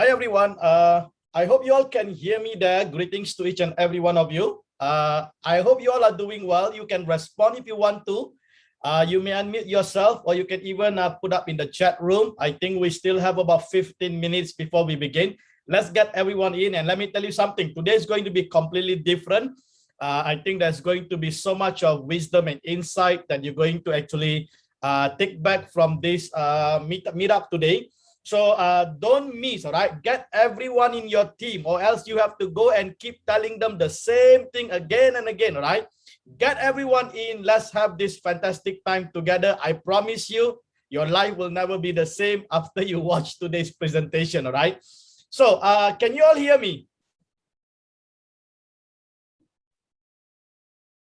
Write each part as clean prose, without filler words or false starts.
Hi, everyone. I hope you all can hear me there. Greetings to each and every one of you. I hope you all are doing well. You can respond if you want to. You may unmute yourself, or you can even put up in the chat room. I think we still have about 15 minutes before we begin. Let's get everyone in. And let me tell you something. Today is going to be completely different. I think there's going to be so much of wisdom and insight that you're going to actually take back from this meetup today. So don't miss, all right? Get everyone in your team, or else you have to go and keep telling them the same thing again and again, all right? Get everyone in. Let's have this fantastic time together. I promise you, your life will never be the same after you watch today's presentation, all right? So can you all hear me?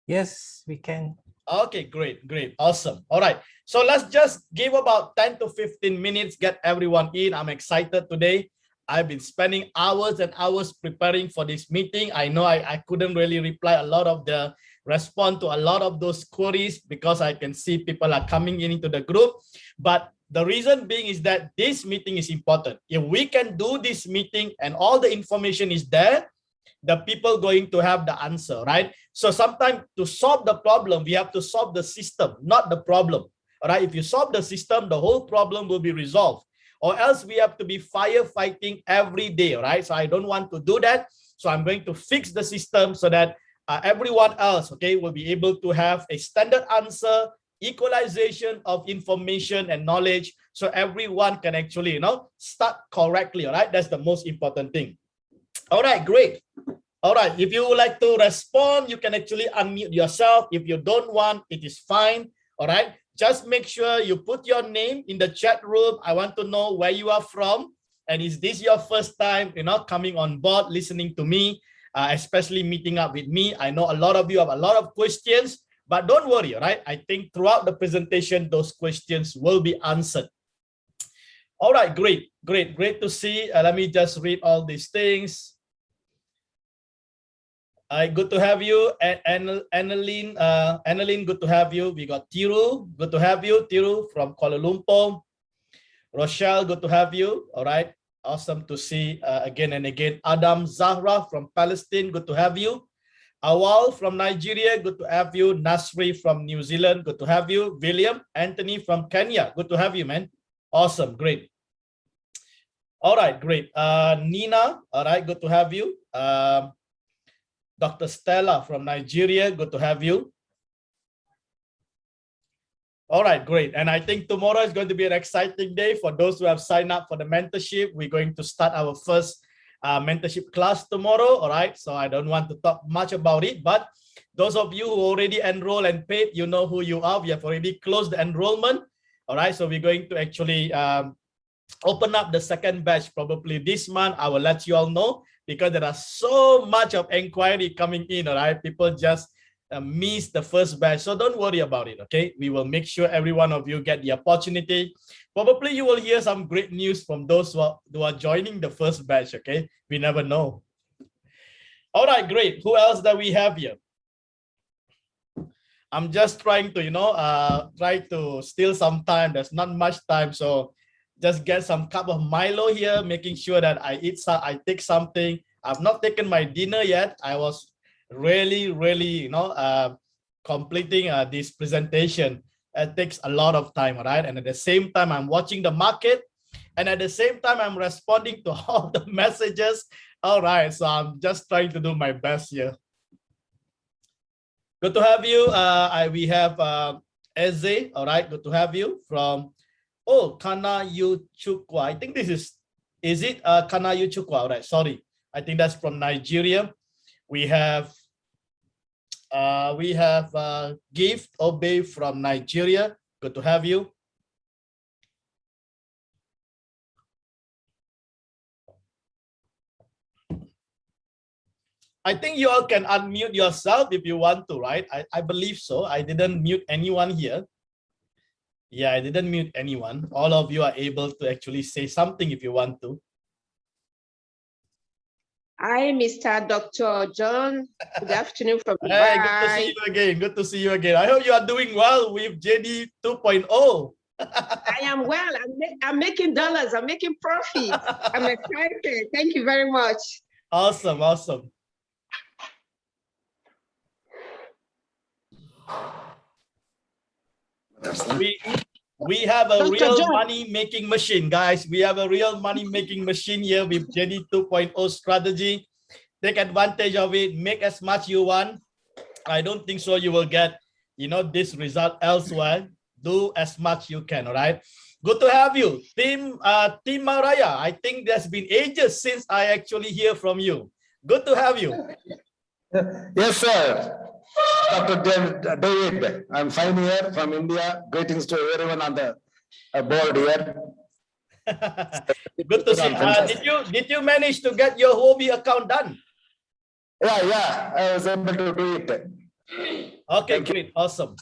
Yes, we can. Okay, great, awesome. All right, so let's just give about 10 to 15 minutes, get everyone in. I'm excited today. I've been spending hours and hours preparing for this meeting. I know I couldn't really reply respond to a lot of those queries because I can see people are coming into the group. But the reason being is that this meeting is important. If we can do this meeting and all the information is there, the people going to have the answer, right? So sometimes to solve the problem, we have to solve the system, not the problem. All right, if you solve the system, the whole problem will be resolved, or else we have to be firefighting every day, right? So I don't want to do that. So I'm going to fix the system so that everyone else, okay, will be able to have a standard answer, equalization of information and knowledge, so everyone can actually, start correctly. All right, that's the most important thing. All right, great. All right, if you would like to respond, you can actually unmute yourself. If you don't want, it is fine. All right, just make sure you put your name in the chat room. I want to know where you are from, and is this your first time, coming on board, listening to me, especially meeting up with me. I know a lot of you have a lot of questions, but don't worry. All right, I think throughout the presentation, those questions will be answered. All right, great to see. Let me just read all these things. Good to have you, Annalyn. Annalyn, good to have you. We got Tiru, good to have you. Tiru from Kuala Lumpur. Rochelle, good to have you. All right, awesome to see again and again. Adam Zahra from Palestine, good to have you. Awal from Nigeria, good to have you. Nasri from New Zealand, good to have you. William Anthony from Kenya, good to have you, man. Awesome, great. All right, great. Nina, all right, good to have you. Dr. Stella from Nigeria, good to have you. All right, great. And I think tomorrow is going to be an exciting day for those who have signed up for the mentorship. We're going to start our first mentorship class tomorrow. All right, so I don't want to talk much about it, but those of you who already enrolled and paid, you know who you are. We have already closed the enrollment. All right, so we're going to actually open up the second batch probably this month. I will let you all know, because there are so much of inquiry coming in. All right, people just miss the first batch, so don't worry about it. Okay, we will make sure every one of you get the opportunity. Probably you will hear some great news from those who are joining the first batch. Okay, we never know. All right, great. Who else that we have here? I'm just trying to try to steal some time. There's not much time, so just get some cup of Milo here, making sure that I take something. I've not taken my dinner yet. I was really completing this presentation. It takes a lot of time, right? And at the same time, I'm watching the market, and at the same time, I'm responding to all the messages. All right, so I'm just trying to do my best here. Good to have you. We have Eze. All right, good to have you from. Oh, Kanayu Chukwa. I think this is it Kanayu Chukwa? All right, sorry. I think that's from Nigeria. We have Gift Obey from Nigeria. Good to have you. I think you all can unmute yourself if you want to, right? I believe so. I didn't mute anyone here. Yeah, I didn't mute anyone. All of you are able to actually say something if you want to. Hi, Mr. Dr. John. Good afternoon from Dubai. Hey, good to see you again. Good to see you again. I hope you are doing well with JD 2.0. I am well. I'm making dollars. I'm making profits. I'm excited. Thank you very much. Awesome, awesome. We have a real money-making machine, guys. We have a real money-making machine here with JD 2.0 strategy. Take advantage of it. Make as much you want. I don't think so you will get, this result elsewhere. Do as much you can, all right? Good to have you. Team Maraya, I think there's been ages since I actually hear from you. Good to have you. Yes, sir. Dr. David, I'm fine here from India. Greetings to everyone on the board here. Good to see. Did you manage to get your hobby account done? Yeah, I was able to do it. Okay, great, awesome.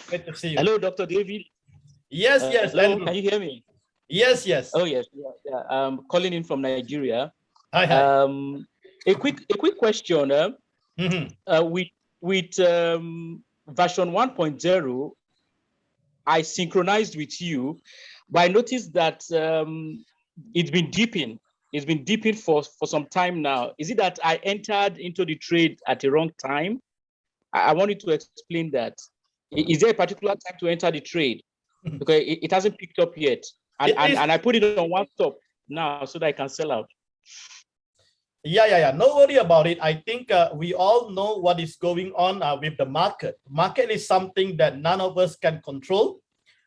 Good to see you. Hello, Dr. David. Yes, yes. Hello, Andrew. can you hear me? Yes, yes. Oh, yes. Yeah. I'm calling in from Nigeria. Hi. A quick question. With version 1.0, I synchronized with you, but I noticed that it's been dipping. It's been dipping for some time now. Is it that I entered into the trade at the wrong time? I wanted to explain that. Is there a particular time to enter the trade? Because it hasn't picked up yet. And I put it on one stop now so that I can sell out. Yeah. No worry about it. I think we all know what is going on with the market. Market is something that none of us can control.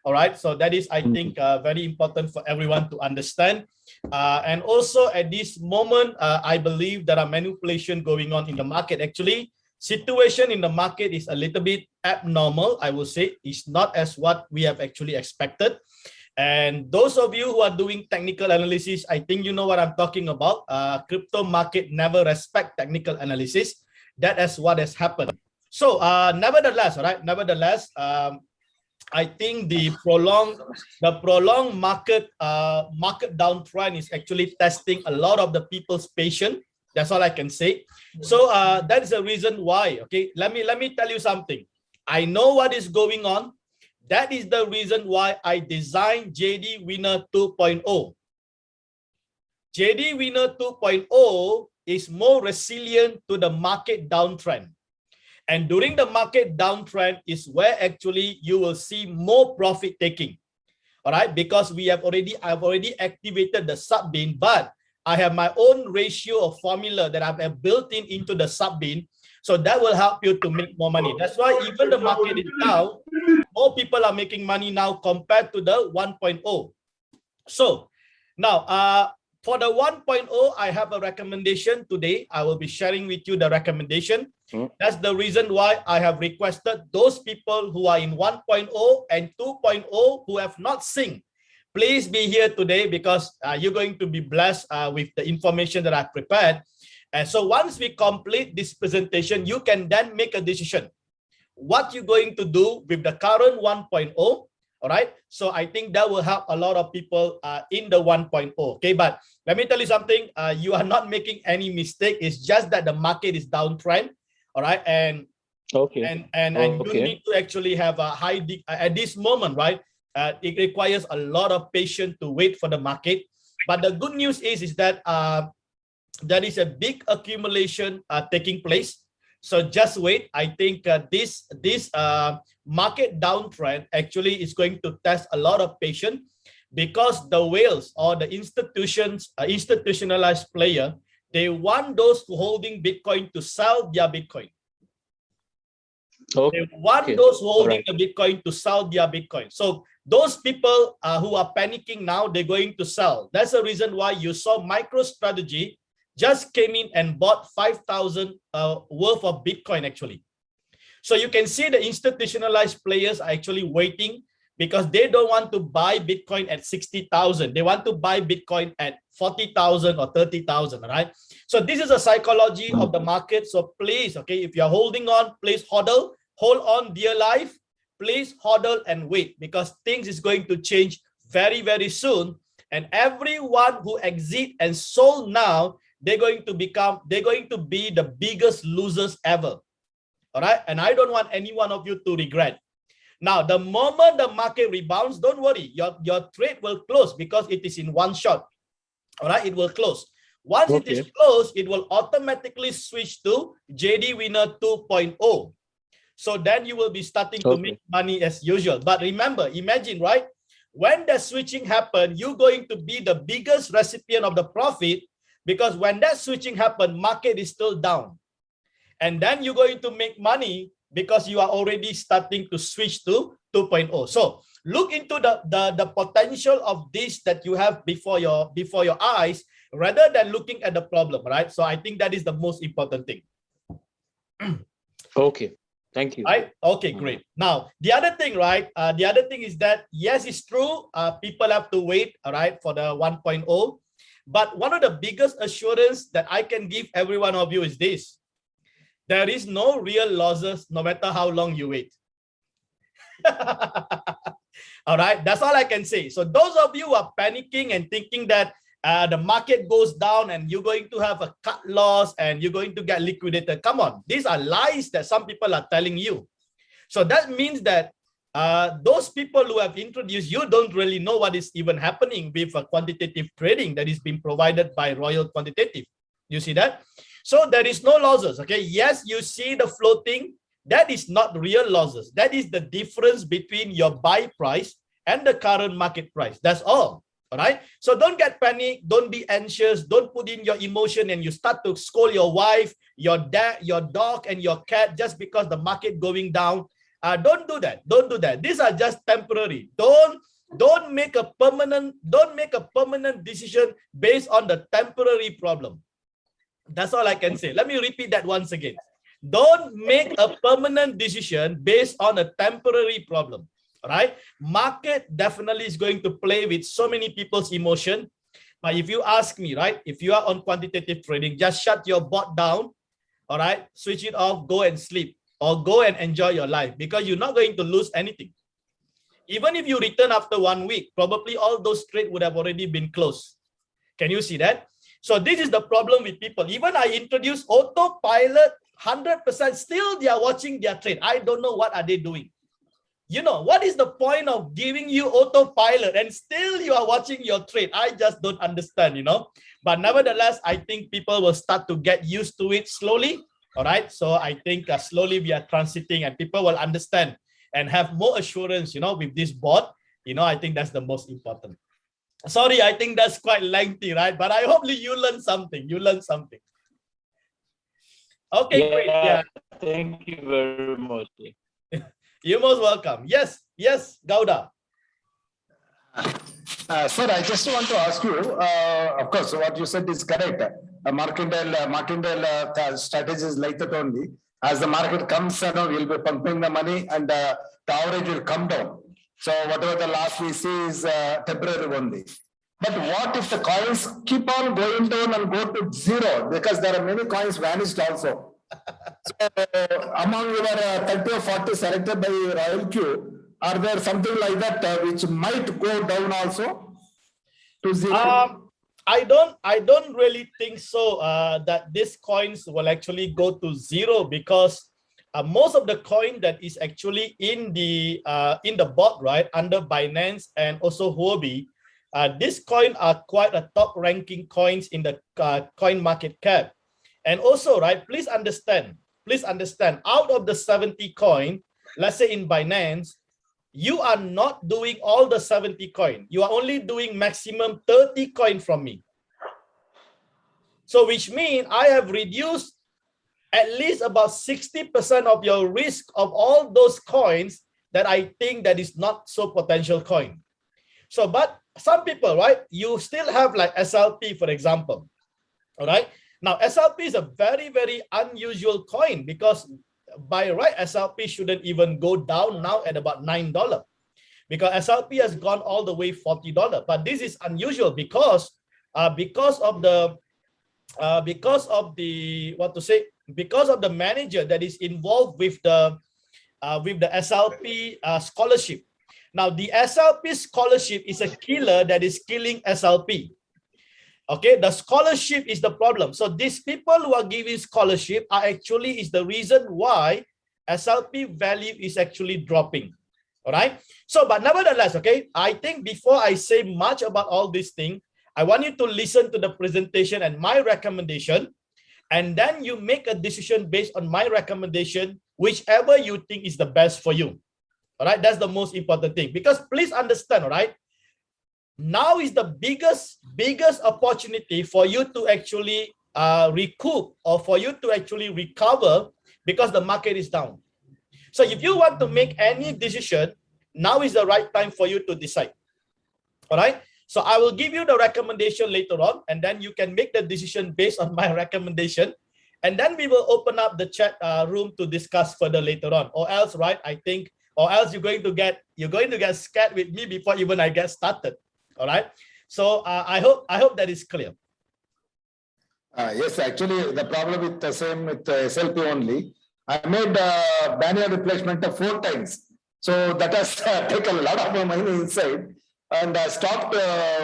All right. So that is, I think, very important for everyone to understand. And also at this moment, I believe there are manipulation going on in the market. Actually, situation in the market is a little bit abnormal. I will say it's not as what we have actually expected. And those of you who are doing technical analysis, I think you know what I'm talking about. Crypto market never respect technical analysis. That is what has happened. So nevertheless, all right. Nevertheless, I think the prolonged market downtrend is actually testing a lot of the people's patience. That's all I can say. So that is the reason why. Okay, let me tell you something. I know what is going on. That is the reason why I designed JDWINNER 2.0. JDWINNER 2.0 is more resilient to the market downtrend. And during the market downtrend is where actually you will see more profit taking. All right, because I've already activated the sub-bin, but I have my own ratio of formula that I've built into the sub-bin. So that will help you to make more money. That's why even the market is down, more people are making money now compared to the 1.0. So now for the 1.0, I have a recommendation today. I will be sharing with you the recommendation. That's the reason why I have requested those people who are in 1.0 and 2.0 who have not synced. Please be here today because you're going to be blessed with the information that I've prepared. And so once we complete this presentation, you can then make a decision what you're going to do with the current 1.0. All right. So I think that will help a lot of people in the 1.0. Okay. But let me tell you something. You are not making any mistake. It's just that the market is downtrend. All right. And okay. And you need to actually have a high at this moment, right? It requires a lot of patience to wait for the market. But the good news is that there is a big accumulation taking place. So just wait. I think this market downtrend actually is going to test a lot of patience because the whales or the institutionalized player, they want those who holding Bitcoin to sell their Bitcoin. Okay. They want those holding the Bitcoin to sell their Bitcoin. So those people who are panicking now, they're going to sell. That's the reason why you saw MicroStrategy just came in and bought 5,000 worth of Bitcoin actually. So you can see the institutionalized players are actually waiting because they don't want to buy Bitcoin at 60,000. They want to buy Bitcoin at 40,000 or 30,000, right? So this is a psychology of the market. So please, okay, if you're holding on, please hold on dear life. Please hodl and wait because things is going to change very, very soon. And everyone who exit and sold now, they're going to be the biggest losers ever. All right. And I don't want any one of you to regret. Now, the moment the market rebounds, don't worry, your trade will close because it is in one shot. All right, it will close. Once it is closed, it will automatically switch to JDWINNER 2.0. So then you will be starting to make money as usual. But remember, imagine, right? When the switching happens, you're going to be the biggest recipient of the profit, because when that switching happens, market is still down. And then you're going to make money because you are already starting to switch to 2.0. So look into the potential of this that you have before your eyes, rather than looking at the problem, right? So I think that is the most important thing. Okay, thank you. Right? Okay, great. Now, the other thing, right? The other thing is that, yes, it's true. People have to wait, all right, for the 1.0. But one of the biggest assurance that I can give every one of you is this. There is no real losses, no matter how long you wait. All right, that's all I can say. So those of you who are panicking and thinking that the market goes down and you're going to have a cut loss and you're going to get liquidated, come on, these are lies that some people are telling you. So that means that those people who have introduced you don't really know what is even happening with quantitative trading that is being provided by Royal Quantitative. You see that? So there is no losses. Okay, yes, you see the floating. That is not real losses. That is the difference between your buy price and the current market price. That's all. All right. So don't get panic. Don't be anxious. Don't put in your emotion and you start to scold your wife, your dad, your dog, and your cat just because the market going down. Don't do that. Don't do that. These are just temporary. Don't make a permanent decision based on the temporary problem. That's all I can say. Let me repeat that once again. Don't make a permanent decision based on a temporary problem. All right. Market definitely is going to play with so many people's emotion. But if you ask me, right, if you are on quantitative trading, just shut your bot down. All right. Switch it off, go and sleep, or go and enjoy your life, because you're not going to lose anything. Even if you return after 1 week, probably all those trades would have already been closed. Can you see that? So this is the problem with people. Even I introduce autopilot 100%, still they are watching their trade. I don't know what are they doing. You know, what is the point of giving you autopilot and still you are watching your trade? I just don't understand, you know. But nevertheless, I think people will start to get used to it slowly. All right. So I think slowly we are transiting and people will understand and have more assurance, you know, with this bot. You know, I think that's the most important. Sorry, I think that's quite lengthy, right? But I hope you learned something. You learned something. Okay, great. Yeah. Thank you very much. You're most welcome. Yes, yes, Gauda. Sir, I just want to ask you, of course, what you said is correct. Martindale strategy is like that only. As the market comes, you know, we'll be pumping the money and the average will come down. So whatever the loss we see is temporary only. But what if the coins keep on going down and go to zero? Because there are many coins vanished also. So among your 30 or 40 selected by Royal Q, are there something like that which might go down also to zero? I don't really think so that these coins will actually go to zero, because most of the coin that is actually in the bot, right, under Binance and also Huobi, these coins are quite a top ranking coins in the coin market cap. And also, right, please understand, out of the 70 coin, let's say in Binance, you are not doing all the 70 coin. You are only doing maximum 30 coin from me. So which means I have reduced at least about 60% of your risk of all those coins that I think that is not so potential coin. So, but some people, right, you still have like SLP, for example. All right. Now, SLP is a very, very unusual coin, because by right, SLP shouldn't even go down now at about $9, because SLP has gone all the way $40. But this is unusual because of the manager that is involved with the SLP scholarship. Now, the SLP scholarship is a killer that is killing SLP. Okay, the scholarship is the problem. So these people who are giving scholarship are actually is the reason why SLP value is actually dropping. All right. So, but nevertheless, okay, I think before I say much about all these things, I want you to listen to the presentation and my recommendation, and then you make a decision based on my recommendation, whichever you think is the best for you. All right. That's the most important thing, because please understand, all right, now is the biggest opportunity for you to actually recoup, or for you to actually recover, because the market is down. So if you want to make any decision, now is the right time for you to decide. All right. So I will give you the recommendation later on, and then you can make the decision based on my recommendation. And then we will open up the chat room to discuss further later on. Or else, right, I think, or else you're going to get scared with me before even I get started. All right. So I hope that is clear. Yes, actually, the problem with the same with SLP only. I made manual replacement 4 times. So that has taken a lot of my money inside, and I stopped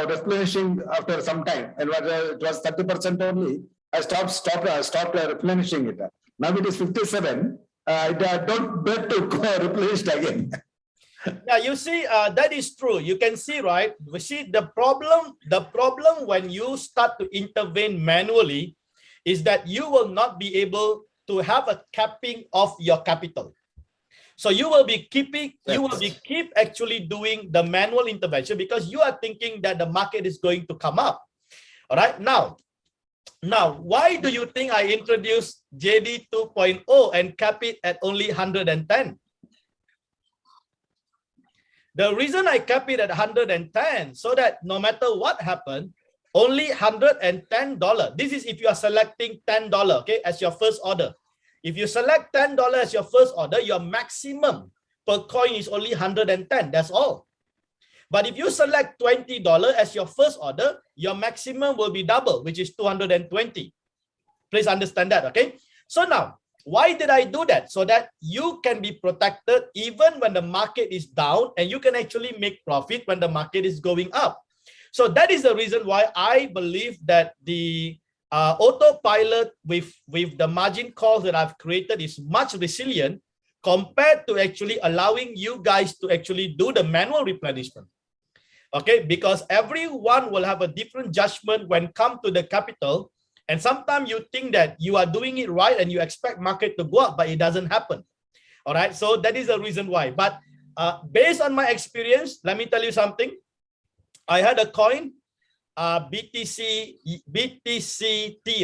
replenishing after some time. And it was 30% only. I stopped replenishing it. Now it is 57. I don't bet to go replenish it again. Yeah, you see, that is true. You can see, right? We see the problem when you start to intervene manually is that you will not be able to have a capping of your capital. So you will be keep actually doing the manual intervention because you are thinking that the market is going to come up. All right. Now, why do you think I introduced JD 2.0 and cap it at only 110? The reason I cap it at 110 so that no matter what happened, only $110. This is if you are selecting $10, okay, as your first order. If you select $10 as your first order, your maximum per coin is only 110. That's all. But if you select $20 as your first order, your maximum will be double, which is 220. Please understand that, okay? So now, why did I do that? So that you can be protected even when the market is down, and you can actually make profit when the market is going up. So that is the reason why I believe that the autopilot with the margin calls that I've created is much resilient compared to actually allowing you guys to actually do the manual replenishment. Okay, because everyone will have a different judgment when come to the capital. And sometimes you think that you are doing it right and you expect market to go up, but it doesn't happen. All right, so that is the reason why. But based on my experience, let me tell you something. I had a coin, BTCT,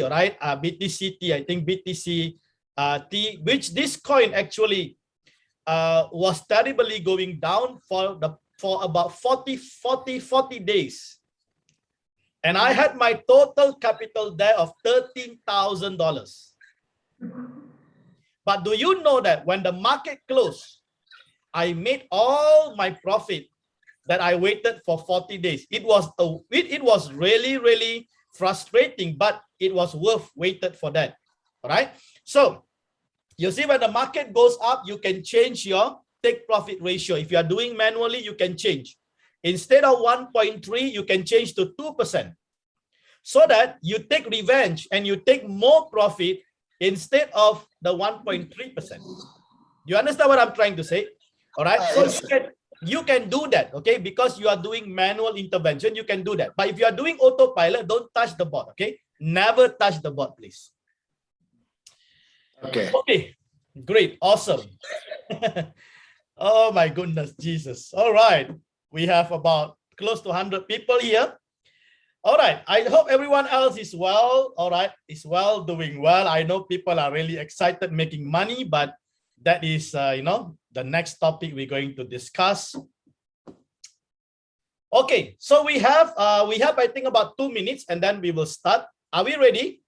all right? BTCT, I think BTCT, which this coin actually was terribly going down for about 40 days. And I had my total capital there of $13,000. But do you know that when the market closed, I made all my profit that I waited for 40 days. It was really, really frustrating, but it was worth waited for that. All right. So you see, when the market goes up, you can change your take profit ratio. If you are doing manually, you can change. Instead of 1.3, you can change to 2%. So that you take revenge and you take more profit instead of the 1.3%. You understand what I'm trying to say? All right. So you can do that, okay? Because you are doing manual intervention, you can do that. But if you are doing autopilot, don't touch the bot, okay? Never touch the bot, please. Okay. Okay. Great. Awesome. Oh my goodness, Jesus. All right. We have about close to 100 people here. All right. I hope everyone else is well. All right. Is well, doing well. I know people are really excited making money, but that is, the next topic we're going to discuss. Okay. So we have, I think, about 2 minutes, and then we will start. Are we ready?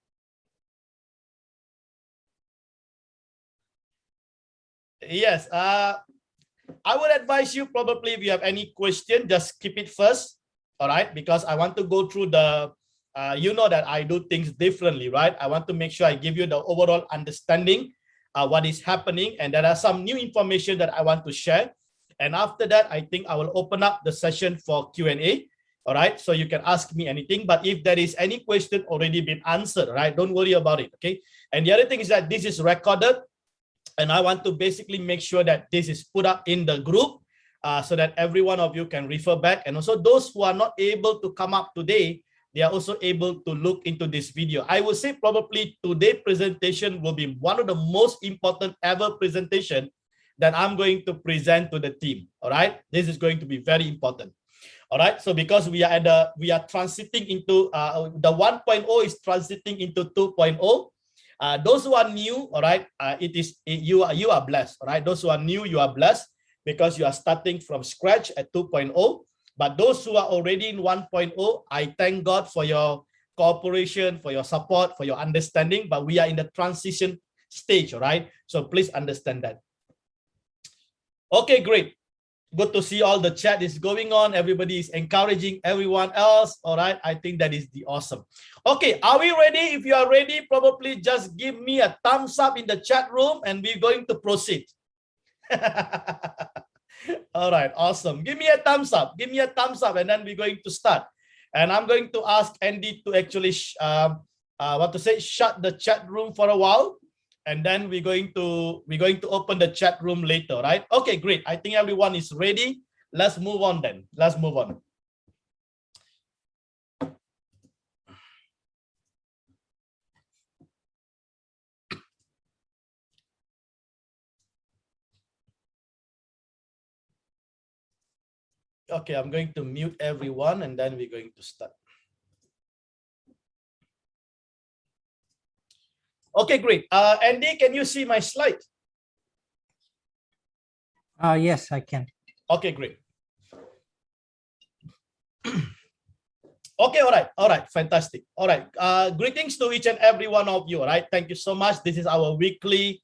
Yes. I would advise you, probably, if you have any question, just keep it first. All right, because I want to go through the, you know that I do things differently, right? I want to make sure I give you the overall understanding what is happening, and there are some new information that I want to share. And after that, I think I will open up the session for Q&A. All right, so you can ask me anything, but if there is any question already been answered, right, don't worry about it, okay? And the other thing is that this is recorded, and I want to basically make sure that this is put up in the group so that every one of you can refer back. And also those who are not able to come up today, they are also able to look into this video. I will say probably today's presentation will be one of the most important ever presentation that I'm going to present to the team. All right, this is going to be very important. All right, so because we are transiting into the 1.0 is transiting into 2.0. Those who are new, all right, you are blessed. All right, those who are new, you are blessed because you are starting from scratch at 2.0. But those who are already in 1.0, I thank God for your cooperation, for your support, for your understanding. But we are in the transition stage, all right? So please understand that. Okay, great. Good to see all the chat is going on. Everybody is encouraging everyone else. All right, I think that is the awesome. Okay, are we ready? If you are ready, probably just give me a thumbs up in the chat room and we're going to proceed. All right, awesome. Give me a thumbs up. Give me a thumbs up, and then we're going to start. And I'm going to ask Andy to actually, shut the chat room for a while, and then we're going to open the chat room later, right? Okay, great. I think everyone is ready. Let's move on then. Let's move on. Okay, I'm going to mute everyone and then we're going to start. Okay, great. Andy, can you see my slide? Yes, I can. Okay, great. Okay, all right, fantastic. All right, greetings to each and every one of you, all right? Thank you so much. This is our weekly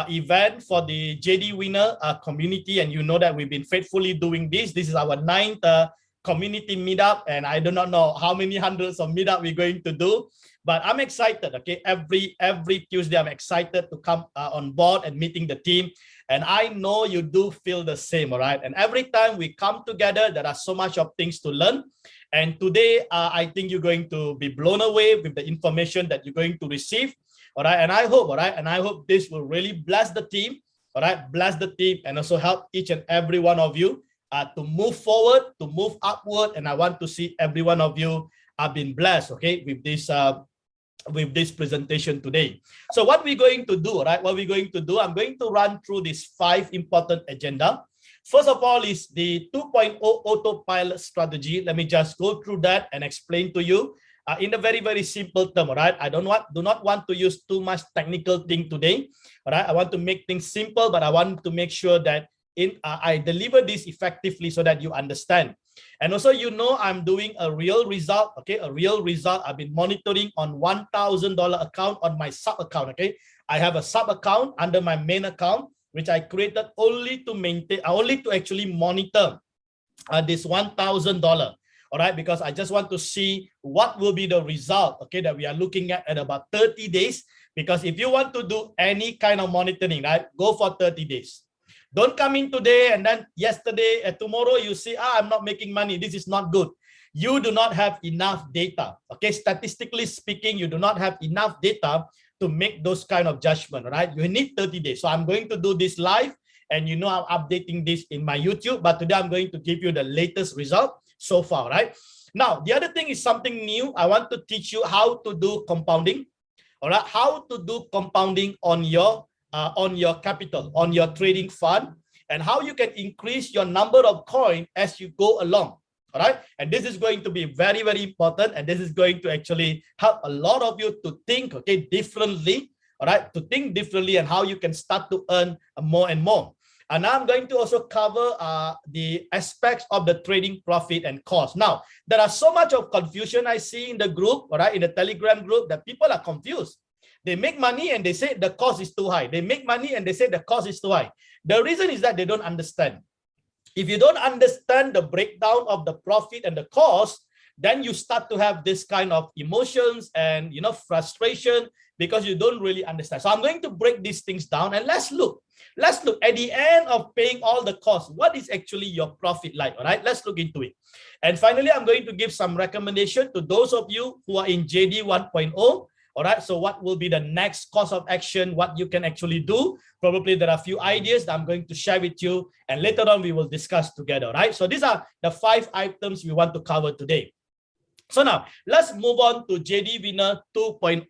event for the JDWINNER community, and you know that we've been faithfully doing this. This is our 9th community meetup, and I do not know how many hundreds of meetup we're going to do, but I'm excited. Okay, every Tuesday I'm excited to come on board and meeting the team, and I know you do feel the same. All right, and every time we come together, there are so much of things to learn. And today, I think you're going to be blown away with the information that you're going to receive. All right, and I hope, all right, and I hope this will really bless the team. All right, bless the team, and also help each and every one of you to move forward, to move upward. And I want to see every one of you have been blessed, okay, with this presentation today. So what we're going to do, right? What we're going to do, I'm going to run through these 5 important agenda. First of all is the 2.0 autopilot strategy. Let me just go through that and explain to you in a very, very simple term, all right? I do not want to use too much technical thing today, all right? I want to make things simple, but I want to make sure that I deliver this effectively so that you understand. And also, you know, I'm doing a real result, okay? A real result. I've been monitoring on $1,000 account on my sub account, okay? I have a sub account under my main account, which I created only to maintain, only to actually monitor this $1,000. All right, because I just want to see what will be the result, okay, that we are looking at about 30 days. Because if you want to do any kind of monitoring, right, go for 30 days. Don't come in today and then yesterday and tomorrow you see, I'm not making money. This is not good. You do not have enough data. Okay, statistically speaking, you do not have enough data to make those kind of judgment, right? You need 30 days. So I'm going to do this live, and you know I'm updating this in my YouTube, but today I'm going to give you the latest result so far, right? Now, the other thing is something new. I want to teach you how to do compounding, all right? How to do compounding on your capital, on your trading fund, and how you can increase your number of coins as you go along. All right, and this is going to be very, very important, and this is going to actually help a lot of you to think, okay, differently. All right, to think differently and how you can start to earn more and more. And now I'm going to also cover the aspects of the trading profit and cost. Now, there are so much of confusion I see in the group, all right, in the Telegram group, that people are confused. They make money and they say the cost is too high. They make money and they say the cost is too high. The reason is that they don't understand. If you don't understand the breakdown of the profit and the cost, then you start to have this kind of emotions and, you know, frustration because you don't really understand. So I'm going to break these things down, and let's look at the end of paying all the costs. What is actually your profit like? All right, let's look into it. And finally, I'm going to give some recommendation to those of you who are in JD 1.0. All All right, so what will be the next course of action, what you can actually do? Probably there are a few ideas that I'm going to share with you, and later on we will discuss together, right? So these are the 5 items we want to cover today. So now let's move on to JDWINNER 2.0.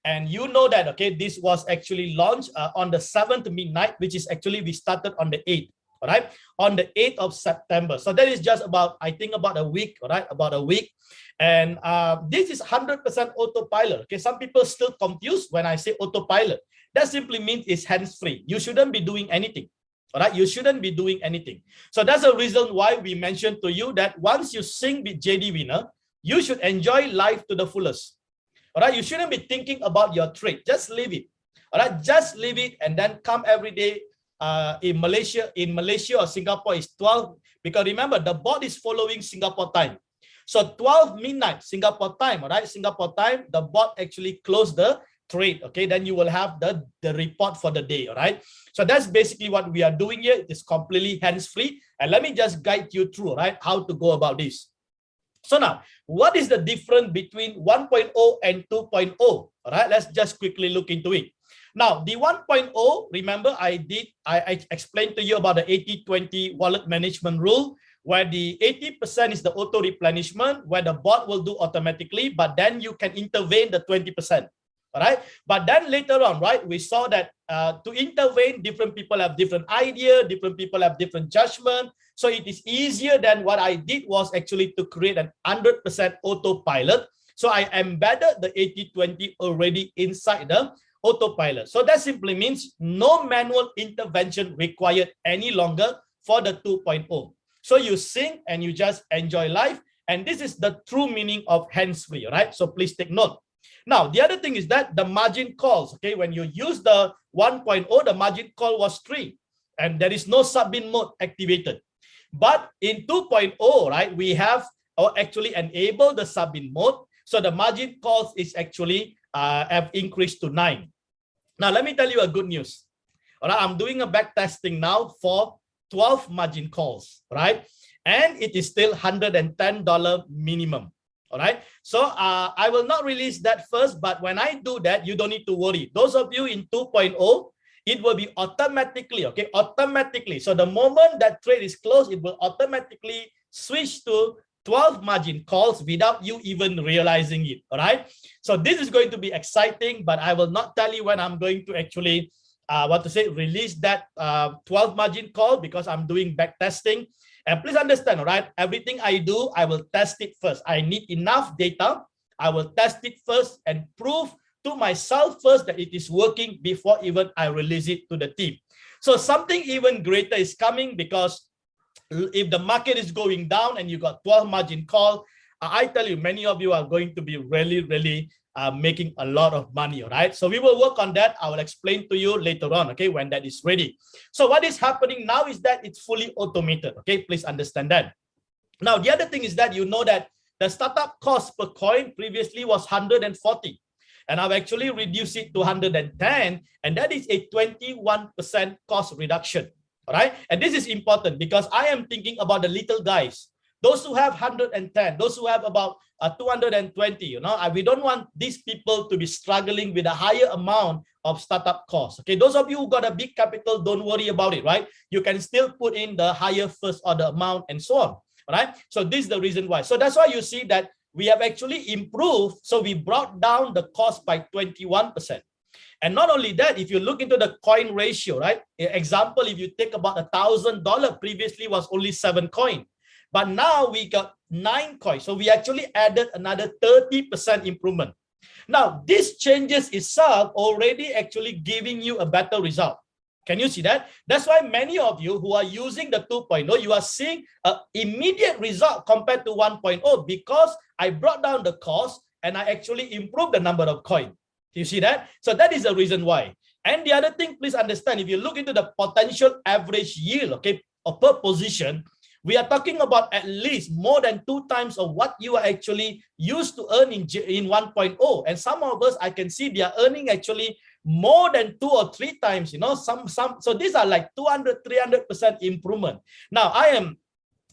And you know that, okay, this was actually launched on the 7th midnight, which is actually we started on the 8th. All right, on the 8th of September. So that is just about, I think, about a week, all right, about a week. And this is 100% autopilot. Okay, some people still confused when I say autopilot. That simply means it's hands-free. You shouldn't be doing anything. All right, you shouldn't be doing anything. So that's the reason why we mentioned to you that once you sync with JDWINNER, you should enjoy life to the fullest. All right, you shouldn't be thinking about your trade. Just leave it. All right, just leave it and then come every day. In Malaysia or Singapore is 12, because remember the bot is following Singapore time. So 12 midnight Singapore time, all right, Singapore time, the bot actually closed the trade. Okay, then you will have the report for the day. All right, so that's basically what we are doing here. It is completely hands-free, and let me just guide you through, right, how to go about this. So now, what is the difference between 1.0 and 2.0? All right, let's just quickly look into it. Now, the 1.0, remember I explained to you about the 80-20 wallet management rule, where the 80% is the auto replenishment, where the bot will do automatically, but then you can intervene the 20%. All right. But then later on, right, we saw that to intervene, different people have different idea, different people have different judgment. So it is easier than what I did was actually to create an 100% autopilot. So I embedded the 80-20 already inside the autopilot. So that simply means no manual intervention required any longer for the 2.0. So you sing and you just enjoy life. And this is the true meaning of hands-free, right? So please take note. Now, the other thing is that the margin calls, okay, when you use the 1.0, the margin call was 3 and there is no sub-in mode activated. But in 2.0, right, we have actually enabled the sub-in mode. So the margin calls is actually have increased to 9. Now, let me tell you a good news. All right, I'm doing a back testing now for 12 margin calls, right? And it is still $110 minimum. All right, so I will not release that first, but when I do that, you don't need to worry. Those of you in 2.0, it will be automatically, okay, automatically. So the moment that trade is closed, it will automatically switch to 12 margin calls without you even realizing it. All right, so this is going to be exciting, but I will not tell you when I'm going to actually release that 12 margin call, because I'm doing back testing. And please understand, all right, everything I do, I will test it first. I need enough data. I will test it first and prove to myself first that it is working before even I release it to the team. So something even greater is coming, because if the market is going down and you got 12 margin call, I tell you, many of you are going to be really making a lot of money. All right, so we will work on that. I will explain to you later on, okay, when that is ready. So what is happening now is that it's fully automated. Okay, please understand that. Now, the other thing is that you know that the startup cost per coin previously was 140, and I've actually reduced it to 110, and that is a 21% cost reduction. All right, and this is important because I am thinking about the little guys, those who have 110, those who have about 220, you know, we don't want these people to be struggling with a higher amount of startup costs. Okay, those of you who got a big capital, don't worry about it, right? You can still put in the higher first order amount and so on, right? So this is the reason why. So that's why you see that we have actually improved. So we brought down the cost by 21%. And not only that, if you look into the coin ratio, right? Example, if you take about $1,000, previously was only 7 coins. But now we got 9 coins. So we actually added another 30% improvement. Now, this changes itself already actually giving you a better result. Can you see that? That's why many of you who are using the 2.0, you are seeing an immediate result compared to 1.0, because I brought down the cost and I actually improved the number of coins. You see that? So that is the reason why. And the other thing, please understand, if you look into the potential average yield, okay, per position, we are talking about at least more than 2 times of what you are actually used to earn in 1.0. And some of us, I can see they are earning actually more than 2 or 3 times, you know, so these are like 200, 300% improvement. Now, I am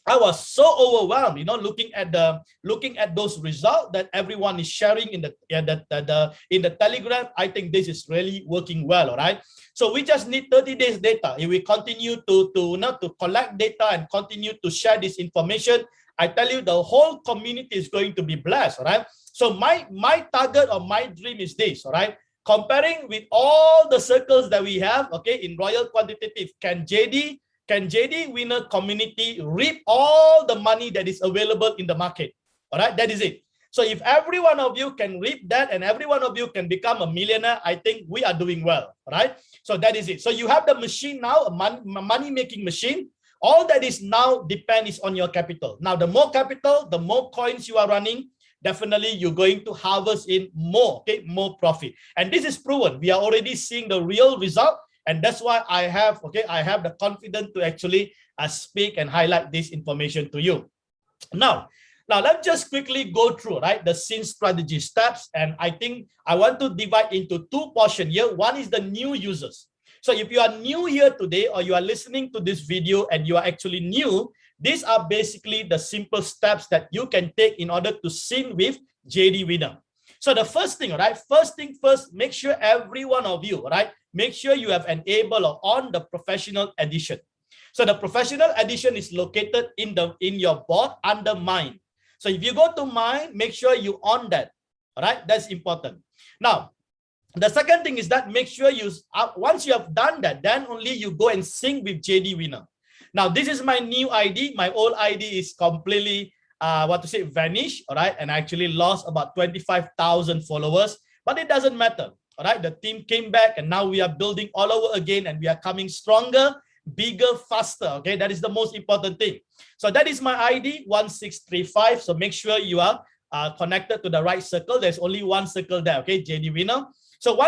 I was so overwhelmed, looking at those results that everyone is sharing in the Telegram. I think this is really working well. All right. So we just need 30 days data. If we continue to collect data and continue to share this information, I tell you, the whole community is going to be blessed. All right. So my target or my dream is this. All right. Comparing with all the circles that we have, okay, in Royal Quantitative, can JDWINNER community reap all the money that is available in the market? All right, that is it. So if every one of you can reap that and every one of you can become a millionaire, I think we are doing well. All right, so that is it. So you have the machine now, a money-making machine. All that is now depends on your capital. Now, the more capital, the more coins you are running, definitely you're going to harvest in more, okay, more profit. And this is proven. We are already seeing the real result. And that's why I have the confidence to actually speak and highlight this information to you. Now let's just quickly go through, right, the scene strategy steps. And I think I want to divide into two portions here. One is the new users. So if you are new here today, or you are listening to this video and you are actually new, these are basically the simple steps that you can take in order to scene with JDWINNER. So the first thing, right? First thing first, make sure every one of you, right? Make sure you have enabled or on the professional edition. So the professional edition is located in your board under mine. So if you go to mine, make sure you on that. All right, that's important. Now, the second thing is that make sure you once you have done that, then only you go and sync with JDWINNER. Now, this is my new ID. My old ID is completely vanished, all right, and I actually lost about 25,000 followers, but it doesn't matter, all right. The team came back and now we are building all over again and we are coming stronger, bigger, faster, okay. That is the most important thing. So that is my ID 1635. So make sure you are connected to the right circle. There's only one circle there, okay, JDWINNER. So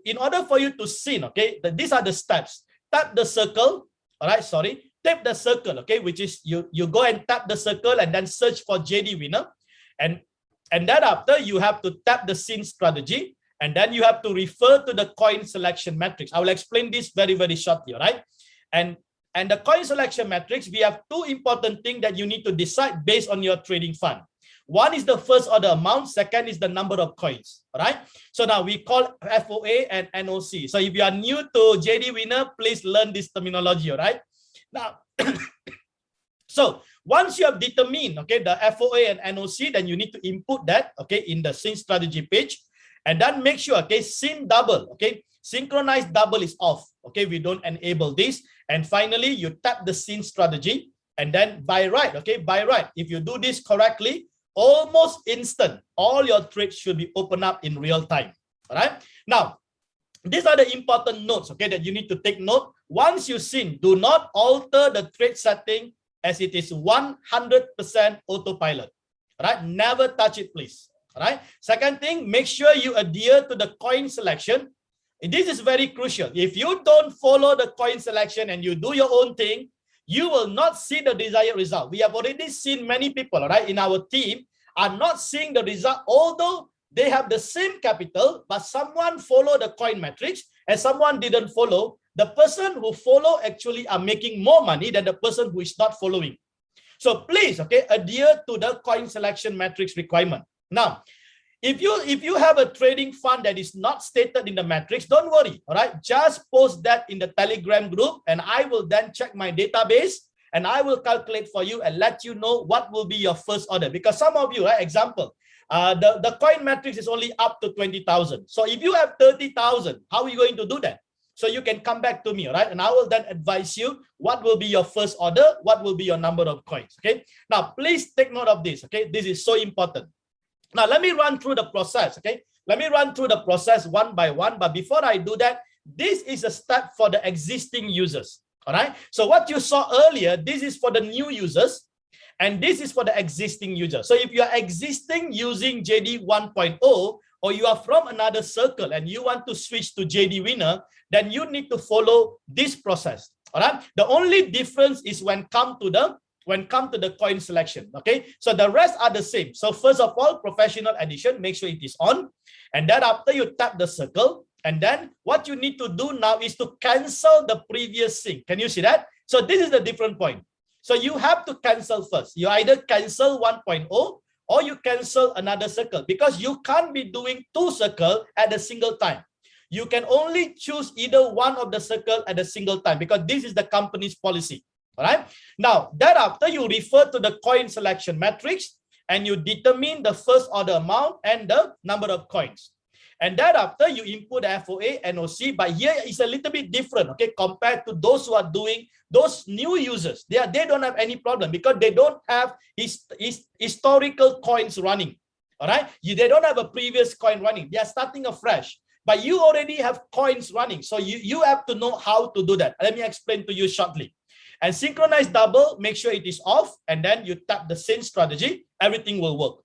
in order for you to sync, okay, these are the steps. Tap the circle, all right, tap the circle, okay, which is you go and tap the circle and then search for JDWINNER, and then after you have to tap the scene strategy, and then you have to refer to the coin selection matrix. I will explain this very, very shortly, all right? And the coin selection matrix, we have two important things that you need to decide based on your trading fund. One is the first order amount, second is the number of coins, all right? So now we call FOA and NOC. So if you are new to JDWINNER, please learn this terminology, all right? Now, so once you have determined, okay, the FOA and NOC, then you need to input that, okay, in the scene strategy page, and then make sure, okay, scene double, okay, synchronized double is off, okay, we don't enable this, and finally you tap the scene strategy, and then buy right, okay, buy right. If you do this correctly, almost instant, all your trades should be opened up in real time, all right? Now, these are the important notes, okay, that you need to take note. Once you scene, do not alter the trade setting as it is 100% autopilot, all right? Never touch it, please, all right? Second thing, make sure you adhere to the coin selection. This is very crucial. If you don't follow the coin selection and you do your own thing, you will not see the desired result. We have already seen many people, all right, in our team are not seeing the result, although they have the same capital, but someone followed the coin matrix and someone didn't follow. The person who follow actually are making more money than the person who is not following. So please, okay, adhere to the coin selection matrix requirement. Now, if you have a trading fund that is not stated in the matrix, don't worry, all right? Just post that in the Telegram group and I will then check my database and I will calculate for you and let you know what will be your first order. Because some of you, right, example, the coin matrix is only up to 20,000. So if you have 30,000, how are you going to do that? So you can come back to me, all right? And I will then advise you what will be your first order, what will be your number of coins, okay? Now, please take note of this, okay? This is so important. Now, let me run through the process, okay? Let me run through the process one by one. But before I do that, this is a step for the existing users, all right? So what you saw earlier, this is for the new users, and this is for the existing users. So if you are existing using JD 1.0, or you are from another circle and you want to switch to JDWINNER, then you need to follow this process, all right? The only difference is when come to the coin selection, okay? So the rest are the same. So first of all, professional edition, make sure it is on. And then after you tap the circle, and then what you need to do now is to cancel the previous sync. Can you see that? So this is the different point. So you have to cancel first. You either cancel 1.0 or you cancel another circle, because you can't be doing 2 circles at a single time. You can only choose either one of the circle at a single time, because this is the company's policy. All right. Now, thereafter, you refer to the coin selection matrix and you determine the first order amount and the number of coins. And thereafter, you input FOA, NOC, but here is a little bit different, okay, compared to those who are doing, those new users. They don't have any problem because they don't have historical coins running, all right? They don't have a previous coin running. They are starting afresh, but you already have coins running. So you have to know how to do that. Let me explain to you shortly. And synchronize double, make sure it is off, and then you tap the same strategy, everything will work.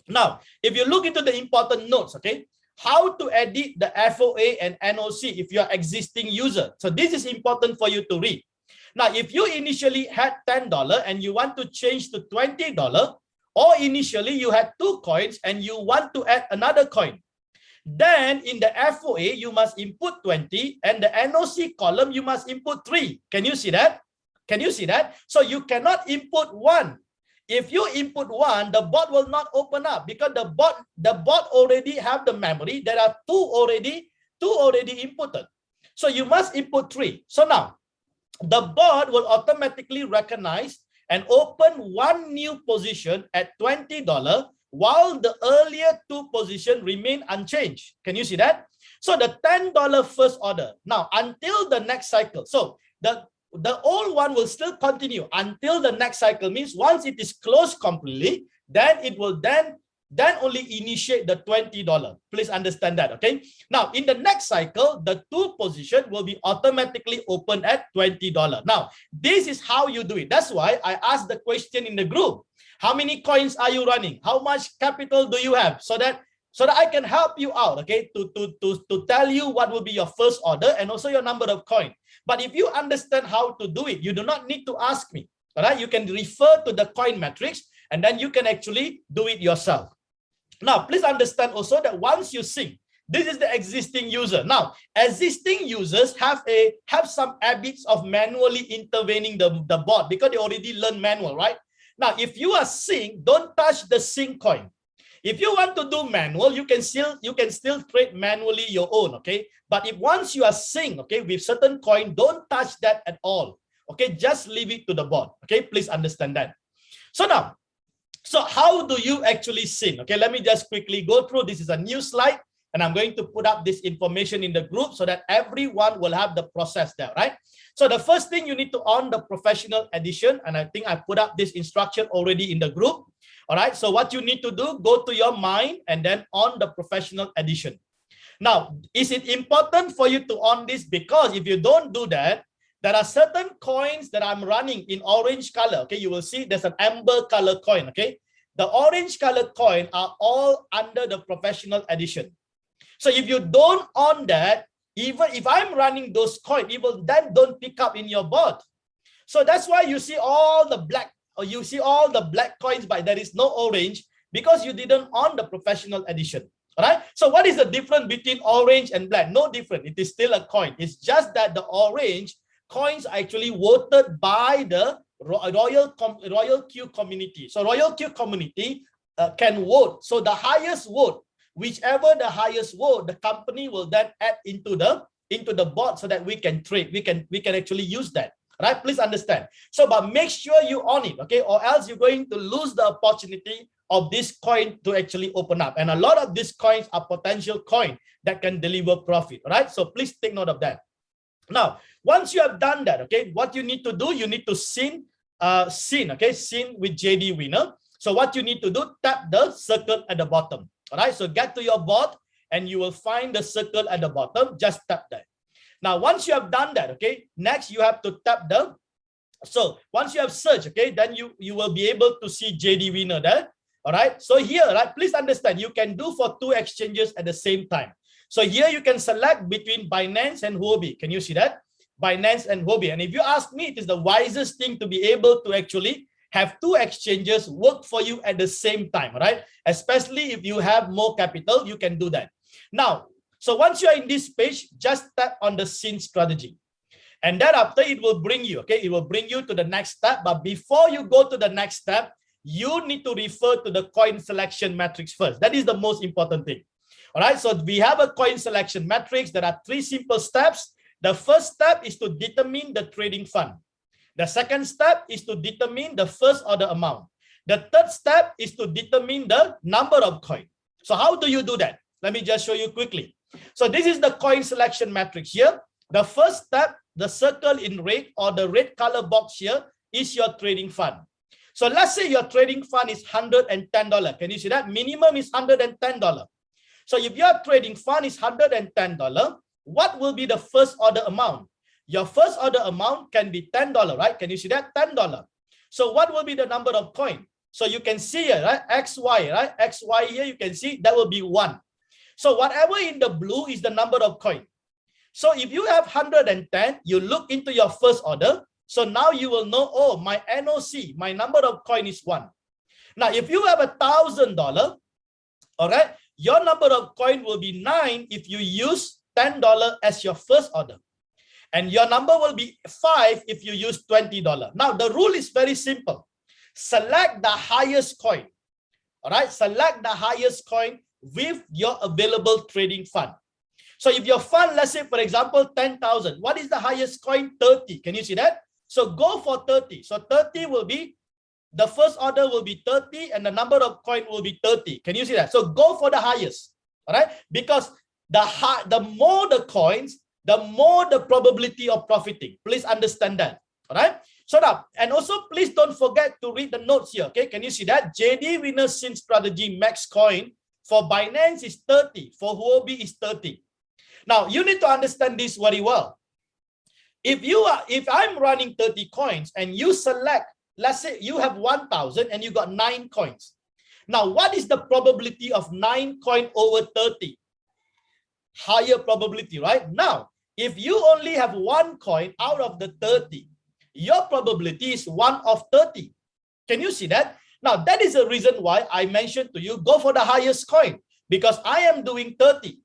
Now, if you look into the important notes, okay, how to edit the FOA and NOC if you are existing user. So this is important for you to read. Now, if you initially had $10 and you want to change to $20, or initially you had 2 coins and you want to add another coin, then in the FOA, you must input 20 and the NOC column, you must input 3. Can you see that? Can you see that? So you cannot input 1. If you input 1, the bot will not open up because the bot already have the memory. There are 2 already inputted. So you must input 3. So now the bot will automatically recognize and open 1 new position at $20 while the earlier 2 positions remain unchanged. Can you see that? So the $10 first order. Now until the next cycle. So the old one will still continue until the next cycle, means once it is closed completely, then it will then only initiate the $20. Please understand that, okay? Now, in the next cycle, the 2 position will be automatically opened at $20. Now, this is how you do it. That's why I asked the question in the group. How many coins are you running? How much capital do you have? So that I can help you out, okay, to tell you what will be your first order and also your number of coin. But if you understand how to do it, you do not need to ask me, all right? You can refer to the coin matrix and then you can actually do it yourself. Now, please understand also that once you sync, this is the existing user. Now, existing users have some habits of manually intervening the bot because they already learned manual, right? Now, if you are sync, don't touch the sync coin. If you want to do manual, you can still trade manually your own, okay? But if once you are sync, okay, with certain coin, don't touch that at all, okay? Just leave it to the bot, okay? Please understand that. So now, so how do you actually sync? Okay, let me just quickly go through. This is a new slide, and I'm going to put up this information in the group so that everyone will have the process there, right? So the first thing, you need to on the professional edition, and I think I put up this instruction already in the group. All right, so what you need to do, go to your mind and then on the professional edition. Now, is it important for you to on this? Because if you don't do that, there are certain coins that I'm running in orange color. Okay, you will see there's an amber color coin. Okay, the orange color coin are all under the professional edition. So if you don't on that, even if I'm running those coins, it will then don't pick up in your bot. So that's why you see all the black, or you see all the black coins, but there is no orange because you didn't on the professional edition. All right. So what is the difference between orange and black? No different. It is still a coin. It's just that the orange coins are actually voted by the Royal Q community. So Royal Q community can vote. So the highest vote, whichever the highest vote, the company will then add into the bot so that we can trade. We can actually use that. Right? Please understand. So, but make sure you on it, okay? Or else you're going to lose the opportunity of this coin to actually open up. And a lot of these coins are potential coin that can deliver profit, right? So please take note of that. Now, once you have done that, okay, what you need to do, you need to sync, okay, sync with JDWINNER. So what you need to do, tap the circle at the bottom, all right? So get to your bot and you will find the circle at the bottom. Just tap that. Now, once you have done that, okay, next you have to tap the, so once you have searched, okay, then you will be able to see JDWINNER there, all right? So here, right, please understand, you can do for 2 exchanges at the same time. So here you can select between Binance and Huobi. Can you see that? Binance and Huobi. And if you ask me, it is the wisest thing to be able to actually have 2 exchanges work for you at the same time, right? Especially if you have more capital, you can do that. Now, so once you're in this page, just tap on the sync strategy. And thereafter, it will bring you, okay, it will bring you to the next step. But before you go to the next step, you need to refer to the coin selection matrix first. That is the most important thing. All right, so we have a coin selection matrix. There are 3 simple steps. The first step is to determine the trading fund. The second step is to determine the first order amount. The third step is to determine the number of coin. So how do you do that? Let me just show you quickly. So this is the coin selection matrix here. The first step, the circle in red or the red color box here is your trading fund. So let's say your trading fund is $110. Can you see that? Minimum is $110. So if your trading fund is $110, what will be the first order amount? Your first order amount can be $10, right? Can you see that? $10. So what will be the number of coin? So you can see here, right? XY, right? XY here, you can see that will be 1. So whatever in the blue is the number of coin. So if you have 110, you look into your first order. So now you will know, oh, my NOC, my number of coin is 1. Now, if you have $1,000, all right, your number of coin will be 9 if you use $10 as your first order. And your number will be 5 if you use $20. Now, the rule is very simple. Select the highest coin. All right, select the highest coin with your available trading fund. So if your fund, let's say, for example, 10,000, what is the highest coin? 30. Can you see that? So go for 30. So 30 will be, the first order will be 30 and the number of coin will be 30. Can you see that? So go for the highest. All right, because the more the coins, the more the probability of profiting. Please understand that. All right. So now, and also please don't forget to read the notes here. Okay. Can you see that? JDWINNER SYN strategy max coin for Binance is 30. For Huobi is 30. Now you need to understand this very well. If I'm running 30 coins and you select, let's say you have 1,000 and you got 9 coins. Now, what is the probability of 9 coin over 30? Higher probability, right? Now, if you only have 1 coin out of the 30, your probability is 1 of 30. Can you see that? Now, that is the reason why I mentioned to you, go for the highest coin, because I am doing 30.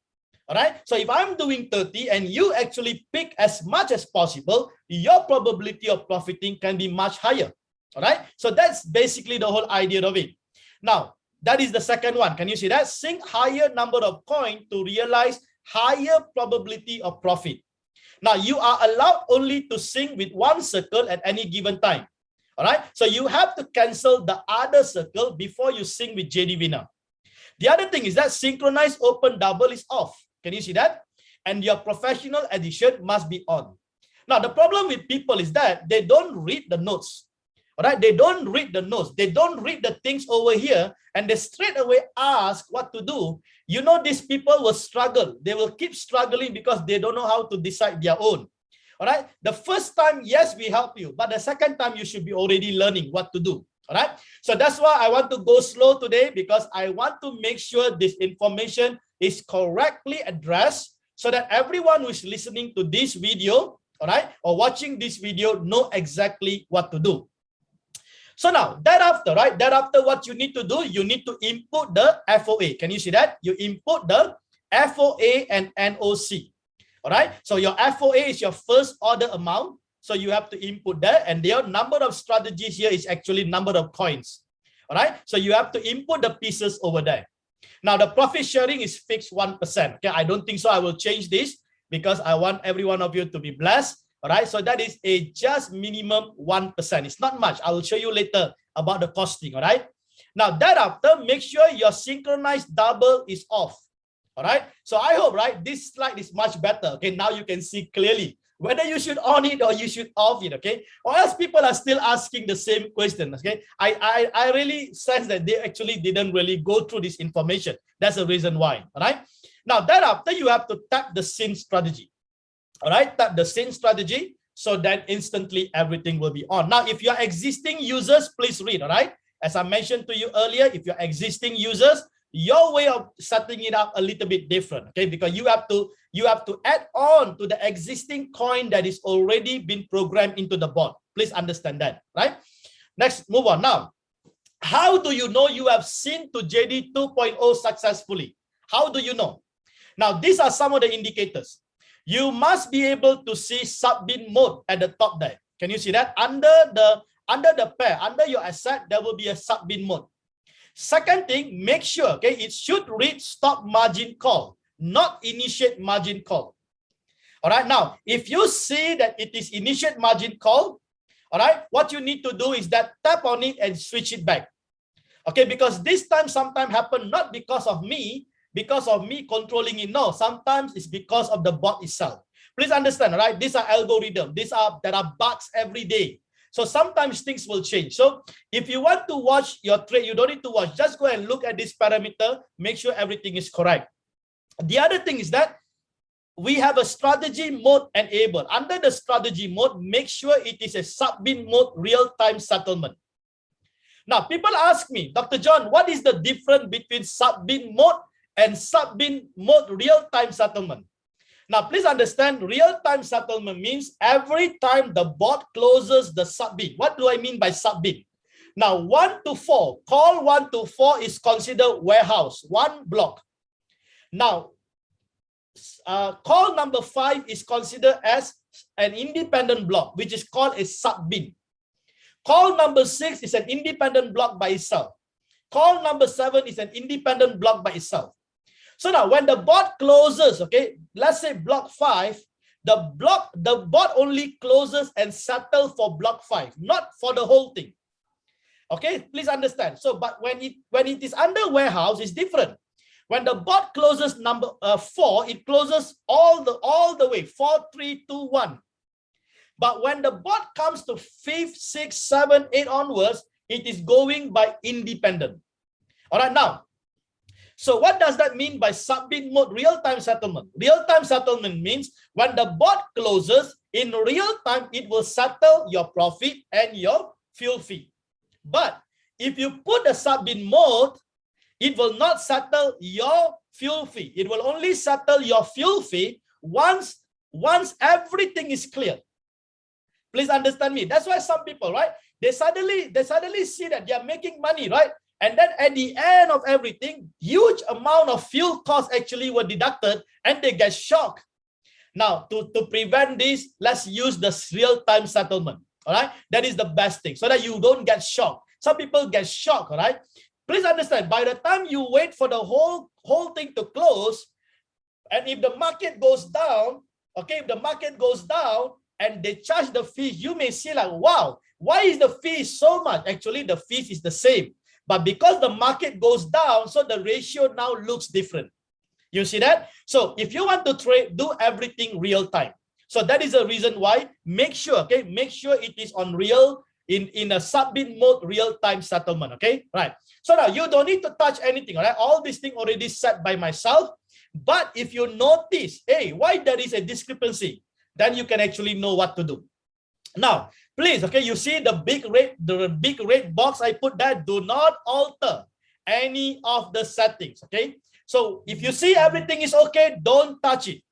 All right. So if I'm doing 30 and you actually pick as much as possible, your probability of profiting can be much higher. All right. So that's basically the whole idea of it. Now, that is the second one. Can you see that? Sync higher number of coin to realize higher probability of profit. Now, you are allowed only to sync with 1 circle at any given time. All right. So you have to cancel the other circle before you sync with JDWINNER. The other thing is that synchronized open double is off. Can you see that? And your professional edition must be on. Now, the problem with people is that they don't read the notes. All right, they don't read the notes. They don't read the things over here, and they straight away ask what to do. You know, these people will struggle. They will keep struggling because they don't know how to decide their own. All right. The first time, yes, we help you, but the second time you should be already learning what to do. All right. So that's why I want to go slow today, because I want to make sure this information is correctly addressed so that everyone who is listening to this video, all right, or watching this video, know exactly what to do. So now, thereafter, right, thereafter what you need to do, you need to input the FOA. Can you see that? You input the FOA and NOC. All right. So your FOA is your first order amount. So you have to input that, and their number of strategies here is actually number of coins. All right. So you have to input the pieces over there. Now the profit sharing is fixed 1%. Okay. I don't think so. I will change this because I want every one of you to be blessed. All right. So that is a just minimum 1%. It's not much. I will show you later about the costing. All right. Now thereafter, make sure your synchronized double is off. All right. So I hope, right, this slide is much better. Okay. Now you can see clearly whether you should on it or you should off it, okay? Or else people are still asking the same question, okay? I really sense that they actually didn't really go through this information. That's the reason why, all right? Now, thereafter, you have to tap the SYN strategy, all right? Tap the SYN strategy so that instantly everything will be on. Now, if you're existing users, please read, all right? As I mentioned to you earlier, if you're existing users, your way of setting it up a little bit different, okay? Because you have to add on to the existing coin that is already been programmed into the bot. Please understand that, right? Next, move on. Now, how do you know you have synced to JD 2.0 successfully? How do you know? Now, these are some of the indicators. you must be able to see sub-bin mode at the top there. Can you see that? Under the pair, under your asset, there will be a sub-bin mode. Second thing, make sure, okay, it should read stop margin call, not initiate margin call. All right, now, if you see that it is initiate margin call, all right, what you need to do is that tap on it and switch it back. Okay, because this time sometimes happen not because of me controlling it. No, sometimes it's because of the bot itself. Please understand, right? These are algorithms. There are bugs every day. So sometimes things will change. So if you want to watch your trade, you don't need to watch. Just go and look at this parameter. Make sure everything is correct. The other thing is that we have a strategy mode enabled. Under the strategy mode, make sure it is a sub-bin mode real-time settlement. Now, people ask me, Dr. John, what is the difference between sub-bin mode and sub-bin mode real-time settlement? Now, please understand, real-time settlement means every time the bot closes the sub-bin. What do I mean by sub-bin? Now, 1 to 4, call 1 to 4 is considered warehouse, one block. Now, call number 5 is considered as an independent block, which is called a sub-bin. Call number 6 is an independent block by itself. Call number 7 is an independent block by itself. So now when the bot closes, okay, let's say block 5, the bot only closes and settles for block 5, not for the whole thing. Okay, please understand. So, but when it is under warehouse, it's different. When the bot closes number 4, it closes all the way 4, 3, 2, 1. But when the bot comes to 5, 6, 7, 8 onwards, it is going by independent. All right, now, so what does that mean by sub-bin mode real-time settlement? Real-time settlement means when the bot closes, in real time, it will settle your profit and your fuel fee. But if you put a sub-bin mode, it will not settle your fuel fee. It will only settle your fuel fee once everything is clear. Please understand me. That's why some people, right? They suddenly see that they are making money, right? And then at the end of everything, huge amount of fuel costs actually were deducted and they get shocked. Now, to prevent this, let's use the real-time settlement. All right, that is the best thing so that you don't get shocked. Some people get shocked. All right, please understand, by the time you wait for the whole thing to close, and if the market goes down, okay, if the market goes down and they charge the fees, you may see like, wow, why is the fee so much? Actually, the fees is the same, but because the market goes down, so the ratio now looks different. You see that? So if you want to trade, do everything real time. So that is the reason why, make sure, okay, make sure it is on in a sub-bin mode real-time settlement, okay? Right. So now you don't need to touch anything, all right? All these things already set by myself. But if you notice, hey, why there is a discrepancy, then you can actually know what to do. Now, please, okay, you see the big red box I put there, do not alter any of the settings, okay? So if you see everything is okay, don't touch it.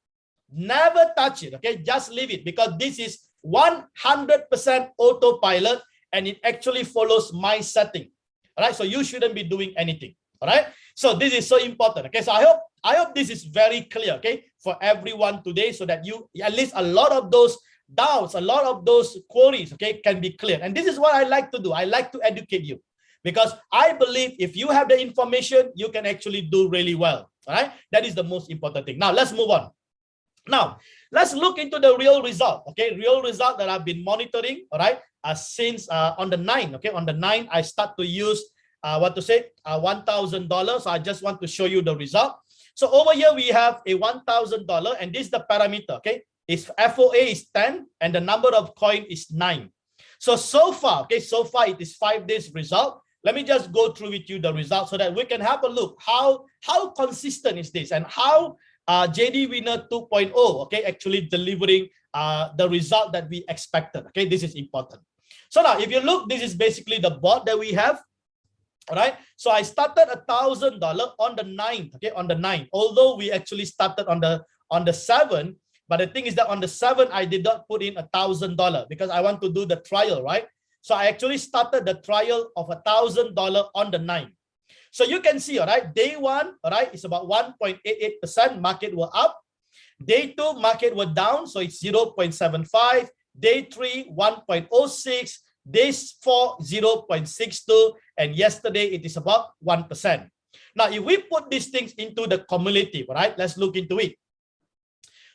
Never touch it, okay? Just leave it, because this is 100% autopilot and it actually follows my setting. All right, so you shouldn't be doing anything. All right, so this is so important. Okay, so I hope this is very clear, okay, for everyone today, so that you at least a lot of those doubts, a lot of those queries, okay, can be clear. And this is what I like to do. I like to educate you, because I believe if you have the information, you can actually do really well. All right, that is the most important thing. Now let's move on. Now, let's look into the real result, okay? Real result that I've been monitoring, all right, since on the 9th, okay? On the 9th, I start to use, $1,000. So I just want to show you the result. So over here, we have a $1,000, and this is the parameter, okay? Its FOA is 10, and the number of coin is 9. So far, okay, so far it is 5 days result. Let me just go through with you the result so that we can have a look how consistent is this, and how JDWINNER 2.0, okay, actually delivering the result that we expected. Okay, this is important. So now, if you look, this is basically the bot that we have. All right, so I started $1,000 on the 9th. Okay, on the 9th. Although we actually started on the 7th, but the thing is that on the 7th I did not put in $1,000 because I want to do the trial, right? So I actually started the trial of $1,000 on the 9th. So you can see, all right, day one, all right, it's about 1.88%. Market were up. Day 2, market were down, so it's 0.75. Day 3, 1.06. Day 4, 0.62. And yesterday, it is about 1%. Now, if we put these things into the cumulative, right? Let's look into it.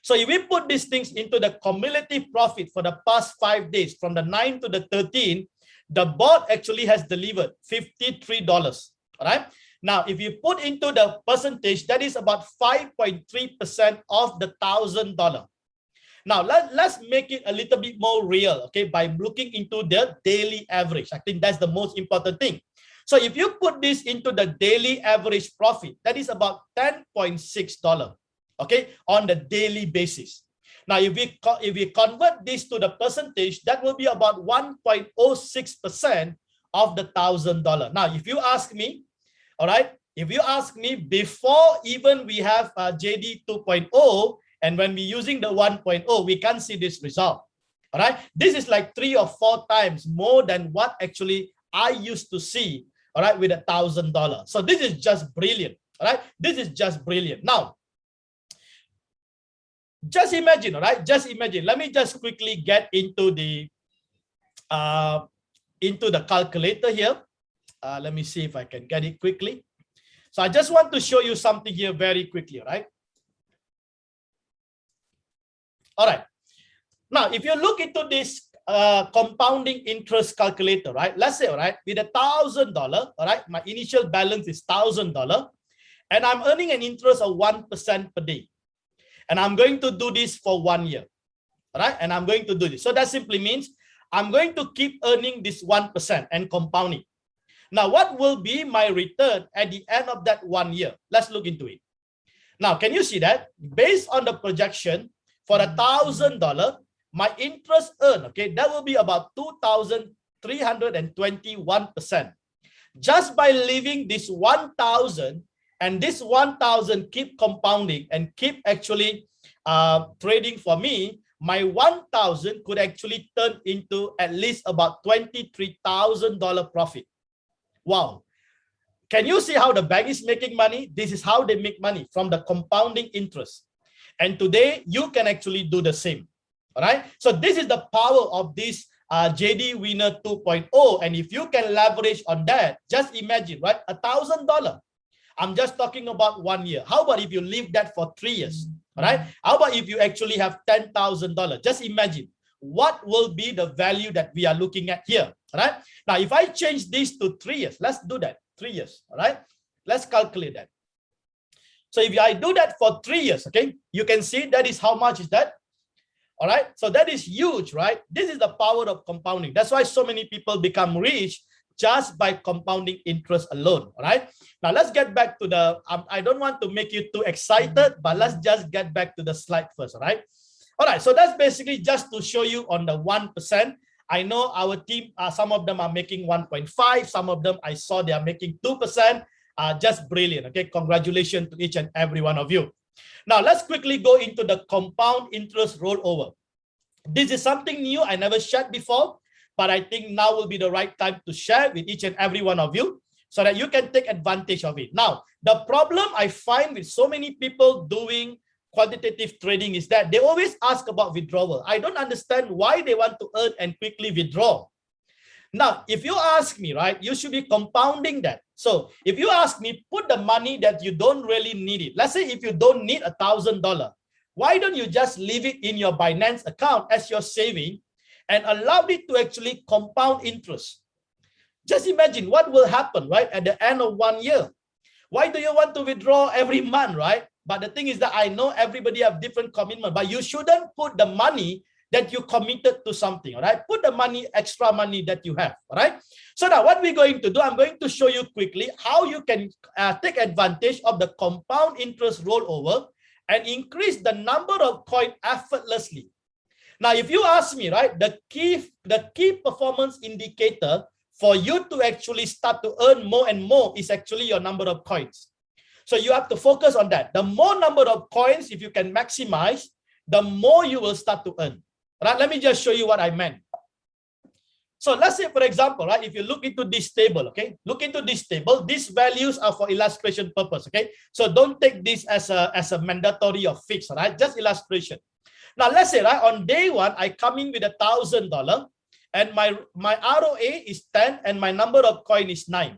So if we put these things into the cumulative profit for the past 5 days, from the 9 to the 13, the board actually has delivered $53. All right. Now, if you put into the percentage, that is about 5.3% of the $1,000. Now, let's make it a little bit more real, okay, by looking into the daily average. I think that's the most important thing. So if you put this into the daily average profit, that is about $10.6, okay, on the daily basis. Now, if we convert this to the percentage, that will be about 1.06% of the $1,000. Now, if you ask me, all right, if you ask me before even we have JD 2.0, and when we're using the 1.0, we can't see this result. All right, this is like 3 or 4 times more than what actually I used to see, all right, with $1,000. So this is just brilliant. All right, this is just brilliant. Now, just imagine, all right, just imagine. Let me just quickly get into the calculator here. Let me see if I can get it quickly. So I just want to show you something here very quickly, all right? All right. Now, if you look into this compounding interest calculator, right? Let's say, all right, with $1,000, all right, my initial balance is $1,000, and I'm earning an interest of 1% per day. And I'm going to do this for 1 year, all right? And I'm going to do this. So that simply means I'm going to keep earning this 1% and compounding. Now, what will be my return at the end of that 1 year? Let's look into it. Now, can you see that? Based on the projection, for $1,000, my interest earned, okay, that will be about 2,321%. Just by leaving this 1,000, and this 1,000 keep compounding and keep actually trading for me, my 1,000 could actually turn into at least about $23,000 profit. Wow. Can you see how the bank is making money? This is how they make money, from the compounding interest. And today you can actually do the same. All right. So this is the power of this JDWINNER 2.0. And if you can leverage on that, just imagine, right? $1,000. I'm just talking about 1 year. How about if you leave that for 3 years? All right. How about if you actually have $10,000? Just imagine what will be the value that we are looking at here. All right. Now, if I change this to 3 years, let's do that. 3 years. All right. Let's calculate that. So if I do that for 3 years, okay, you can see that is how much is that? All right. So that is huge, right? This is the power of compounding. That's why so many people become rich just by compounding interest alone. All right. Now let's get back to the, I don't want to make you too excited, but let's just get back to the slide first. All right. All right. So that's basically just to show you on the 1%. I know our team, some of them are making 1.5. Some of them I saw they are making 2%. Just brilliant. Okay. Congratulations to each and every one of you. Now let's quickly go into the compound interest rollover. This is something new I never shared before, but I think now will be the right time to share with each and every one of you so that you can take advantage of it. Now, the problem I find with so many people doing quantitative trading is that they always ask about withdrawal. I don't understand why they want to earn and quickly withdraw. Now, if you ask me, right, you should be compounding that. So if you ask me, put the money that you don't really need it. Let's say if you don't need $1,000, why don't you just leave it in your Binance account as your saving and allow it to actually compound interest? Just imagine what will happen, right, at the end of 1 year. Why do you want to withdraw every month, right? But the thing is that I know everybody have different commitment, but you shouldn't put the money that you committed to something, all right? Put the money, extra money that you have, all right? So now what we're going to do, I'm going to show you quickly how you can take advantage of the compound interest rollover and increase the number of coins effortlessly. Now, if you ask me, right, the key performance indicator for you to actually start to earn more and more is actually your number of coins. So you have to focus on that. The more number of coins, if you can maximize, the more you will start to earn. All right, let me just show you what I meant. So let's say, for example, right, if you look into this table, okay, look into this table, these values are for illustration purpose, okay? So don't take this as a mandatory or fixed, right? Just illustration. Now, let's say, right, on day one, I come in with $1,000 and my ROA is 10 and my number of coin is 9.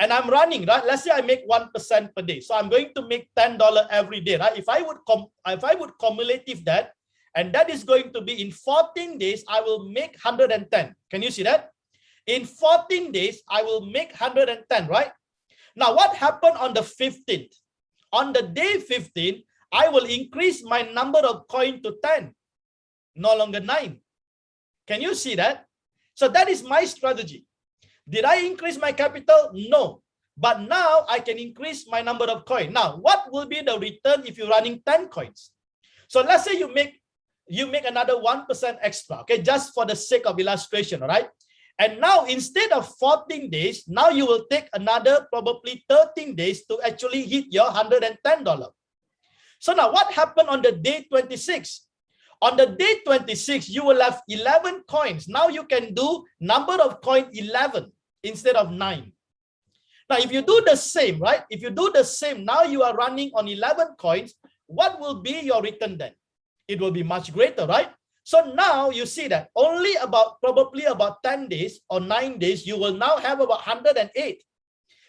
And I'm running, right? Let's say I make 1% per day. So I'm going to make $10 every day, right? If I would cumulative that, and that is going to be in 14 days, I will make 110. Can you see that? In 14 days, I will make 110, right? Now, what happened on the 15th? On the day 15, I will increase my number of coin to 10, no longer 9. Can you see that? So that is my strategy. Did I increase my capital? No. But now I can increase my number of coin. Now, what will be the return if you're running 10 coins? So let's say you make another 1% extra, okay, just for the sake of illustration, all right? And now instead of 14 days, now you will take another probably 13 days to actually hit your $110. So now what happened on the day 26? On the day 26, you will have 11 coins. Now you can do number of coin 11 instead of 9. Now, if you do the same, right? If you do the same, now you are running on 11 coins, what will be your return then? It will be much greater, right? So now you see that only probably about 10 days or 9 days, you will now have about 108,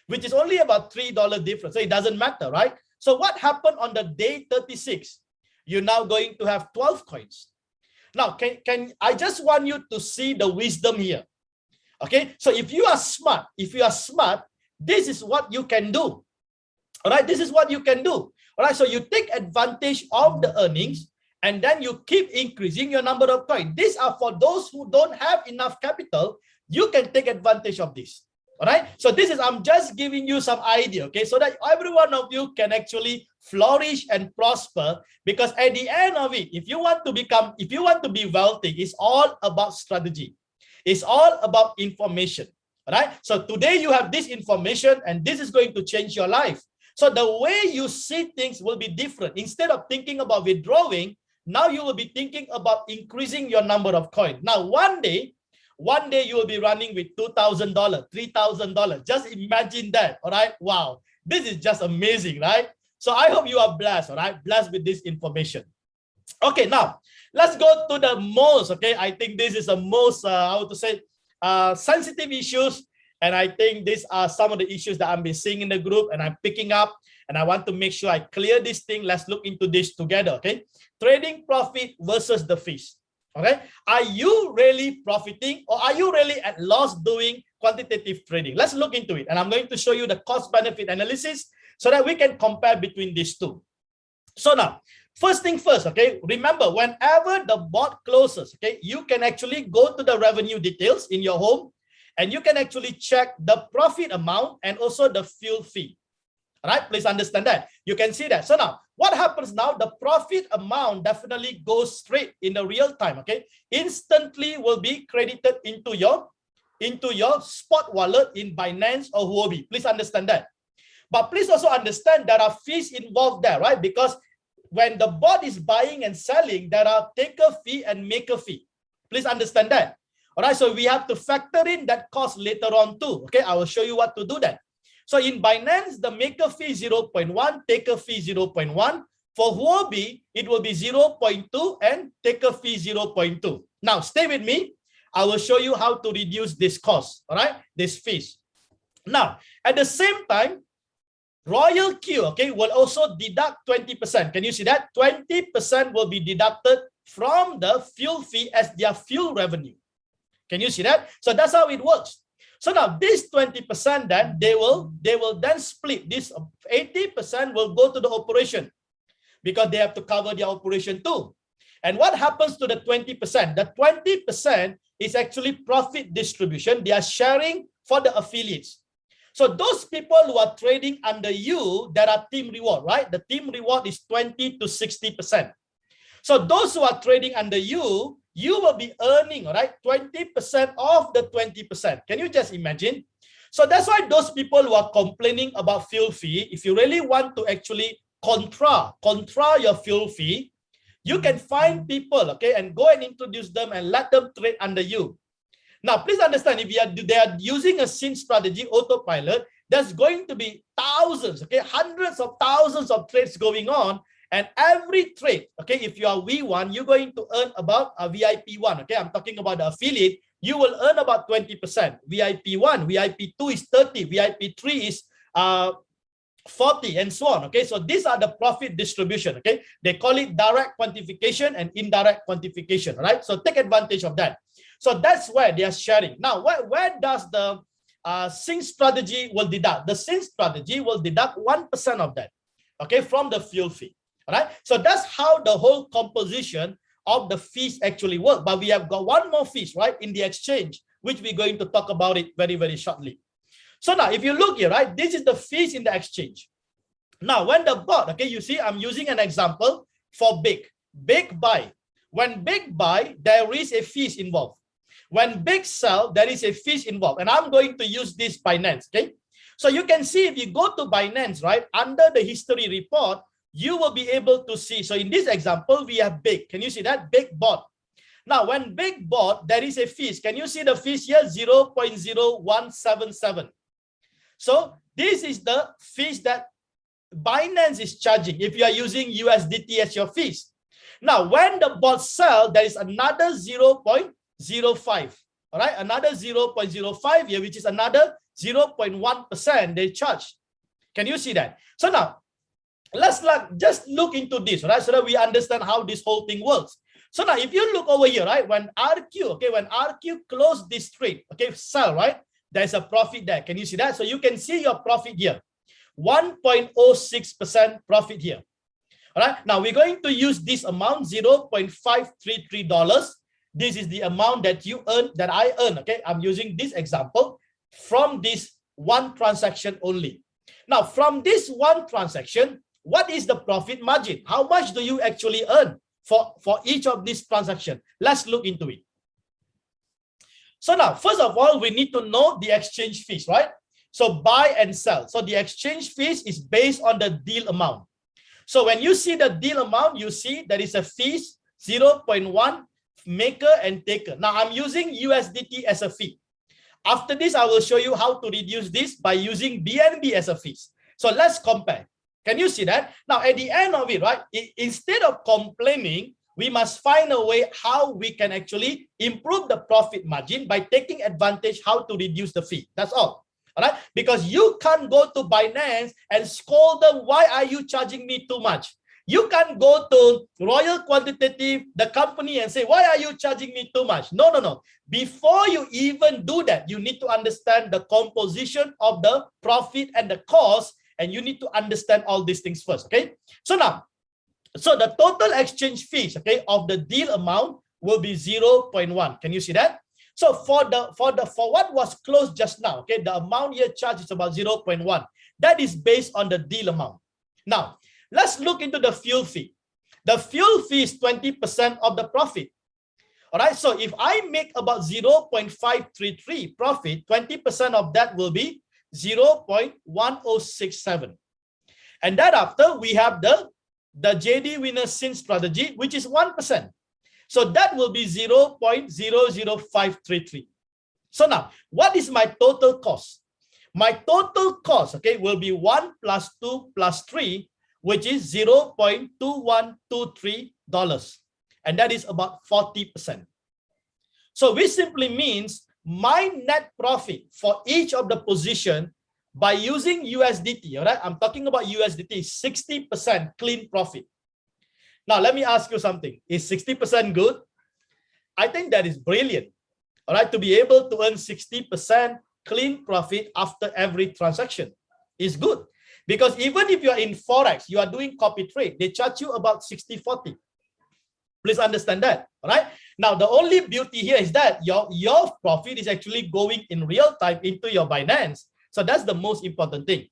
which is only about $3 difference. So it doesn't matter, right? So what happened on the day 36? You're now going to have 12 coins. Now, I just want you to see the wisdom here. Okay, so if you are smart, this is what you can do. All right, this is what you can do. All right, so you take advantage of the earnings and then you keep increasing your number of coins. These are for those who don't have enough capital. You can take advantage of this. All right, so I'm just giving you some idea, okay, so that every one of you can actually flourish and prosper, because at the end of it, if you want to be wealthy, it's all about strategy. It's all about information. All right, so today you have this information and this is going to change your life. So the way you see things will be different. Instead of thinking about withdrawing, now you will be thinking about increasing your number of coins. Now, one day you will be running with $2,000, $3,000. Just imagine that. All right. Wow. This is just amazing, right? So I hope you are blessed. All right. Blessed with this information. Okay. Now let's go to the most. Okay. I think this is the most, sensitive issues. And I think these are some of the issues that I've been seeing in the group and I'm picking up. And I want to make sure I clear this thing. Let's look into this together. Okay. Trading profit versus the fees. Okay, are you really profiting or are you really at loss doing quantitative trading? Let's look into it. And I'm going to show you the cost benefit analysis so that we can compare between these two. So now, first thing first, okay, remember whenever the bot closes, okay, you can actually go to the revenue details in your home and you can actually check the profit amount and also the fuel fee. All right, please understand that. You can see that. So now, what happens now? The profit amount definitely goes straight in the real time. Okay, instantly will be credited into your spot wallet in Binance or Huobi. Please understand that. But please also understand there are fees involved there, right? Because when the bot is buying and selling, there are taker fee and maker fee. Please understand that. All right, so we have to factor in that cost later on too. Okay, I will show you what to do that. So in Binance, the maker fee 0.1, taker fee 0.1. For Huobi, it will be 0.2 and taker fee 0.2. Now, stay with me. I will show you how to reduce this cost, all right, this fees. Now, at the same time, Royal Q, okay, will also deduct 20%. Can you see that? 20% will be deducted from the fuel fee as their fuel revenue. Can you see that? So that's how it works. So now this 20% then they will then split. This 80% will go to the operation because they have to cover their operation too. And what happens to the 20%? The 20% is actually profit distribution. They are sharing for the affiliates. So those people who are trading under you, there are team reward, right? The team reward is 20 to 60%. So those who are trading under you, you will be earning, all right, 20% of the 20%. Can you just imagine? So that's why those people who are complaining about fuel fee, if you really want to actually contra your fuel fee, you can find people, okay, and go and introduce them and let them trade under you. Now, please understand, if they are using a sync strategy, autopilot, there's going to be thousands, okay, hundreds of thousands of trades going on. And every trade, okay, if you are V1, you're going to earn about a VIP1, okay? I'm talking about the affiliate. You will earn about 20%. VIP1, VIP2 is 30, VIP3 is 40, and so on, okay? So these are the profit distribution, okay? They call it direct quantification and indirect quantification, right? So take advantage of that. So that's where they are sharing. Now, where does the sync strategy will deduct? The sync strategy will deduct 1% of that, okay, from the fuel fee. All right, so that's how the whole composition of the fees actually work. But we have got one more fees, right, in the exchange, which we're going to talk about it very, very shortly. So now, if you look here, right, this is the fees in the exchange. Now, when the bot, okay, you see, I'm using an example for big buy. When big buy, there is a fees involved. When big sell, there is a fees involved. And I'm going to use this Binance, okay? So you can see if you go to Binance, right, under the history report, you will be able to see. So in this example, we have big. Can you see that? Big bought. Now, when big bought, there is a fees. Can you see the fees here? 0.0177. So this is the fees that Binance is charging if you are using USDT as your fees. Now, when the bot sell, there is another 0.05. All right, another 0.05 here, which is another 0.1% they charge. Can you see that? So now, let's just look into this, right? So that we understand how this whole thing works. So now, if you look over here, right, when RQ, okay, when RQ closed this trade, okay, sell, right, there's a profit there. Can you see that? So you can see your profit here, 1.06% profit here. All right, now we're going to use this amount, $0.533. This is the amount that you earn, that I earn, okay? I'm using this example from this one transaction only. Now, from this one transaction, what is the profit margin? How much do you actually earn for each of these transactions? Let's look into it. So now, first of all, we need to know the exchange fees, right? So buy and sell. So the exchange fees is based on the deal amount. So when you see the deal amount, you see there is a fees 0.1 maker and taker. Now I'm using USDT as a fee. After this, I will show you how to reduce this by using BNB as a fees. So let's compare. Can you see that? Now, at the end of it, right, instead of complaining, we must find a way how we can actually improve the profit margin by taking advantage how to reduce the fee. That's all. All right? Because you can't go to Binance and scold them, why are you charging me too much? You can't go to Royal Quantitative, the company, and say, why are you charging me too much? No, no, no. Before you even do that, you need to understand the composition of the profit and the cost, and you need to understand all these things first, okay? So now, so the total exchange fees, okay, of the deal amount will be 0.1. Can you see that? So for what was closed just now, okay, the amount here charged is about 0.1. That is based on the deal amount. Now, let's look into the fuel fee. The fuel fee is 20% of the profit. All right, so if I make about 0.533 profit, 20% of that will be 0.1067. And thereafter, we have the JDWINNER sync strategy, which is 1%. So that will be 0.00533. So now, what is my total cost? My total cost, okay, will be 1 plus 2 plus 3, which is $0.2123. And that is about 40%. So which simply means my net profit for each of the position by using USDT, all right? I'm talking about USDT, 60% clean profit. Now, let me ask you something. Is 60% good? I think that is brilliant, all right? To be able to earn 60% clean profit after every transaction is good. Because even if you're in Forex, you are doing copy trade, they charge you about 60-40. Please understand that, all right? Now, the only beauty here is that your profit is actually going in real time into your Binance. So that's the most important thing.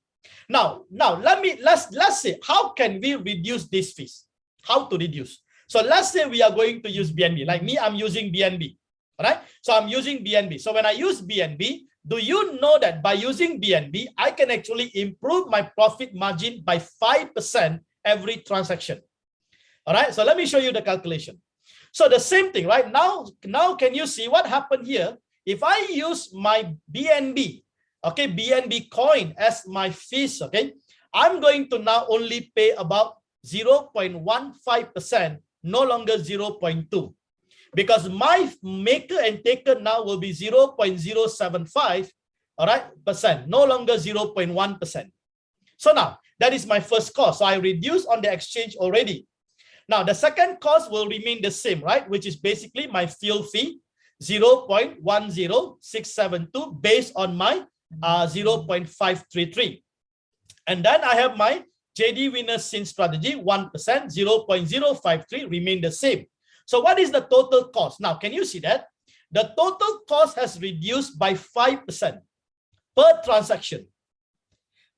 Now let's say, how can we reduce these fees? How to reduce? So let's say we are going to use BNB. Like me, I'm using BNB, all right? So I'm using BNB. So when I use BNB, do you know that by using BNB, I can actually improve my profit margin by 5% every transaction? All right, so let me show you the calculation. So the same thing, right? Now can you see what happened here? if I use my BNB, okay, BNB coin as my fees, okay, I'm going to now only pay about 0.15%, no longer 0.2. Because my maker and taker now will be 0.075, all right, percent, no longer 0.1%. So now that is my first cost. So I reduce on the exchange already. Now the second cost will remain the same, right? Which is basically my fuel fee, 0.10672 based on my 0.533. And then I have my JDWINNER SIN strategy, 1%, 0.053 remain the same. So what is the total cost? Now, can you see that? The total cost has reduced by 5% per transaction.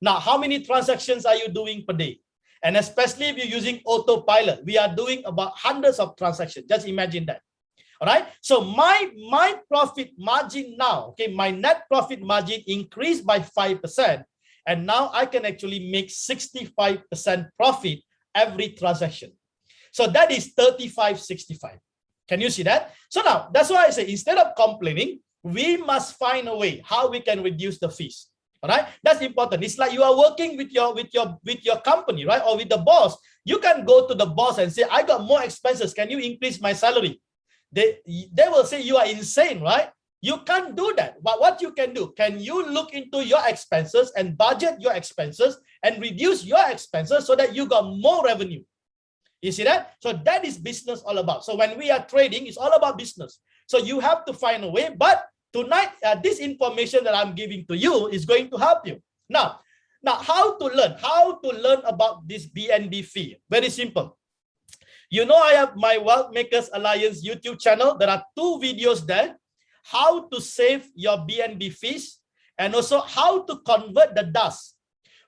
Now, how many transactions are you doing per day? And especially if you're using autopilot, we are doing about hundreds of transactions. Just imagine that. All right. So my profit margin now, okay, my net profit margin increased by 5%. And now I can actually make 65% profit every transaction. So that is 35.65. Can you see that? So now that's why I say instead of complaining, we must find a way how we can reduce the fees. All right, that's important. It's like you are working with your company, right? Or with the boss. You can go to the boss and say, I got more expenses. Can you increase my salary? They will say you are insane, right? You can't do that. But what you can do, can you look into your expenses and budget your expenses and reduce your expenses so that you got more revenue? You see that? So that is business all about. So when we are trading, it's all about business. So you have to find a way. But tonight, this information that I'm giving to you is going to help you. Now how to learn? How to learn about this BNB fee? Very simple. You know, I have my Wealth Makers Alliance YouTube channel. There are 2 videos there. How to save your BNB fees and also how to convert the dust.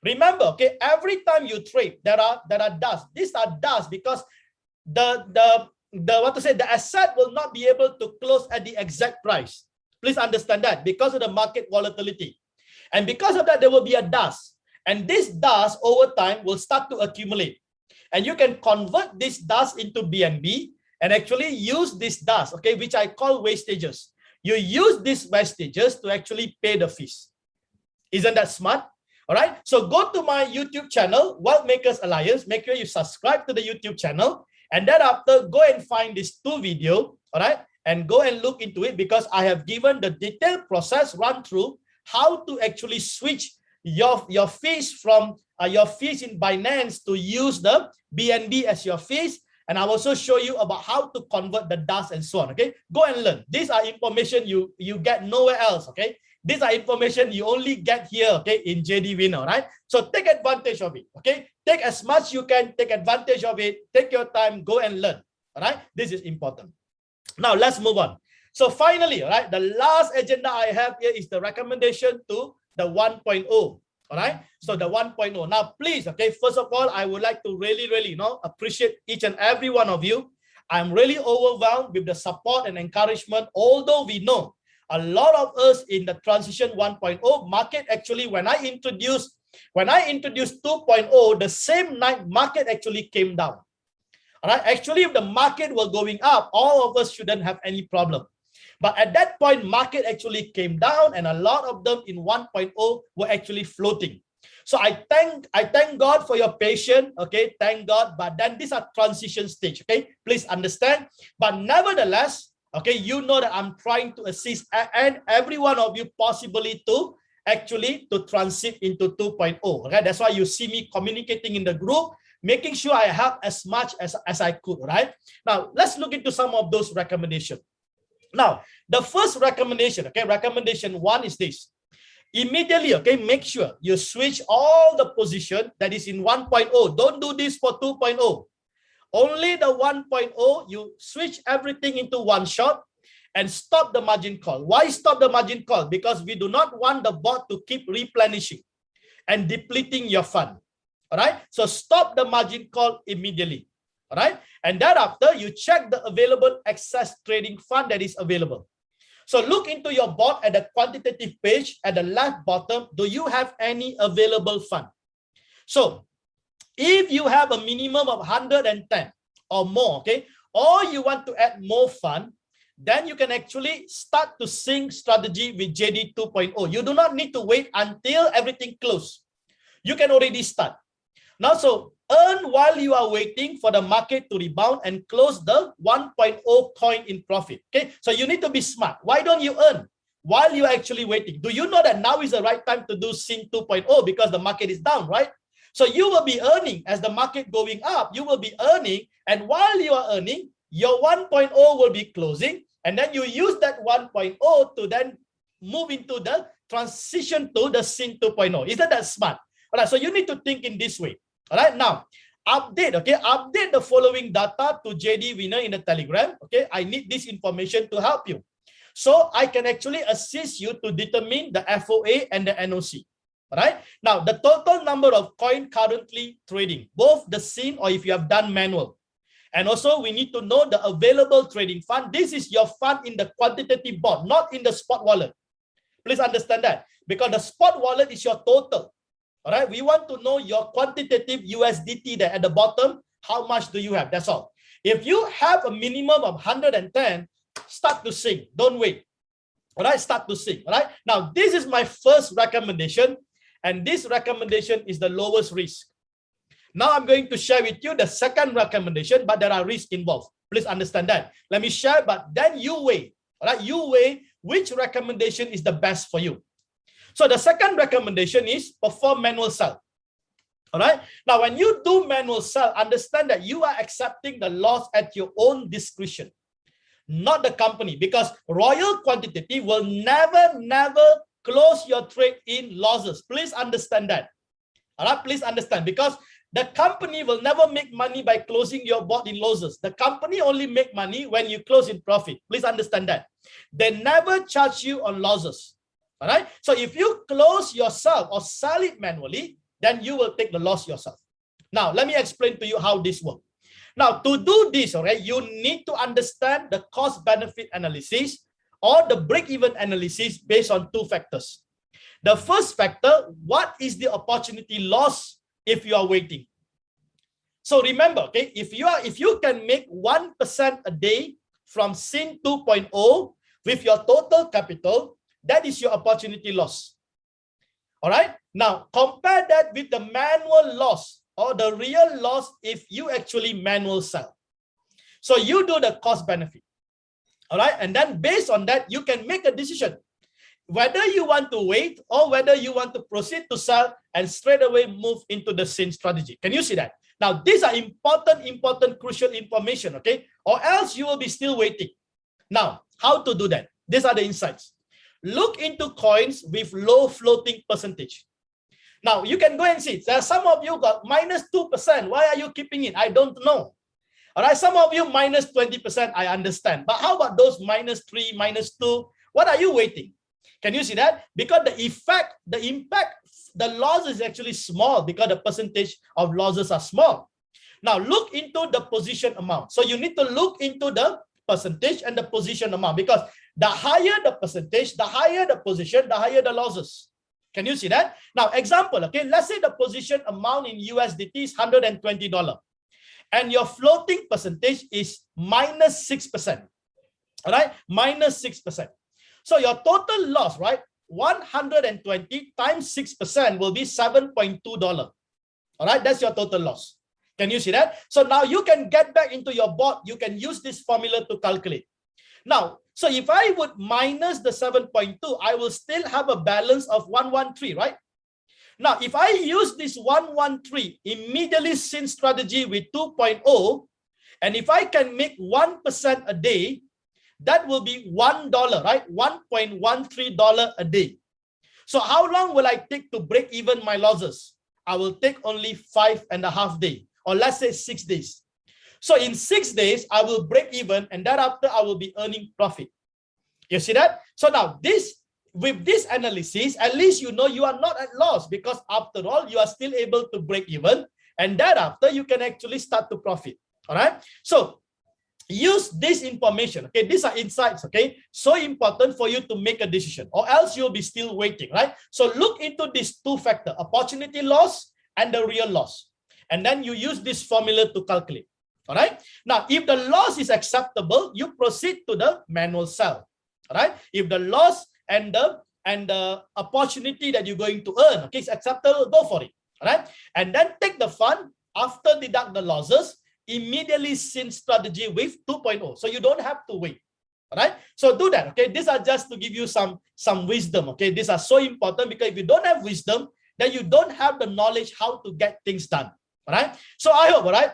Remember, okay, every time you trade, there are dust. These are dust because the asset will not be able to close at the exact price. Please understand that because of the market volatility. And because of that, there will be a dust. And this dust over time will start to accumulate. And you can convert this dust into BNB and actually use this dust, okay, which I call wastages. You use these wastages to actually pay the fees. Isn't that smart? All right. So go to my YouTube channel, Wealth Makers Alliance. Make sure you subscribe to the YouTube channel. And thereafter, go and find these 2 videos. All right. And go and look into it because I have given the detailed process run through how to actually switch your fees from your fees in Binance to use the BNB as your fees. And I'll also show you about how to convert the dust and so on. Okay. Go and learn. These are information you get nowhere else. Okay. These are information you only get here, okay, in JDWINNER, right? So take advantage of it, okay? Take as much you can, take advantage of it, take your time, go and learn, all right? This is important. Now, let's move on. So finally, all right, the last agenda I have here is the recommendation to the 1.0, all right? So the 1.0. Now, please, okay, first of all, I would like to really, appreciate each and every one of you. I'm really overwhelmed with the support and encouragement, although we know a lot of us in the transition 1.0 market, actually, when I introduced 2.0, the same night market actually came down. All right. Actually, if the market were going up, all of us shouldn't have any problem. But at that point, market actually came down and a lot of them in 1.0 were actually floating. So I thank God for your patience. Okay. Thank God. But then these are transition stage. Okay. Please understand. But nevertheless, okay, you know that I'm trying to assist and every one of you possibly to actually to transit into 2.0. Okay, that's why you see me communicating in the group, making sure I help as much as I could. Right now, let's look into some of those recommendations. Now, the first recommendation, okay, recommendation 1 is this. Immediately, okay, make sure you switch all the position that is in 1.0. Don't do this for 2.0. Only the 1.0, you switch everything into one shot and stop the margin call. Why stop the margin call? Because we do not want the bot to keep replenishing and depleting your fund. All right. So stop the margin call immediately. All right. And thereafter, you check the available excess trading fund that is available. So look into your bot at the quantitative page at the left bottom. Do you have any available fund? So if you have a minimum of 110 or more, okay, or you want to add more fund, then you can actually start to sync strategy with JD 2.0. You do not need to wait until everything closes. You can already start. Now, so earn while you are waiting for the market to rebound and close the 1.0 coin in profit. Okay, so you need to be smart. Why don't you earn while you're actually waiting? Do you know that now is the right time to do sync 2.0 because the market is down, right? So you will be earning as the market going up, you will be earning, and while you are earning, your 1.0 will be closing, and then you use that 1.0 to then move into the transition to the sync 2.0. Isn't that smart? All right, so you need to think in this way. All right, now update, okay, update the following data to JDWINNER in the Telegram. Okay, I need this information to help you. So I can actually assist you to determine the FOA and the NOC. All right, now the total number of coin currently trading, both the SYN or if you have done manual. And also we need to know the available trading fund. This is your fund in the quantitative bot, not in the spot wallet. Please understand that, because the spot wallet is your total. All right, we want to know your quantitative USDT there at the bottom. How much do you have? That's all. If you have a minimum of 110, start to sync. Don't wait. All right, start to sync. All right, now this is my first recommendation, and this recommendation is the lowest risk. Now I'm going to share with you the second recommendation, but there are risks involved. Please understand that. Let me share, but then you weigh. All right, you weigh which recommendation is the best for you. So the second recommendation is perform manual sell. All right. Now, when you do manual sell, understand that you are accepting the loss at your own discretion, not the company, because Royal Quantitative will never close your trade in losses. Please understand that. All right. Please understand, because the company will never make money by closing your bot in losses. The company only make money when you close in profit. Please understand that. They never charge you on losses. All right. So if you close yourself or sell it manually, then you will take the loss yourself. Now, let me explain to you how this works. Now, to do this, all right, you need to understand the cost-benefit analysis or the break-even analysis based on two factors. The first factor, what is the opportunity loss if you are waiting? So remember, okay, if you can make 1% a day from SYN 2.0 with your total capital, that is your opportunity loss. All right. Now compare that with the manual loss or the real loss if you actually manual sell. So you do the cost benefit. All right. And then based on that, you can make a decision whether you want to wait or whether you want to proceed to sell and straight away move into the SYN strategy. Can you see that? Now, these are important, crucial information. Okay. Or else you will be still waiting. Now, how to do that? These are the insights. Look into coins with low floating percentage. Now, you can go and see. There are some of you got -2%. Why are you keeping it? I don't know. All right, some of you -20%. I understand. But how about those -3, -2? What are you waiting? Can you see that? Because the impact, the loss is actually small because the percentage of losses are small. Now, look into the position amount. So you need to look into the percentage and the position amount, because the higher the percentage, the higher the position, the higher the losses. Can you see that? Now, example, okay, let's say the position amount in USDT is $120 and your floating percentage is -6%. All right, -6%. So your total loss, right, 120 times 6% will be $7.2. All right, that's your total loss. Can you see that? So now you can get back into your bot. You can use this formula to calculate. Now, so if I would minus the 7.2, I will still have a balance of 113, right? Now, if I use this 113, immediately SYN strategy with 2.0, and if I can make 1% a day, that will be $1, right? $1.13 a day. So how long will I take to break even my losses? I will take only 5.5 days. Or let's say 6 days. So in 6 days, I will break even, and thereafter I will be earning profit. You see that? So now with this analysis, at least you know you are not at loss, because after all, you are still able to break even, and thereafter you can actually start to profit. All right. So use this information. Okay, these are insights. Okay, so important for you to make a decision, or else you'll be still waiting. Right. So look into these two factors: opportunity loss and the real loss. And then you use this formula to calculate. All right. Now, if the loss is acceptable, you proceed to the manual sell. All right. If the loss and the opportunity that you're going to earn, okay, is acceptable, go for it. All right. And then take the fund after deduct the losses, immediately sync strategy with 2.0. So you don't have to wait. All right. So do that. Okay. These are just to give you some wisdom. Okay. These are so important because if you don't have wisdom, then you don't have the knowledge how to get things done. All right. So I hope, all right,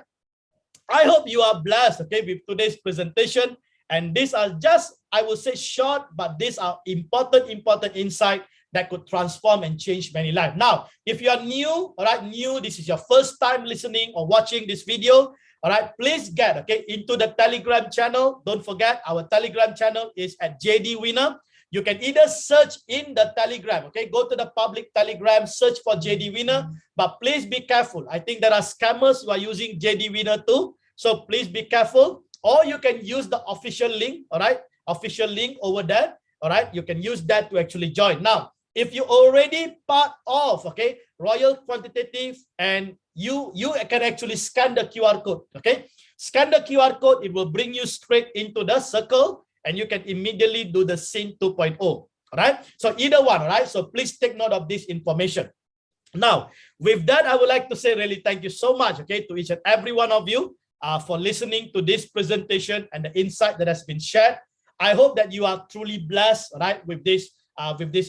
I hope you are blessed, okay, with today's presentation. And these are just, I would say, short, but these are important insight that could transform and change many lives. Now, if you are new, all right, this is your first time listening or watching this video, all right, please get, okay, into the Telegram channel. Don't forget, our Telegram channel is at JDWINNER. You can either search in the Telegram, okay, go to the public Telegram, search for JDWINNER, but please be careful. I think there are scammers who are using JDWINNER too, so please be careful. Or you can use the official link, all right, official link over there, all right, you can use that to actually join. Now, if you already part of, okay, Royal Quantitative, and you can actually scan the QR code, okay, scan the QR code, it will bring you straight into the circle, and you can immediately do the Sync 2.0. All right. So either one. All right. So please take note of this information. Now, with that, I would like to say really thank you so much, okay, to each and every one of you for listening to this presentation and the insight that has been shared. I hope that you are truly blessed, right, with this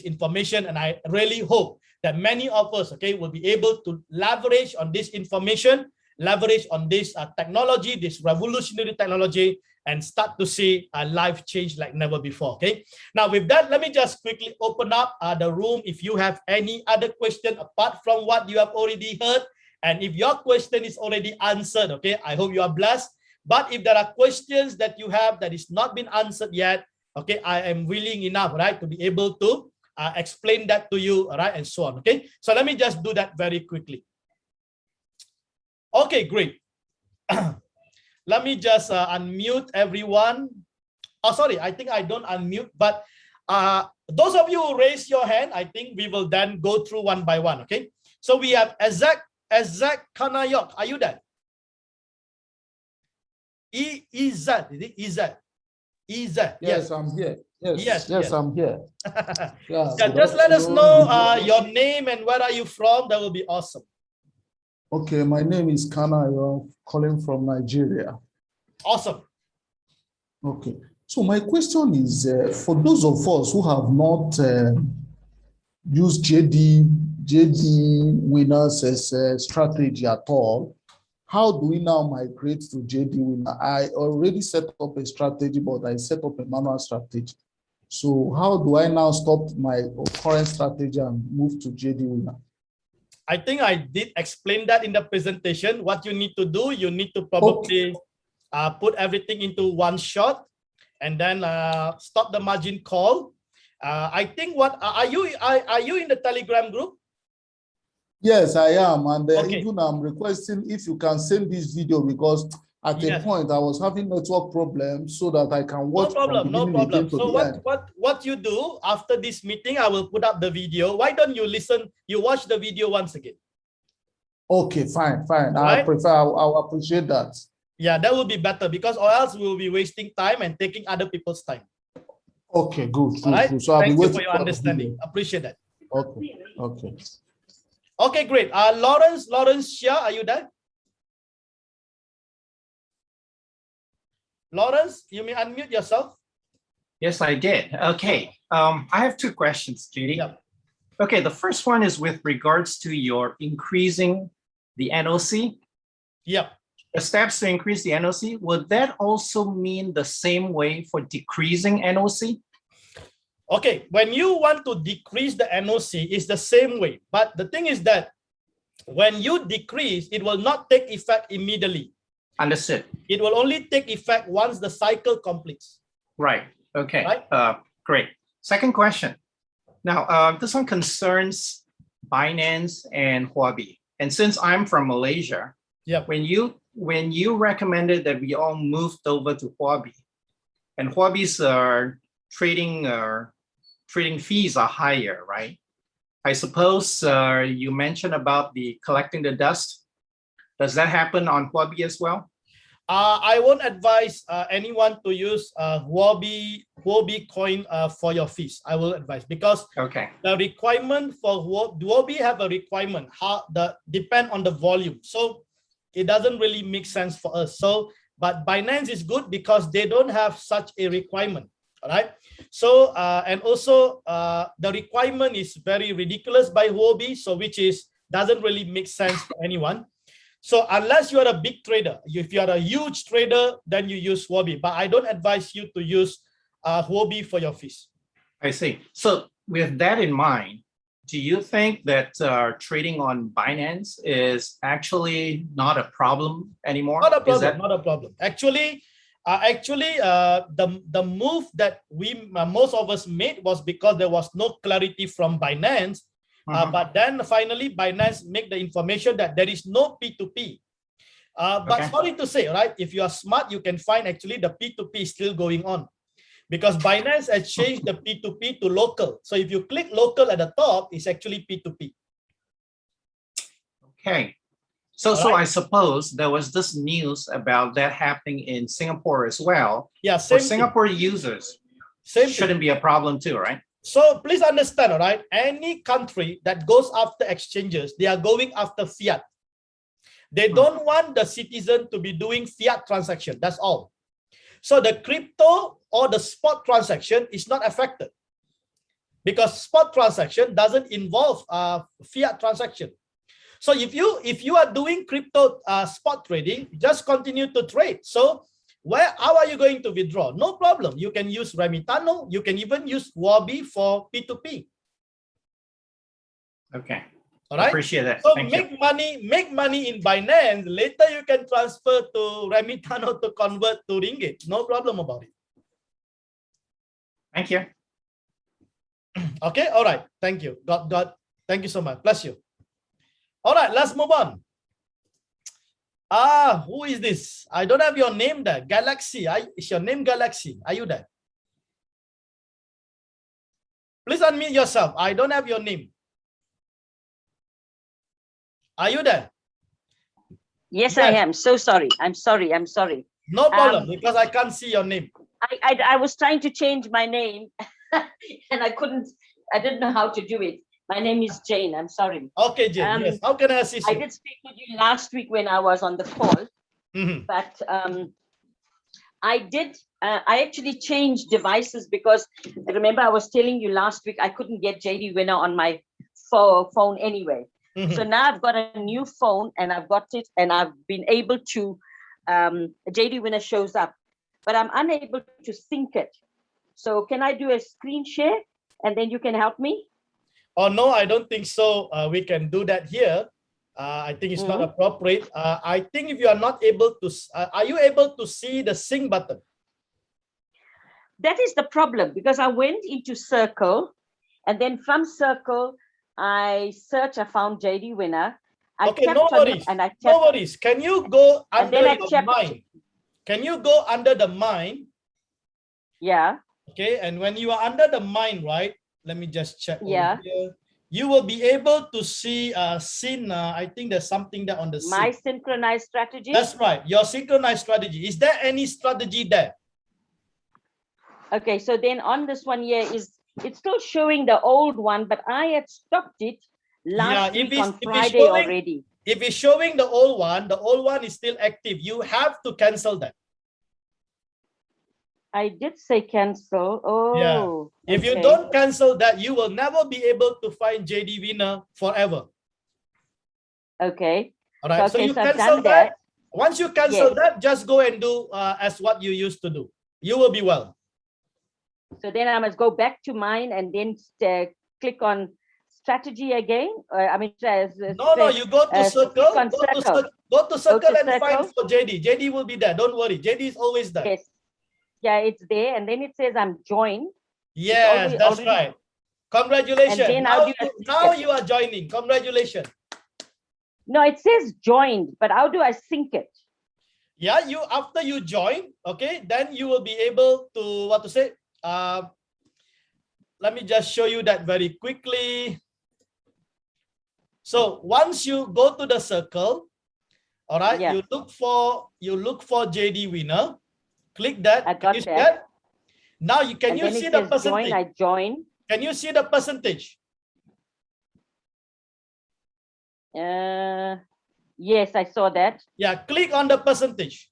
information, and I really hope that many of us, okay, will be able to leverage on this information, leverage on this technology, this revolutionary technology, and start to see a life change like never before. Okay. Now, with that, let me just quickly open up the room. If you have any other question apart from what you have already heard, and if your question is already answered, okay, I hope you are blessed. But if there are questions that you have that is not been answered yet, okay, I am willing enough, right, to be able to explain that to you, all right, and so on. Okay. So let me just do that very quickly. Okay, great. Let me just unmute everyone. Oh, sorry, I think I don't unmute, but those of you who raise your hand, I think we will then go through one by one, okay? So we have Ezek Kanayok. Are you there? Is it? Yes, I'm here. Yes, I'm here. Yeah, just let us know your name and where are you from. That will be awesome. Okay, my name is Kana. You're calling from Nigeria. Awesome. Okay, so my question is for those of us who have not used JDWINNER's as a strategy at all, how do we now migrate to JDWINNER? I already set up a strategy, but I set up a manual strategy. So how do I now stop my current strategy and move to JDWINNER? I think I did explain that in the presentation. What you need to do, you need to probably put everything into one shot and then stop the margin call. I think what are you in the Telegram group? Yes, I am, and Okay. even I'm requesting if you can send this video because at a point I was having network problems so that I can watch. No problem. So what you do after this meeting, I will put up the video. Why don't you listen? You watch the video once again. Okay, fine. Right? I'll appreciate that. Yeah, that will be better because or else we will be wasting time and taking other people's time. Okay, good. Right? So Thank you for your understanding. Appreciate that. Okay. Okay, great. Lawrence Xia, are you there? Lawrence, you may unmute yourself. Yes, I did. Okay. I have two questions, JD. Yep. Okay, the first one is with regards to your increasing the NOC. Yep. The steps to increase the NOC, would that also mean the same way for decreasing NOC? Okay, when you want to decrease the NOC, it's the same way. But the thing is that when you decrease, it will not take effect immediately. Understood. It will only take effect once the cycle completes. Right. Okay. Right? Great. Second question. Now, this one concerns Binance and Huobi. And since I'm from Malaysia, when you recommended that we all moved over to Huobi, and Huobi's trading fees are higher, right? I suppose you mentioned about the collecting the dust. Does that happen on Huobi as well? I won't advise anyone to use Huobi coin for your fees. I will advise, because the requirement for Huobi have a requirement depend on the volume, so it doesn't really make sense for us. So, but Binance is good because they don't have such a requirement. All right. So and also the requirement is very ridiculous by Huobi, so which is doesn't really make sense for anyone. So unless you are a big trader, if you are a huge trader, then you use Huobi. But I don't advise you to use Huobi for your fees. I see. So with that in mind, do you think that trading on Binance is actually not a problem anymore? Not a problem. Not a problem. Actually, the move that most of us made was because there was no clarity from Binance. But then finally Binance make the information that there is no P2P. But sorry to say, right? If you are smart, you can find actually the P2P is still going on, because Binance has changed the P2P to local. So if you click local at the top, it's actually P2P. Okay. So I suppose there was this news about that happening in Singapore as well. Yeah, for Singapore users, shouldn't be a problem too, right? So please understand, all right? Any country that goes after exchanges, they are going after fiat. They don't want the citizen to be doing fiat transaction. That's all. So the crypto or the spot transaction is not affected, because spot transaction doesn't involve fiat transaction. So if you are doing crypto spot trading, just continue to trade. So how are you going to withdraw? No problem. You can use Remitano. You can even use Huobi for P2P. Okay. All right. Appreciate that. So Thank make you. money in Binance. Later you can transfer to Remitano to convert to ringgit. No problem about it. Thank you. Okay. All right. Thank you. God. Thank you so much. Bless you. All right. Let's move on. Who is this? I don't have your name there. Galaxy. Is your name Galaxy? Are you there? Please unmute yourself. I don't have your name. Are you there? Yes, I am. So sorry. I'm sorry. No problem, because I can't see your name. I was trying to change my name and I didn't know how to do it. My name is Jane. I'm sorry. Okay, Jane. Yes. How can I assist you? I did speak with you last week when I was on the call, but I actually changed devices, because remember I was telling you last week I couldn't get JDWINNER on my phone anyway. So now I've got a new phone and I've got it, and I've been able to, JDWINNER shows up, but I'm unable to sync it. So can I do a screen share and then you can help me? Oh, no, I don't think so. We can do that here. I think it's not appropriate. I think if you are not able to, are you able to see the sync button? That is the problem, because I went into Circle, and then from Circle, I found JDWINNER. Okay, no worries. No worries. Can you go under the mine? Can you go under the mine? Yeah. Okay, and when you are under the mine, right? Let me just check. Yeah. You will be able to see I think there's something there on the scene. My synchronized strategy. That's right. Your synchronized strategy. Is there any strategy there? Okay, so then on this one here it's still showing the old one, but I had stopped it last week on Friday already. If it's showing the old one is still active. You have to cancel that. I did say cancel. Oh, yeah. If you don't cancel that, you will never be able to find JDWINNER forever. Okay. All right. So you cancel that. Once you cancel that, just go and do as what you used to do. You will be well. So then I must go back to mine and then click on strategy again. No, you go to Circle. Go to Circle and find for JD. JD will be there. Don't worry. JD is always there. Yes. Yeah, it's there, and then it says I'm joined. Yes, that's right. Congratulations. Now you are joining. Congratulations. No, it says joined, but how do I sync it? Yeah, after you join, okay, then you will be able to let me just show you that very quickly. So once you go to the Circle, All right. Yeah. You look for JD Winner. Click that. I got you see that. Now you can And you then see it the says percentage? join. I join. Can you see the percentage? Yes, I saw that. Yeah, click on the percentage.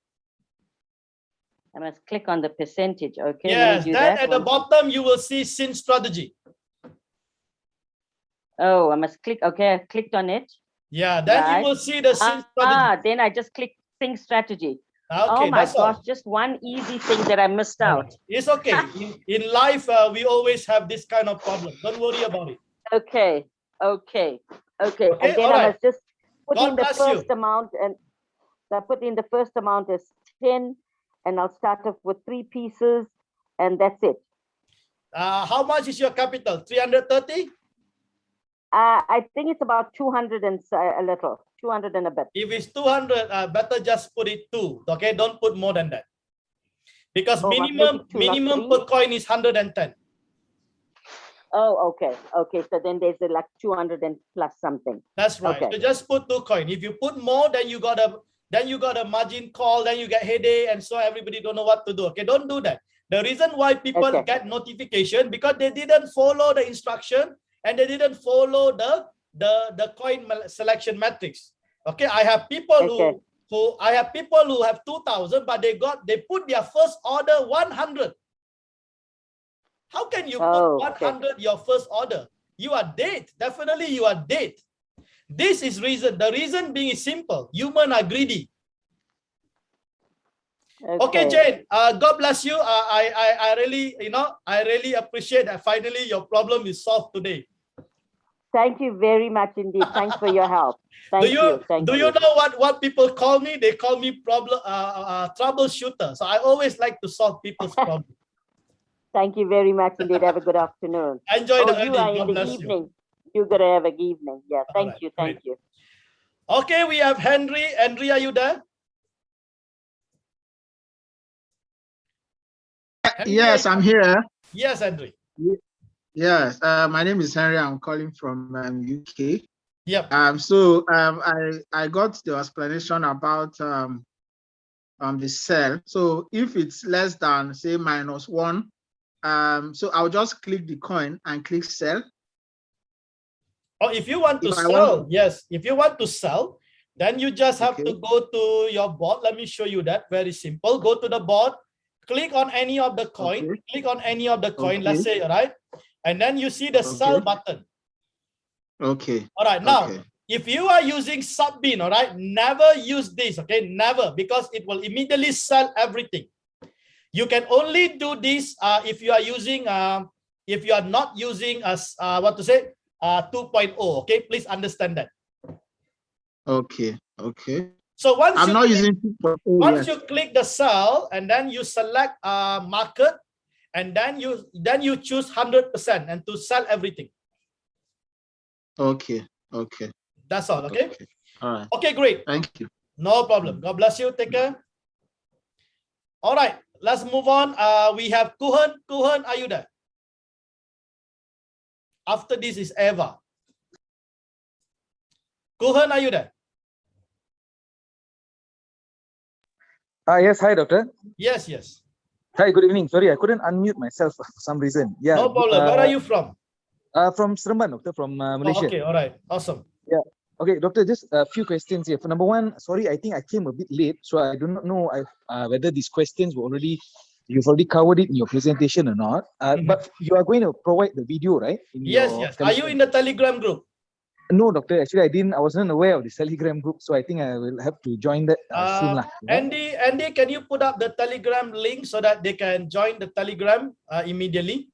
I must click on the percentage. Okay, Yes, let me do then that. at the bottom you will see Sin strategy. Oh, I must click. Okay, I clicked on it. Yeah, then Right. you will see the Sin strategy. Then I just click Think Strategy. Okay, oh my that's gosh, all. just one easy thing that I missed out. It's okay. In life, we always have this kind of problem. Don't worry about it. Okay. And then I must just put in the first amount, and I put in the first amount as 10, and I'll start off with 3 pieces, and that's it. How much is your capital? 330? I think it's about 200 and a little, 200 and a bit. If it's 200, better just put it 2. Okay, don't put more than that, because minimum per coin is 110. Oh, okay. So then there's like 200 and plus something. That's right. Okay. So just put 2 coins. If you put more, then you got a margin call. Then you get headache, and so everybody don't know what to do. Okay, don't do that. The reason why people get notification because they didn't follow the instruction and they didn't follow the coin selection matrix. Okay, I have people who have 2,000, but they put their first order 100. How can you put 100 your first order? You are dead. Definitely you are dead. This is reason. The reason being is simple. Humans are greedy. Okay, Jane. God bless you. I really appreciate that. Finally, your problem is solved today. Thank you very much indeed. Thanks for your help. Do you know what people call me? They call me troubleshooter. So I always like to solve people's problems. Thank you very much indeed. Have a good afternoon. Enjoy the you are in the evening. You're gonna have an evening. Yeah. Thank you. Okay, we have Henry. Henry, are you there? Yes, I'm here. Yes, Henry. Yes, my name is Henry. I'm calling from UK. Yep. I got the explanation about the sell. So if it's less than say -1, so I'll just click the coin and click sell. Or if you want to sell, yes. If you want to sell, then you just have to go to your board. Let me show you that. Very simple. Go to the board. Click on any of the coin. Click on any of the coin. Let's say, right? And then you see the sell button. Okay. All right. Now, if you are using Subbin, all right, never use this. Okay, never, because it will immediately sell everything. You can only do this if you are using, if you are not using 2.0. Okay, please understand that. Okay. So once I'm not using 2.0. Once you click the sell and then you select market, and then you choose 100% and to sell everything. Okay. That's all. Okay. All right. Okay, great. Thank you. No problem. God bless you. Take care. All right. Let's move on. We have Kuhan. Kuhan, are you there? After this is Eva. Kuhan, are you there? Yes, hi, doctor. Yes. Hi, good evening. Sorry, I couldn't unmute myself for some reason. Yeah. No problem. Where are you from? From Seremban, doctor, from Malaysia. Okay, all right. Awesome. Yeah. Okay, doctor, just a few questions here. For number one, sorry, I think I came a bit late, so I do not know whether these questions were you've already covered it in your presentation or not. But you are going to provide the video, right? Yes. Are you in the Telegram group? No, doctor. Actually, I wasn't aware of the Telegram group, so I think I will have to join that soon. Andy, can you put up the Telegram link so that they can join the Telegram immediately?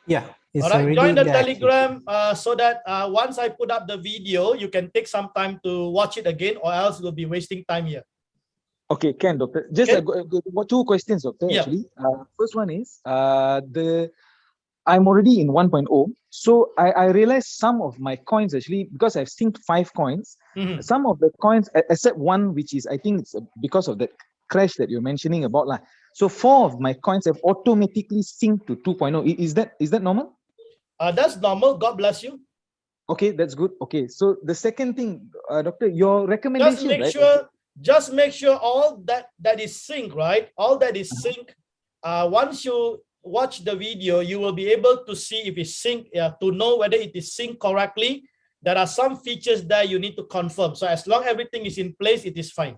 Yeah. All right, join the Telegram so that once I put up the video, you can take some time to watch it again, or else we'll be wasting time here. Okay, doctor. Just two questions, doctor. Yeah. Actually, first one is I'm already in 1.0, so I realized some of my coins actually, because I've synced 5 coins, some of the coins, except one which is, I think it's because of the crash that you're mentioning about lah. So 4 of my coins have automatically synced to 2.0. Is that normal? That's normal. God bless you. Okay, that's good. Okay, so the second thing, doctor, your recommendation, just make sure all that is sync, right? All that is sync. Once you watch the video, you will be able to see if it's sync, to know whether it is synced correctly. There are some features that you need to confirm. So as long as everything is in place, it is fine.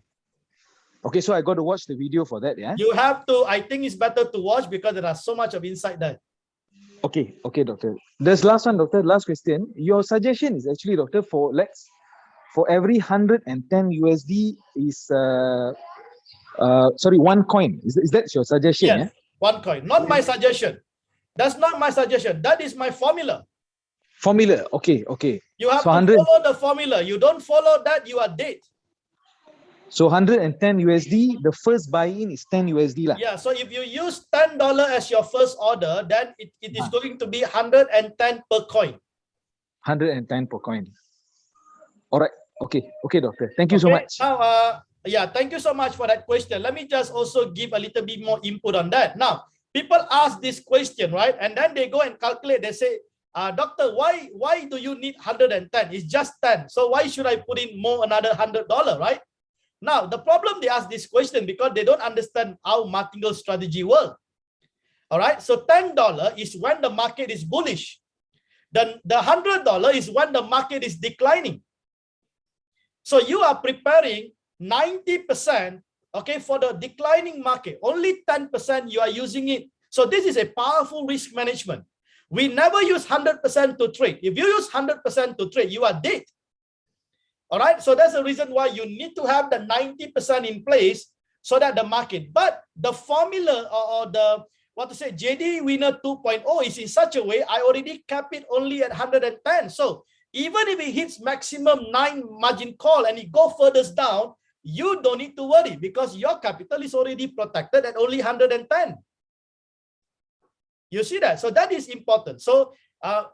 Okay, so I got to watch the video for that, yeah? You have to. I think it's better to watch because there are so much of insight there. Okay, doctor. This last one, doctor, last question. Your suggestion is actually, doctor, for every 110 USD is one coin. Is that your suggestion? Yes, yeah? One coin. Not my suggestion. That's not my suggestion. That is my formula. Formula. Okay. You have to follow the formula. You don't follow that, you are dead. So 110 USD, the first buy-in is 10 USD lah. Yeah, so if you use $10 as your first order, then it is going to be 110 per coin. 110 per coin. All right. Okay, doctor. Thank you so much. Now, thank you so much for that question. Let me just also give a little bit more input on that. Now, people ask this question, right? And then they go and calculate. They say, doctor, why do you need 110? It's just 10. So why should I put in more another $100, right? Now, the problem they ask this question because they don't understand how martingale strategy works. All right. So $10 is when the market is bullish. Then the $100 is when the market is declining. So you are preparing 90%, okay, for the declining market. Only 10% you are using it. So this is a powerful risk management. We never use 100% to trade. If you use 100% to trade, you are dead. All right. So that's the reason why you need to have the 90% in place so that the market, but the formula or the, JDWINNER 2.0 is in such a way, I already cap it only at 110. So even if it hits maximum 9 margin call and it go further down, you don't need to worry because your capital is already protected at only 110. You see that? So that is important. So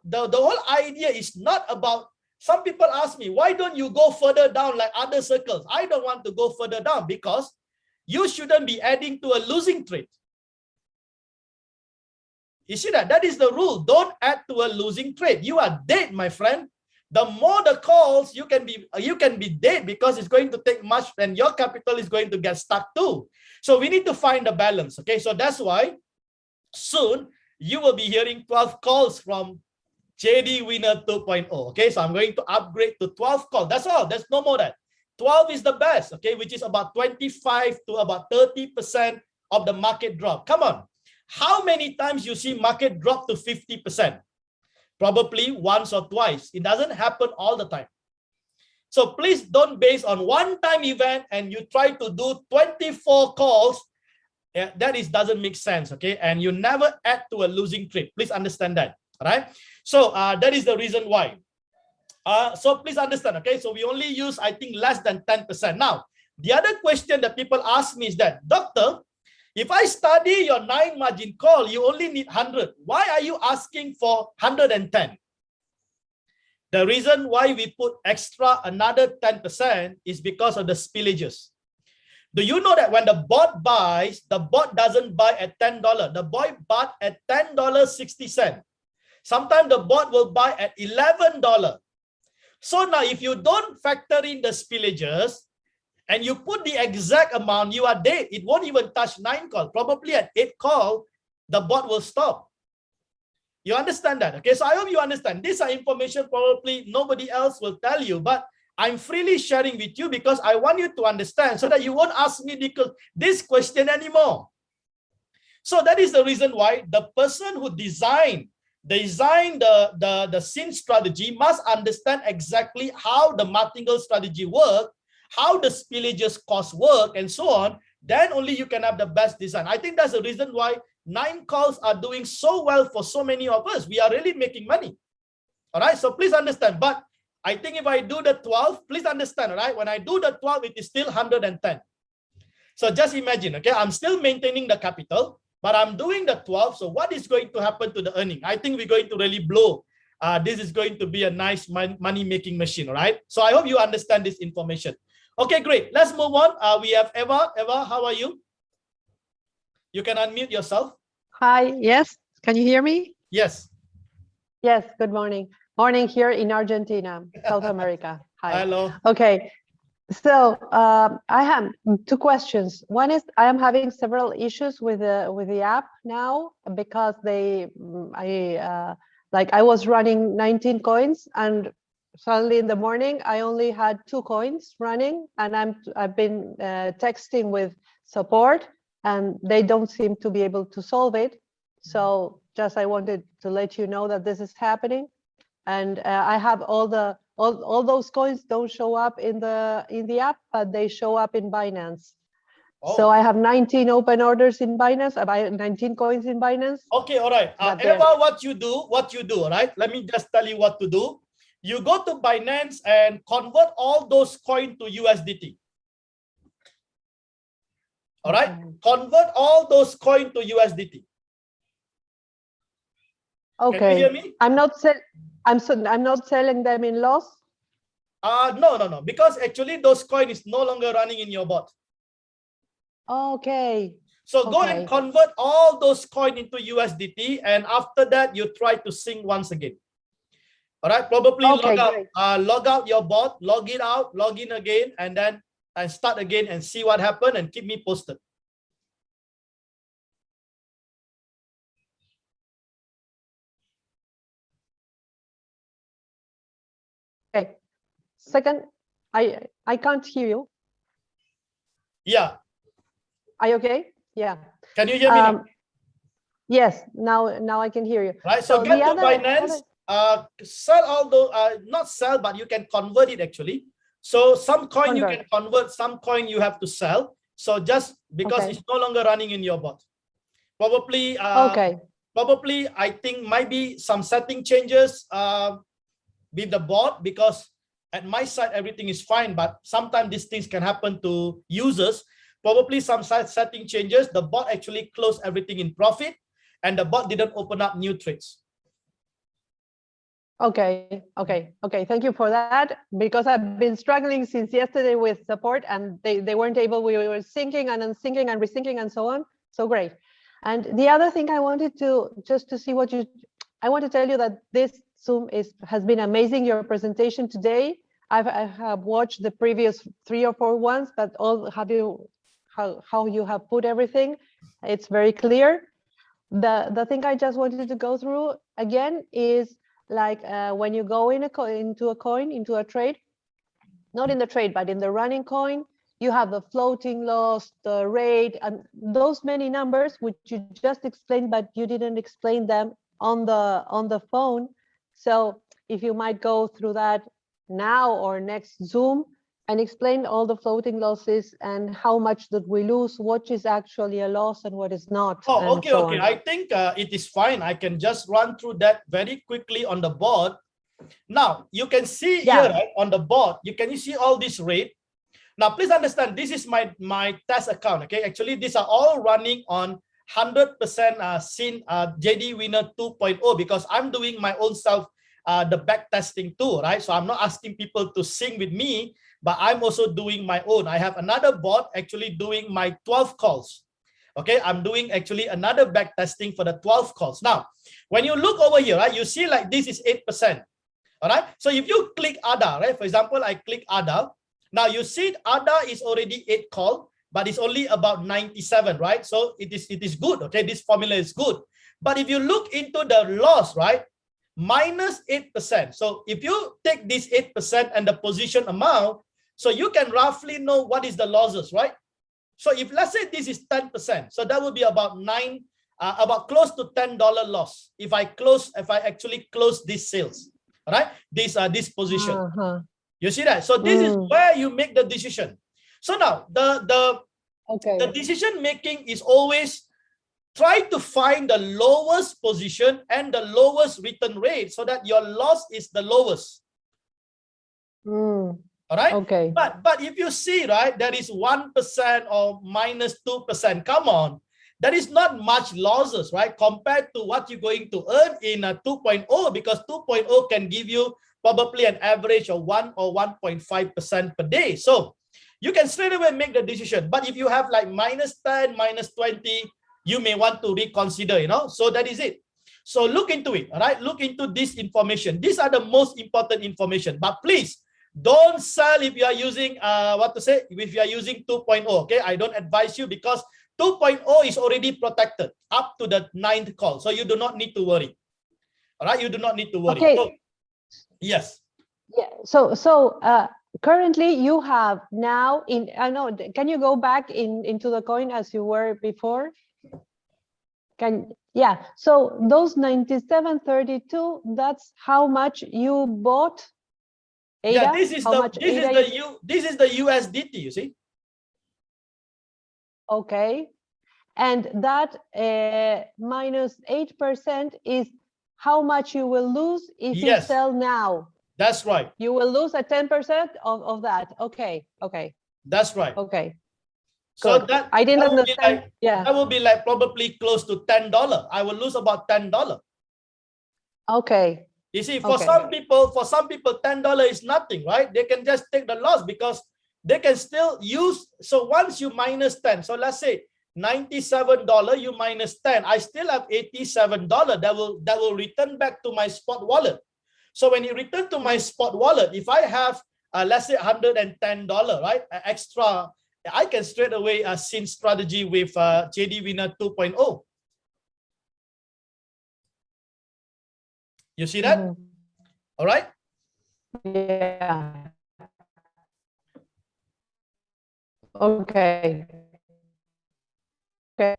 the whole idea is not about, some people ask me, why don't you go further down like other circles? I don't want to go further down because you shouldn't be adding to a losing trade. You see that? That is the rule. Don't add to a losing trade. You are dead, my friend. The more the calls, you can be dead because it's going to take much and your capital is going to get stuck too. So we need to find a balance. Okay, so that's why soon you will be hearing 12 calls from JDWINNER 2.0. Okay, so I'm going to upgrade to 12 calls. That's all. There's no more than 12 is the best. Okay, which is about 25 to about 30% of the market drop. Come on, how many times you see market drop to 50%? Probably once or twice. It doesn't happen all the time. So please don't base on one-time event and you try to do 24 calls. That doesn't make sense. Okay, and you never add to a losing trade. Please understand that. All right. So that is the reason why. So please understand. Okay, so we only use, I think, less than 10%. Now, the other question that people ask me is that, doctor, if I study your 9 margin call, you only need 100. Why are you asking for 110? The reason why we put extra another 10% is because of the spillages. Do you know that when the bot buys, the bot doesn't buy at $10. The bot bought at $10.60. Sometimes the bot will buy at $11. So now if you don't factor in the spillages and you put the exact amount, you are dead. It won't even touch 9 call. Probably at 8 call, the bot will stop. You understand that? Okay, so I hope you understand. These are information probably nobody else will tell you, but I'm freely sharing with you because I want you to understand so that you won't ask me this question anymore. So that is the reason why the person who designed the scene strategy must understand exactly how the martingale strategy works, how the spillages cost work, and so on. Then only you can have the best design. I think that's the reason why 9 calls are doing so well for so many of us. We are really making money. All right, so please understand. But I think if I do the 12, please understand, all right? When I do the 12, it is still 110. So just imagine, okay? I'm still maintaining the capital, but I'm doing the 12. So what is going to happen to the earning? I think we're going to really blow. This is going to be a nice money-making machine, all right? So I hope you understand this information. Okay, great. Let's move on. We have Eva. Eva, how are you? You can unmute yourself. Hi, yes. Can you hear me? Yes. Yes, good morning. Morning here in Argentina, South America. Hi. Hello. Okay. So I have two questions. One is I am having several issues with the app now because I was running 19 coins and suddenly in the morning I only had 2 coins running, and I've been texting with support and they don't seem to be able to solve it. So just I wanted to let you know that this is happening, and I have all those coins don't show up in the app, but they show up in Binance. Oh. So I have 19 open orders in Binance. I buy 19 coins in Binance. Okay, all right. Eva, what you do, all right? Let me just tell you what to do. You go to Binance and convert all those coins to USDT. All right? Convert all those coins to USDT. Okay. Can you hear me? I'm not selling them in loss. No, because actually those coins is no longer running in your bot. Okay. So go and convert all those coins into USDT, and after that you try to sync once again. All right, probably log out your bot, log it out, log in again, and then start again and see what happened and keep me posted. Okay. Second, I can't hear you. Yeah. Are you okay? Yeah. Can you hear me now? Yes, now I can hear you. Right. So get to Binance, sell all those, not sell, but you can convert it actually. So some coin you can convert, some coin you have to sell. So just because it's no longer running in your bot. Probably, probably I think might be some setting changes with the bot, because at my side everything is fine, but sometimes these things can happen to users. Probably some setting changes, the bot actually closed everything in profit and the bot didn't open up new trades. Okay. Thank you for that, because I've been struggling since yesterday with support and they weren't able, we were syncing and unsyncing and resyncing and so on. So great. And the other thing I wanted to, just to see what I want to tell you that this Zoom has been amazing, your presentation today. I have watched the previous 3 or 4 ones, but how you have put everything, it's very clear. The thing I just wanted to go through again is like when you go into a trade, not in the trade, but in the running coin, you have the floating loss, the rate, and those many numbers which you just explained, but you didn't explain them on the phone. So if you might go through that now or next Zoom and explain all the floating losses and how much that we lose, what is actually a loss and what is not. Oh, okay. I think it is fine. I can just run through that very quickly on the board. Now you can see here, right, on the board, you see all this rate. Now please understand, this is my test account. Okay, actually these are all running on 100% SYN JDWINNER 2.0, because I'm doing my own self the back testing too, right? So I'm not asking people to sing with me, but I'm also doing my own. I have another bot actually doing my 12 calls. Okay, I'm doing actually another back testing for the 12 calls. Now, when you look over here, right, you see like this is 8%. All right. So if you click ADA, right, for example, I click ADA. Now you see ADA is already 8 call, but it's only about 97, right? So it is good. Okay, this formula is good. But if you look into the loss, right, minus 8%. So if you take this 8% and the position amount, so you can roughly know what is the losses, right? So if let's say this is 10%, so that would be about about close to $10 loss if I actually close these sales, all right? This position. You see that? So this is where you make the decision. So now the decision making is always try to find the lowest position and the lowest return rate so that your loss is the lowest. All right. Okay. But if you see, right, there is 1% or minus 2%. Come on, that is not much losses, right, compared to what you're going to earn in a 2.0, because 2.0 can give you probably an average of 1 or 1.5% per day. So you can straight away make the decision. But if you have like minus 10, minus 20, you may want to reconsider, you know. So that is it. So look into it, all right? Look into this information. These are the most important information. But please don't sell if you are using if you are using 2.0. Okay, I don't advise you because 2.0 is already protected up to the 9th call, so you do not need to worry. All right, you do not need to worry. Okay. So, yes. Yeah. So currently you have now in. I know. Can you go back into the coin as you were before? Yeah. So those 97.32. That's how much you bought. ADA? Yeah. This is the USDT. You see. Okay. And that minus 8% is how much you will lose if you sell now. That's right. You will lose a 10% of that. Okay. Okay. That's right. Okay. So good. that I didn't that understand. That will be like probably close to $10. I will lose about $10. Okay. You see, for some people, $10 is nothing, right? They can just take the loss because they can still use. So once you minus 10, so let's say $97, you minus 10, I still have $87 that will return back to my spot wallet. So when you return to my spot wallet, if I have let's say $110, right, extra, I can straight away sync strategy with JDWINNER 2.0. You see that? All right. Yeah. Okay. Okay.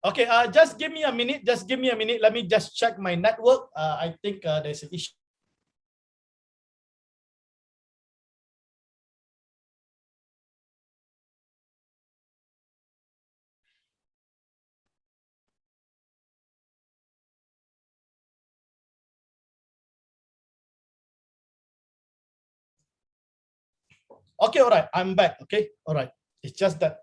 Okay, just give me a minute. Just give me a minute. Let me just check my network. I think there's an issue. Okay, all right. I'm back. Okay, all right. It's just that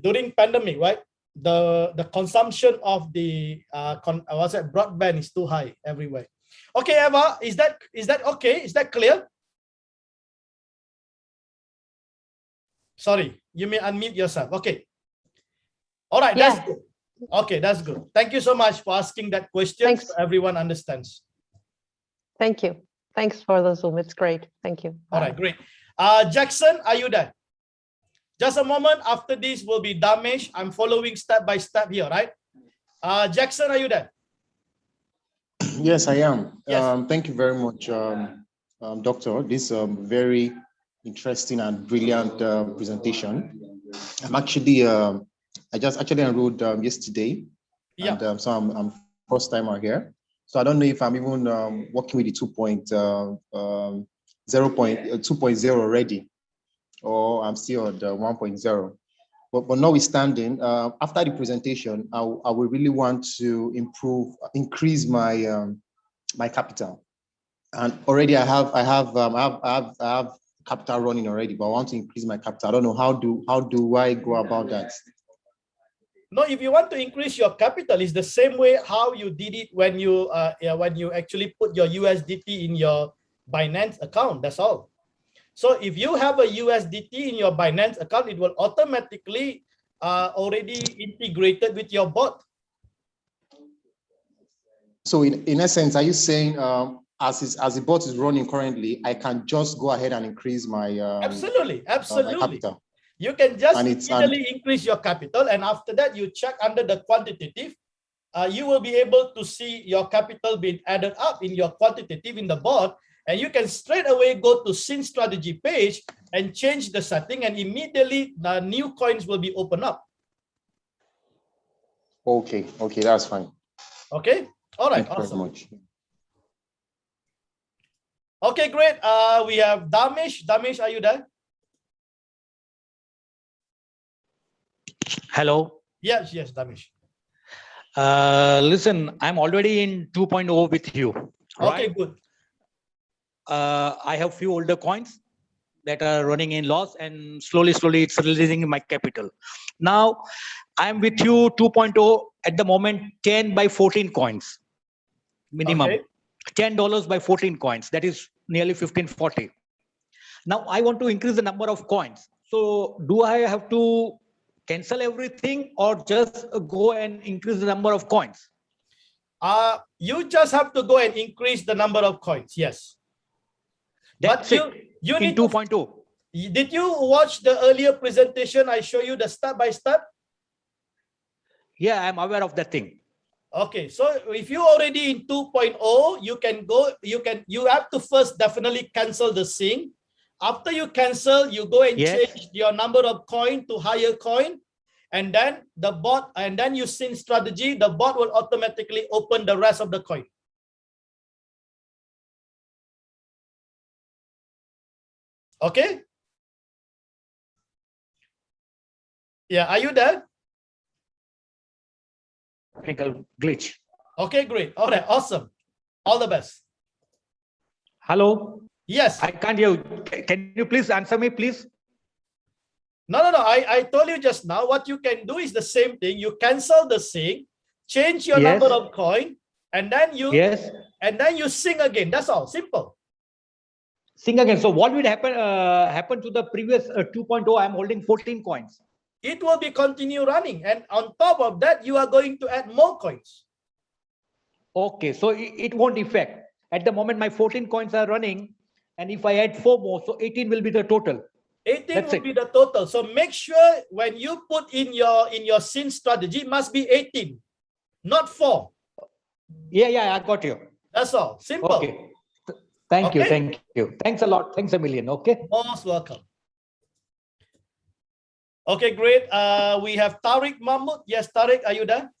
during pandemic, right? The consumption of the broadband is too high everywhere. Okay, Eva, is that okay? Is that clear? Sorry, you may unmute yourself. Okay. All right, that's good. Okay, that's good. Thank you so much for asking that question. Thanks. So everyone understands. Thank you. Thanks for the Zoom. It's great. Thank you. All right, great. Jackson, are you there? Just a moment. After this will be Damesh. I'm following step by step here, right? Jackson, are you there? Yes, I am. Yes. Thank you very much, Doctor. This very interesting and brilliant presentation. I'm actually, I just actually enrolled yesterday. Yeah. And so I'm first timer here. So I don't know if I'm even working with the 2.0 already, or I'm still at 1.0. But notwithstanding, after the presentation, I will really want to increase my my capital. And already I have capital running already, but I want to increase my capital. I don't know how do I go about that. No, if you want to increase your capital, it's the same way how you did it when you actually put your USDT in your Binance account. That's all. So if you have a USDT in your Binance account, it will automatically already integrated with your bot. So in essence, are you saying as the bot is running currently, I can just go ahead and increase my absolutely my capital? You can just easily increase your capital, and after that you check under the quantitative. You will be able to see your capital being added up in your quantitative in the bot, and you can straight away go to sync strategy page and change the setting, and immediately the new coins will be opened up. Okay, that's fine. Okay, all right, Thank you awesome. very much. Okay, great. We have Damesh. Damesh, are you there? Hello. Yes, Damesh. Listen, I'm already in 2.0 with you. Okay, right? good. I have few older coins that are running in loss, and slowly it's releasing my capital. Now I'm with you 2.0 at the moment, 10 by 14 coins minimum. Okay. $10 by 14 coins. That is nearly 1540. Now I want to increase the number of coins. So do I have to cancel everything or just go and increase the number of coins? You just have to go and increase the number of coins. Yes. That's but you in need 2.0. Did you watch the earlier presentation? I show you the step by step. Yeah, I'm aware of that thing. Okay, so if you already in 2.0, you can go, you have to first definitely cancel the sync. After you cancel, you go and change your number of coin to higher coin, and then the bot, and then you sync strategy, the bot will automatically open the rest of the coin. Okay. Yeah, are you there? Technical glitch. Okay, great. All right, awesome. All the best. Hello? Yes. I can't hear you. Can you please answer me, please? No. I told you just now, what you can do is the same thing. You cancel the sync, change your number of coin, and then you sync again. That's all. Simple. Sync again. So what will happen to the previous 2.0? I'm holding 14 coins. It will be continue running, and on top of that, you are going to add more coins. Okay, so it won't affect. At the moment, my 14 coins are running, and if I add 4 more, so 18 will be the total. 18 will be the total. So make sure when you put in your sync strategy, it must be 18, not 4. Yeah, I got you. That's all. Simple. Okay. Thank you. Thanks a lot. Thanks a million. Okay. Most welcome. Okay, great. We have Tariq Mahmood. Yes, Tariq, are you there?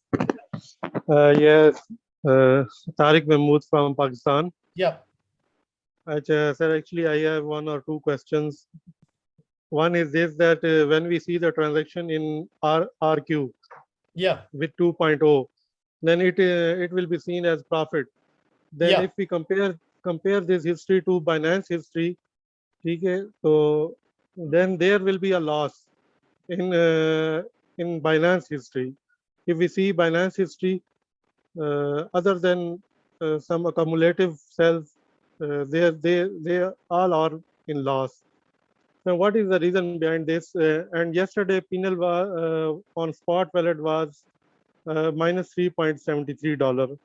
Yes, Tariq Mahmood from Pakistan. Yeah. Sir, actually, I have 1 or 2 questions. One is this, that when we see the transaction in RQ with 2.0, then it will be seen as profit. Then if we compare this history to Binance history, okay, so then there will be a loss in Binance history. If we see Binance history, other than some accumulative cells, they all are in loss. Now, what is the reason behind this? And yesterday, penal on spot wallet was minus $3.73.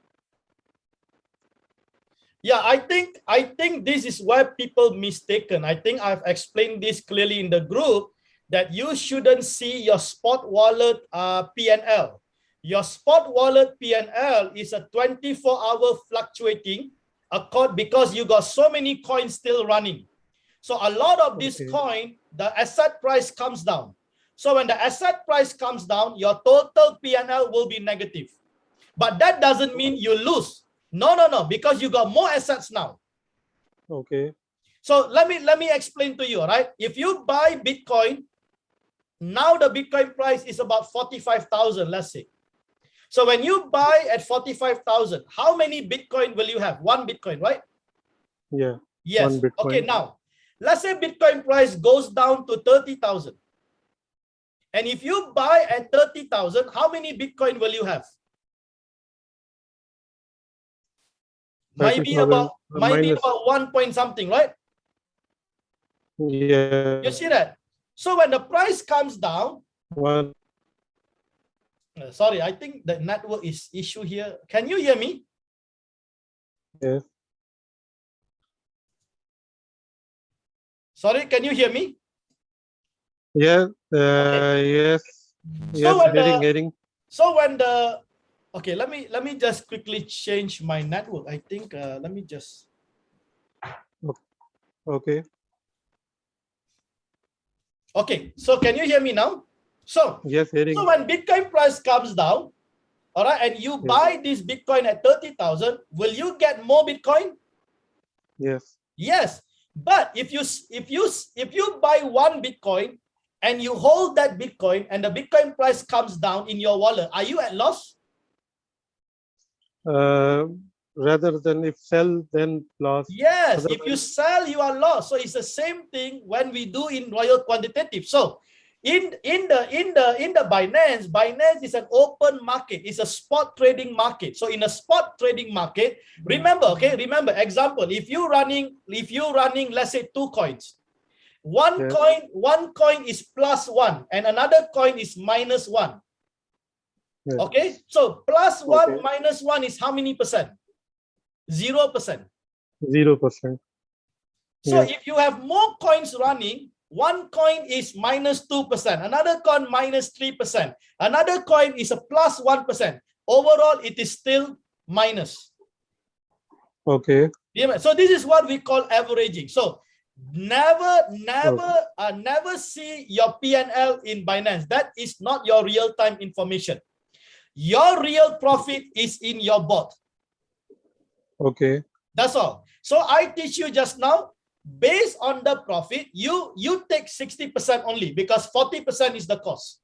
Yeah, I think this is where people mistaken. I think I've explained this clearly in the group, that you shouldn't see your spot wallet PNL. Your spot wallet PNL is a 24-hour fluctuating because you got so many coins still running. So a lot of this coin, the asset price comes down. So when the asset price comes down, your total PNL will be negative. But that doesn't mean you lose. No, because you got more assets now. Okay. So let me explain to you, all right? If you buy Bitcoin, now the Bitcoin price is about 45,000, let's say. So when you buy at 45,000, how many Bitcoin will you have? 1 Bitcoin, right? Yeah. Yes. 1 Bitcoin. Okay, now, let's say Bitcoin price goes down to 30,000. And if you buy at 30,000, how many Bitcoin will you have? Maybe about 1 point something, right? Yeah. You see that? So when the price comes down, sorry, I think the network is issue here. Can you hear me? Yes. Sorry, can you hear me? Yes. Yes. So Yes. Hearing. So when the okay, let me just quickly change my network. I think let me just. Okay. Okay, so can you hear me now? So, yes, hearing. So when Bitcoin price comes down, all right, and you buy this Bitcoin at 30,000, will you get more Bitcoin? Yes. Yes, but if you buy 1 Bitcoin and you hold that Bitcoin and the Bitcoin price comes down in your wallet, are you at loss? Rather than if sell, then loss. Yes, if you sell, you are lost. So it's the same thing when we do in Royal Quantitative. So in the Binance is an open market. It's a spot trading market. So in a spot trading market, remember, example, if you running, let's say 2 coins, One coin is +1 and another coin is -1. Yes. Okay, so +1 -1 is how many percent? 0%. 0%. So if you have more coins running, one coin is -2%, another coin -3%, another coin is a +1%. Overall, it is still minus. Okay. So this is what we call averaging. So never see your P&L in Binance. That is not your real-time information. Your real profit is in your bot. Okay. That's all. So I teach you just now, based on the profit, you take 60% only because 40% is the cost.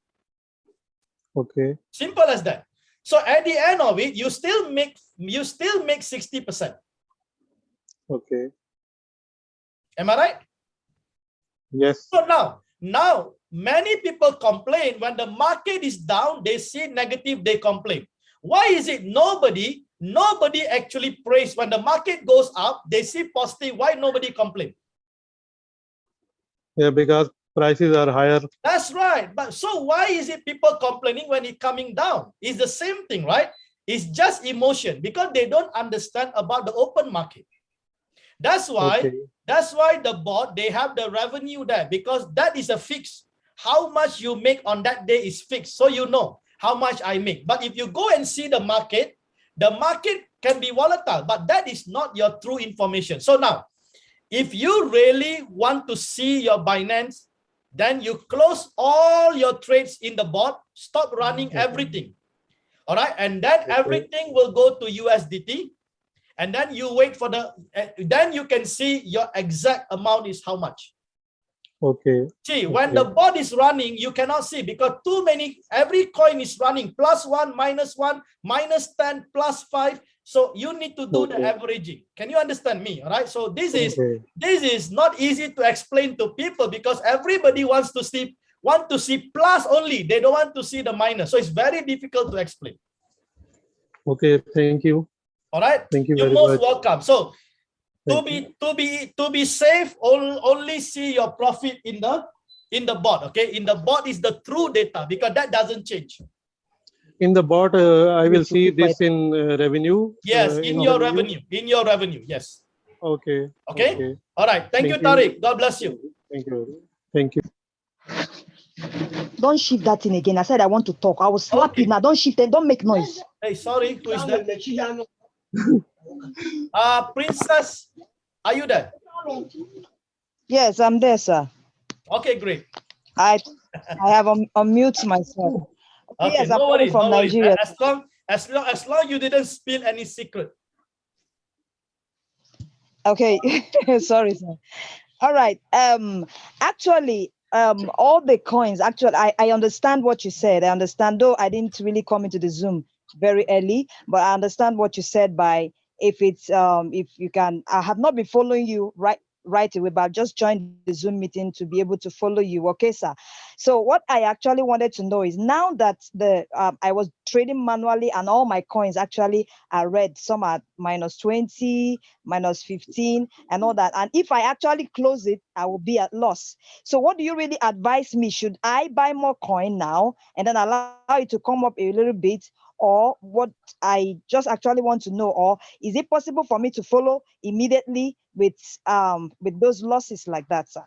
Okay. Simple as that. So at the end of it, you still make 60%. Okay. Am I right? Yes. So now many people complain when the market is down, they see negative, they complain. Why is it nobody actually praise when the market goes up, they see positive? Why nobody complain? Yeah, because prices are higher. That's right. But so why is it people complaining when it's coming down? It's the same thing, right? It's just emotion because they don't understand about the open market. That's why the bot, they have the revenue there because that is a fix. How much you make on that day is fixed. So you know how much I make. But if you go and see the market can be volatile, but that is not your true information. So now, if you really want to see your Binance, then you close all your trades in the bot, stop running everything. All right. And then everything will go to USDT. And then you wait for then you can see your exact amount is how much. Okay. See, when the bot is running, you cannot see because every coin is running +1, -1, -10, +5. So you need to do the averaging. Can you understand me? All right. So this is not easy to explain to people because everybody wants to see plus only. They don't want to see the minus. So it's very difficult to explain. Okay. Thank you. All right. Thank you. You're very most much. welcome. So to be safe, only see your profit in the bot. Okay. In the bot is the true data because that doesn't change. In the bot, I will see this in revenue. Yes, in your revenue. In your revenue. Yes. Okay. Okay. All right. Thank you, Tariq. God bless you. Thank you. Thank you. Don't shift that thing again. I said I want to talk. I will slap you now. Don't shift it. Don't make noise. Hey, sorry. Who is that? Princess, are you there? Yes, I'm there, sir. Okay, great. I have unmute myself. Okay, yes, no worries, from no worries. Nigeria. As long you didn't spill any secret. Okay, sorry, sir. All right. Actually, all the coins. Actually, I understand what you said. I understand, though I didn't really come into the Zoom very early, but I understand what you said by if you can. I have not been following you right away, but I've just joined the Zoom meeting to be able to follow you. Okay, sir. So what I actually wanted to know is now that I was trading manually and all my coins actually are red, some are -20, -15 and all that. And if I actually close it, I will be at loss. So what do you really advise me? Should I buy more coin now and then allow it to come up a little bit? Or what I just actually want to know, or is it possible for me to follow immediately with those losses like that, sir?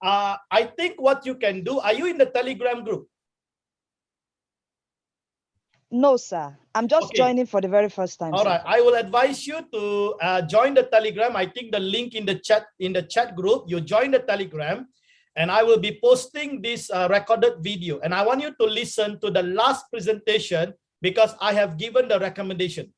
I think what you can do, are you in the Telegram group? No, sir. I'm just joining for the very first time. All right. I will advise you to join the Telegram. I think the link in the chat group, you join the Telegram, and I will be posting this recorded video. And I want you to listen to the last presentation because I have given the recommendation.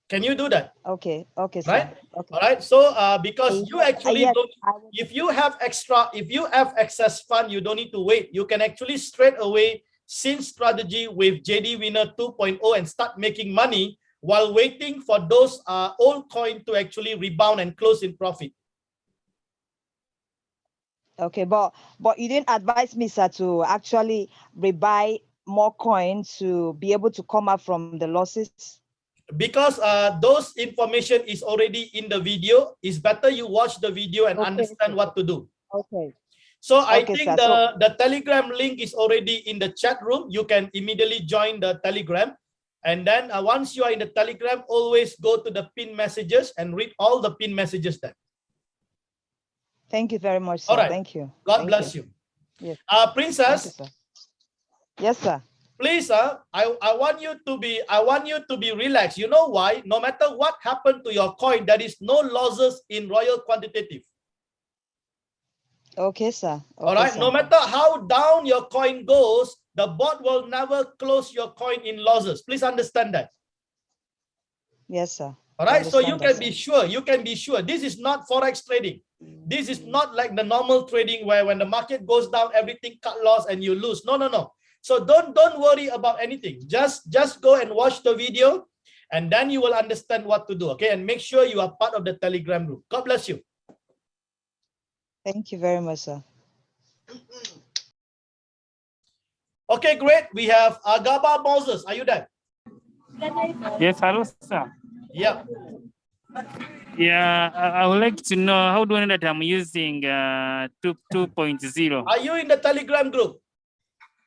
Can you do that? Okay. Okay, sir. Right? Okay. All right. So because you actually don't, if you have excess fund, you don't need to wait. You can actually straight away sync strategy with JDWINNER 2.0 and start making money while waiting for those old coin to actually rebound and close in profit. Okay, but you didn't advise me, sir, to actually rebuy more coins to be able to come out from the losses. because those information is already in the video. It's better you watch the video and understand what to do. Okay. So I think the Telegram link is already in the chat room. You can immediately join the Telegram. And then once you are in the Telegram, always go to the pin messages and read all the pin messages there. Thank you very much, sir. All right. Thank you. God bless you. Yes. Princess. Thank you, sir. Yes, sir. Please, I want you to be relaxed. You know why? No matter what happened to your coin, there is no losses in Royal Quantitative. Okay, sir. Okay, all right. Sir. No matter how down your coin goes, the bot will never close your coin in losses. Please understand that. Yes, sir. All right. So you can be sure. You can be sure. This is not forex trading. This is not like the normal trading where when the market goes down, everything cut loss and you lose. No, no, no. So don't worry about anything. Just go and watch the video, and then you will understand what to do. Okay, and make sure you are part of the Telegram group. God bless you. Thank you very much, sir. Okay, great. We have Agaba Moses. Are you there? Yes, hello, sir. Yeah. Yeah, I would like to know how do I know that I'm using 2.0. Are you in the Telegram group?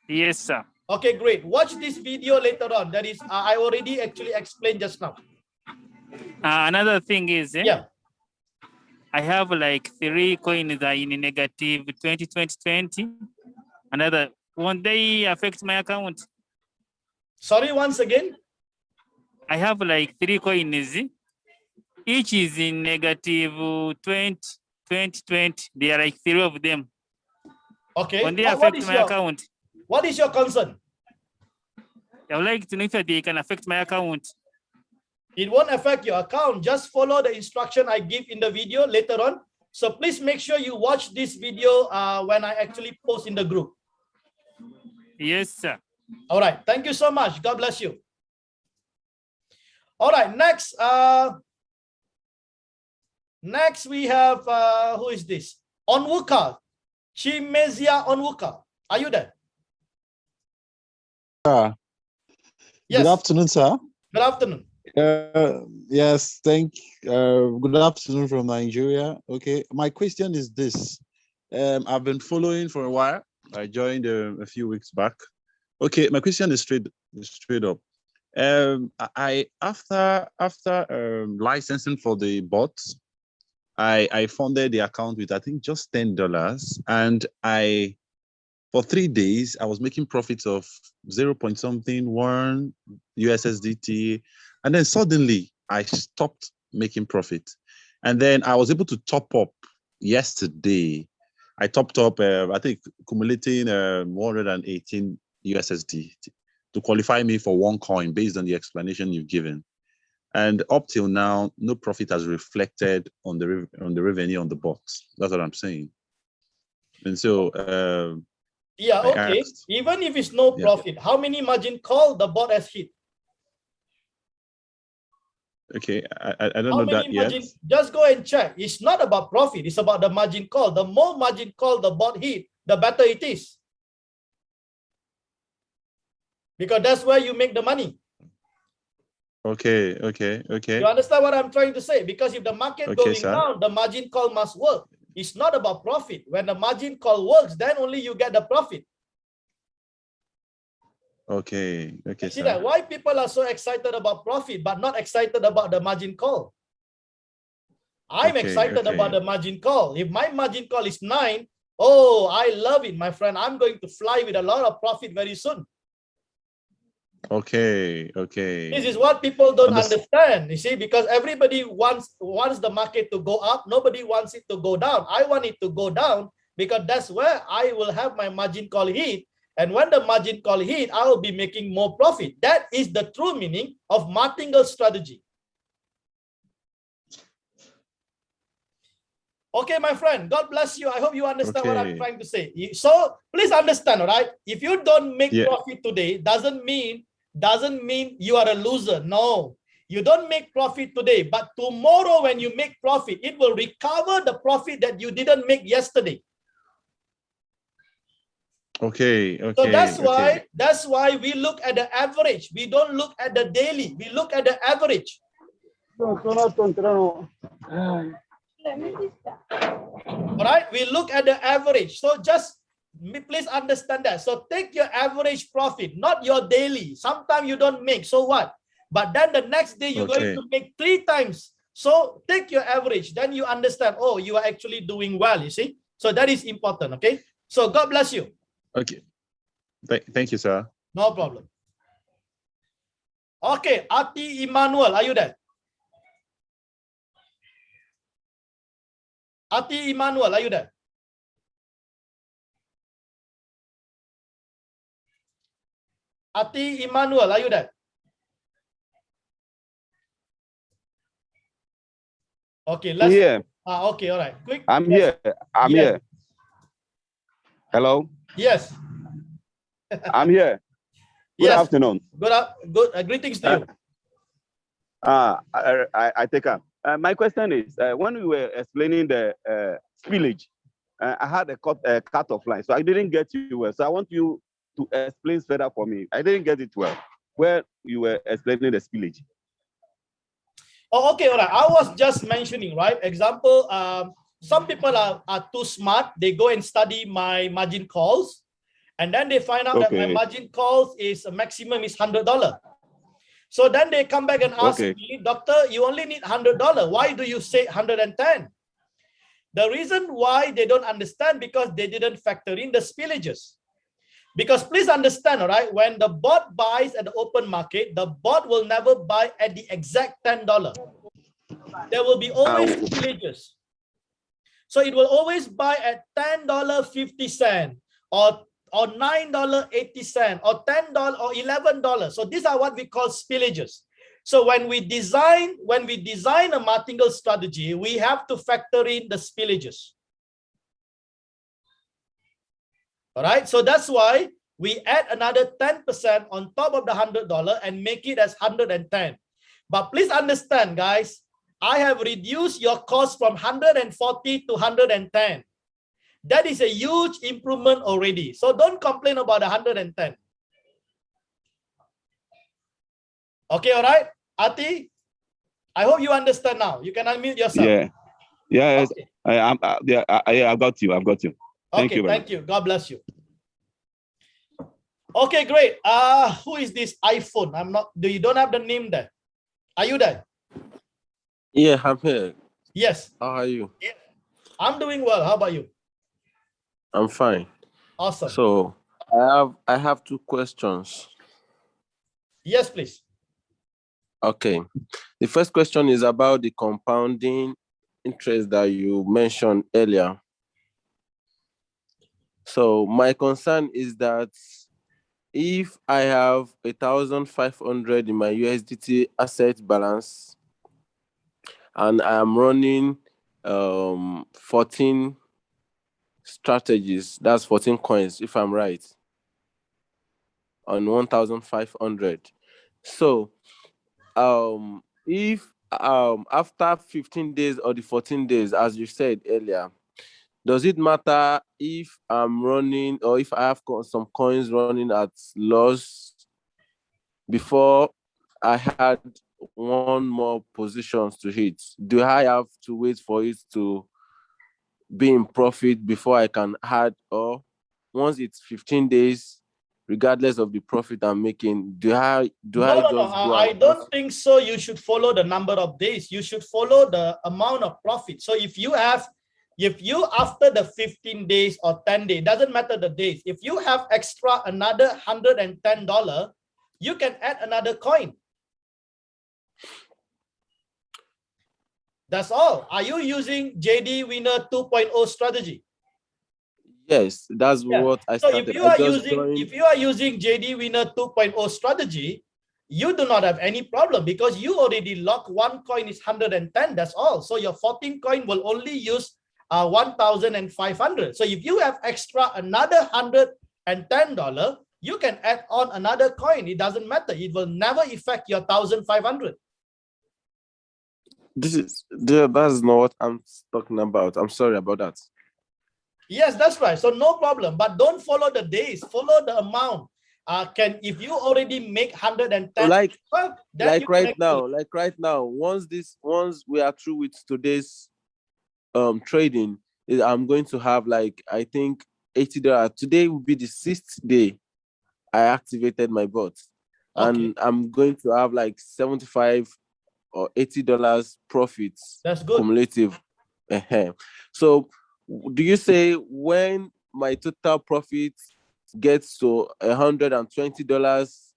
Yes, sir. Okay, great. Watch this video later on. That is, I already actually explained just now. Another thing is, yeah, I have like 3 coins that are in negative 20. Another, won't they affect my account? Sorry, once again? I have like 3 coins. Each is in negative 20. There are like 3 of them. Okay. Won't they affect my account? What is your concern? I would like to know if they can affect my account. It won't affect your account. Just follow the instruction I give in the video later on. So please make sure you watch this video when I actually post in the group. Yes, sir. All right. Thank you so much. God bless you. All right. Next, next we have, who is this? Onwuka. Chimezia Onwuka. Are you there? Yes. Good afternoon, sir. Good afternoon. Yes, good afternoon from Nigeria. Okay, my question is this. I've been following for a while. I joined a few weeks back. Okay, my question is straight up. After licensing for the bots, I funded the account with I think just $10, and for 3 days, I was making profits of 0.1 USSDT. And then suddenly I stopped making profit. And then I was able to top up yesterday. I topped up, I think, accumulating 118 USSD to qualify me for 1 coin based on the explanation you've given. And up till now, no profit has reflected on the revenue on the bots. That's what I'm saying. And so, yeah, okay. Even if it's no profit, how many margin call the bot has hit? Okay, I don't know that yet. Just go and check. It's not about profit. It's about the margin call. The more margin call the bot hit, the better it is. Because that's where you make the money. Okay. You understand what I'm trying to say? Because if the market going down, the margin call must work. It's not about profit. When the margin call works, then only you get the profit. Okay. See that? Why people are so excited about profit, but not excited about the margin call? I'm excited about the margin call. If my margin call is 9, oh, I love it, my friend. I'm going to fly with a lot of profit very soon. Okay. This is what people don't understand, you see, because everybody wants the market to go up. Nobody wants it to go down. I want it to go down because that's where I will have my margin call hit. And when the margin call hit, I will be making more profit. That is the true meaning of martingale strategy. Okay, my friend, God bless you. I hope you understand what I'm trying to say. So please understand, all right? If you don't make profit today, doesn't mean you are a loser. No, you don't make profit today, but tomorrow when you make profit, it will recover the profit that you didn't make yesterday. Okay. So that's why we look at the average. We don't look at the daily. We look at the average. All right, we look at the average. So just please understand that. So take your average profit, not your daily. Sometimes you don't make, so what? But then the next day you're going to make 3 times. So take your average. Then you understand, oh, you are actually doing well, you see. So that is important, okay? So God bless you. Okay. Thank you, sir. No problem. Okay, Ati Emmanuel, are you there? Ati Emmanuel, are you there? Ati Emmanuel, are you there? Okay, let's. Here. Okay, all right. Quick. I'm here. I'm here. Hello. Yes. I'm here. Good afternoon. Good. Greetings to you. I take up. My question is, when we were explaining the spillage, I had a cut-off line, so I didn't get you well. So I want you to explain further for me. I didn't get it well, where you were explaining the spillage. Oh, okay, all right. I was just mentioning, right? Example, some people are too smart. They go and study my margin calls, and then they find out that my margin calls is maximum is $100. So then they come back and ask me, doctor, you only need $100. Why do you say 110? The reason why they don't understand because they didn't factor in the spillages. Because please understand, all right, when the bot buys at the open market, the bot will never buy at the exact $10. There will be always spillages. So it will always buy at $10.50 or $9.80 or $10 or $11. So these are what we call spillages. So when we design a martingale strategy, we have to factor in the spillages. All right, so that's why we add another 10% on top of the $100 and make it as 110. But please understand, guys, I have reduced your cost from 140 to 110. That is a huge improvement already. So don't complain about 110. Okay, all right, Ati. I hope you understand now. You can unmute yourself. Yeah. Yes. Okay. I got you. I've got you. Thank you. Thank you. God bless you. Okay, great. Who is this iPhone? You don't have the name there. Are you there? Yeah, I'm here. Yes. How are you? Yeah. I'm doing well. How about you? I'm fine. Awesome. So I have 2 questions. Yes, please. Okay. The first question is about the compounding interest that you mentioned earlier. So my concern is that if I have 1,500 in my USDT asset balance and I am running 14 strategies, that's 14 coins, if I'm right, on 1,500. So if after 15 days or the 14 days, as you said earlier, does it matter if I'm running or if I have some coins running at loss before I had one more positions to hit? Do I have to wait for it to be in profit before I can add, or once it's 15 days, regardless of the profit I'm making, do I No, I don't think so. You should follow the number of days. You should follow the amount of profit. So if you after the 15 days or 10 days, doesn't matter the days, if you have extra another $110, you can add another coin. That's all. Are you using JDWINNER 2.0 strategy? Yes, that's what I started. So if you are using JDWINNER 2.0 strategy, you do not have any problem because you already locked one coin is 110. That's all. So your 14 coin will only use 1,500. So if you have extra another $110, you can add on another coin. It doesn't matter. It will never affect your 1,500. That's not what I'm talking about. I'm sorry about that. Yes, that's right. So no problem, but don't follow the days, follow the amount. If you already make 110, like right now, once we are through with today's trading, I'm going to have like, I think $80. Today will be the 6th day I activated my bot, and I'm going to have like $75 or $80 profits. That's good. Cumulative. So do you say when my total profit gets to $120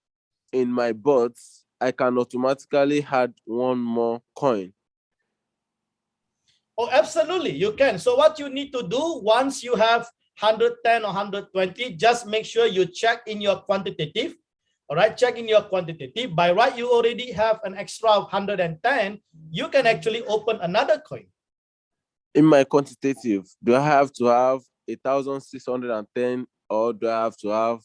in my bots, I can automatically add one more coin? Oh, absolutely, you can. So what you need to do once you have 110 or 120, just make sure you check in your quantitative. All right, check in your quantitative. By right, you already have an extra of 110. You can actually open another coin. In my quantitative, do I have to have 1,610 or do I have to have?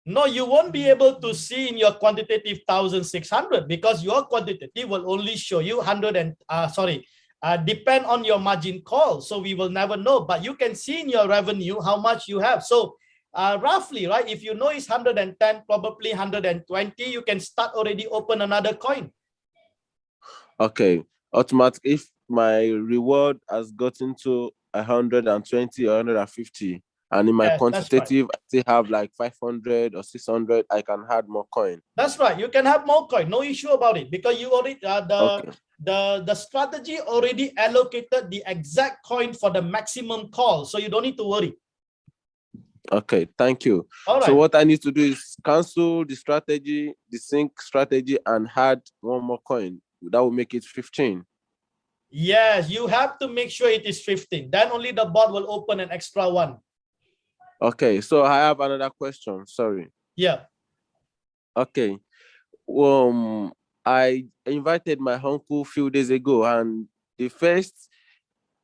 No, you won't be able to see in your quantitative 1,600 because your quantitative will only show you depend on your margin call. So we will never know, but you can see in your revenue how much you have. So roughly, right, if you know it's 110, probably 120, you can start already open another coin. Okay, automatic. If my reward has gotten to 120 or 150, and in my quantitative, right, I still have like 500 or 600, I can add more coin. That's right. You can have more coin. No issue about it because you already the strategy already allocated the exact coin for the maximum call, so you don't need to worry. Okay, thank you. All right. So what I need to do is cancel the strategy, the sync strategy, and add one more coin. That will make it 15. Yes, you have to make sure it is 15. Then only the bot will open an extra one. Okay, so I have another question. Sorry. Yeah. Okay. I invited my uncle a few days ago, and the first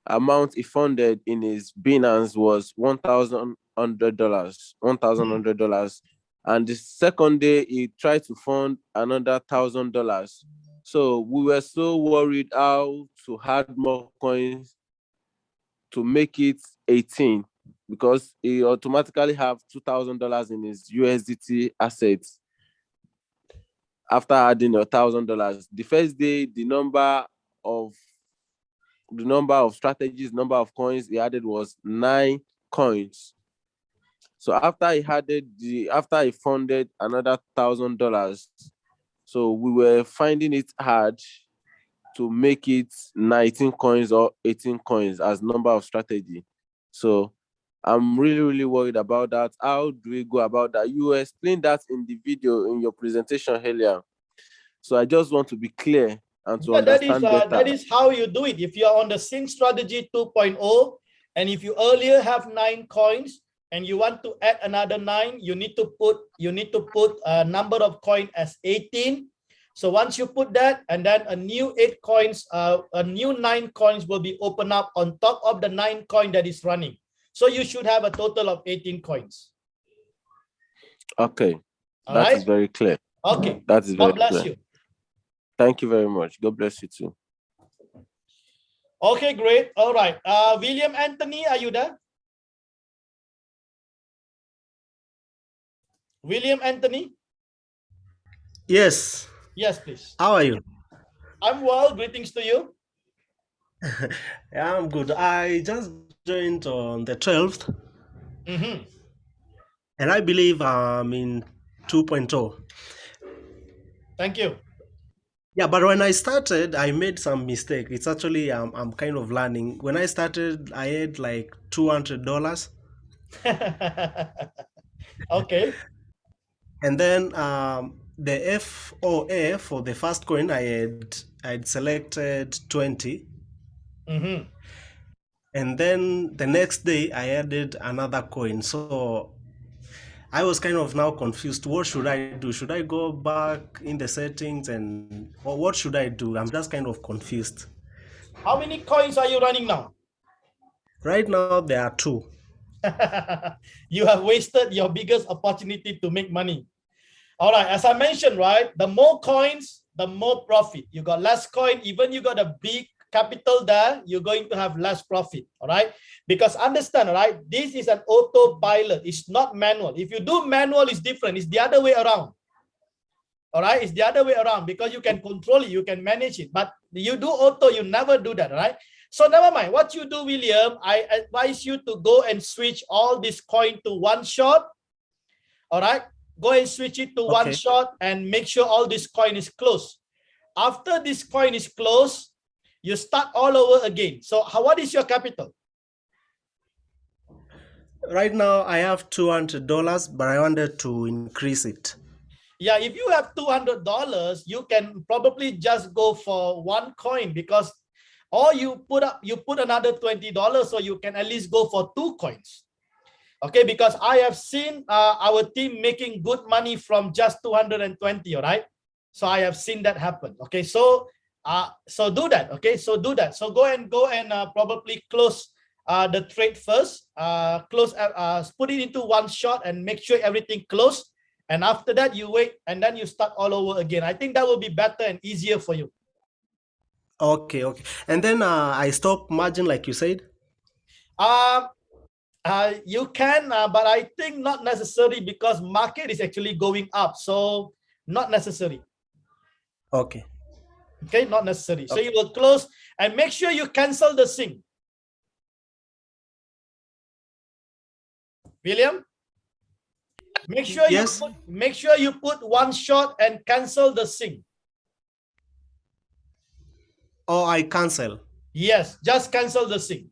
amount he funded in his Binance was $1,100. And the second day he tried to fund another $1,000. So we were so worried how to add more coins to make it 18, because he automatically have $2,000 in his USDT assets after adding $1,000. The first day, the number of strategies, number of coins he added was 9 coins. So after he funded another $1,000, so we were finding it hard to make it 19 coins or 18 coins as number of strategy. So I'm really, really worried about that. How do we go about that? You explained that in the video in your presentation earlier. So I just want to be clear and to understand better. That is how you do it. If you are on the Sync Strategy 2.0, and if you earlier have 9 coins and you want to add another 9, you need to put a number of coin as 18. So once you put that, and then a new 8 coins, a new 9 coins will be opened up on top of the 9 coin that is running. So you should have a total of 18 coins. Okay, that is very clear. Okay, that is very God bless clear. you. Thank you very much. God bless you too. Okay, great. All right. William Anthony, are you there? William Anthony? Yes. Yes, please. How are you? I'm well. Greetings to you. Yeah, I'm good. I just joined on the 12th. And I believe I'm in 2.0. Thank you. Yeah, but when I started, I made some mistake. It's actually, I'm kind of learning. When I started, I had like $200. Okay. And then the FOA for the first coin, I'd selected 20. And then the next day I added another coin. So I was kind of now confused. What should I do? Should I go back in the settings or what should I do? I'm just kind of confused. How many coins are you running now? Right now there are 2. You have wasted your biggest opportunity to make money. All right, as I mentioned, right, the more coins, the more profit. You got less coin, even you got a big capital there, you're going to have less profit. All right, because understand, all right, this is an autopilot. It's not manual. If you do manual, it's different. It's the other way around. All right, it's the other way around because you can control it, you can manage it. But you do auto, you never do that. All right. So never mind. What you do, William, I advise you to go and switch all this coin to one shot. All right. Go and switch it to one shot and make sure all this coin is closed. After this coin is closed, you start all over again. So what is your capital? Right now, I have $200, but I wanted to increase it. Yeah, if you have $200, you can probably just go for one coin because, or you put another $20, so you can at least go for 2 coins. Okay, because I have seen our team making good money from just 220. All right, so I have seen that happen. Okay, so do that. Okay, so do that. So go and probably close the trade first. Put it into one shot and make sure everything closed. And after that, you wait and then you start all over again. I think that will be better and easier for you. Okay. And then I stop margin like you said? You can, but I think not necessary because market is actually going up. So not necessary. Okay. Okay, not necessary. So you will close and make sure you cancel the sync. William? Make sure you put one shot and cancel the sync. Oh, I cancel. Yes, just cancel the sync.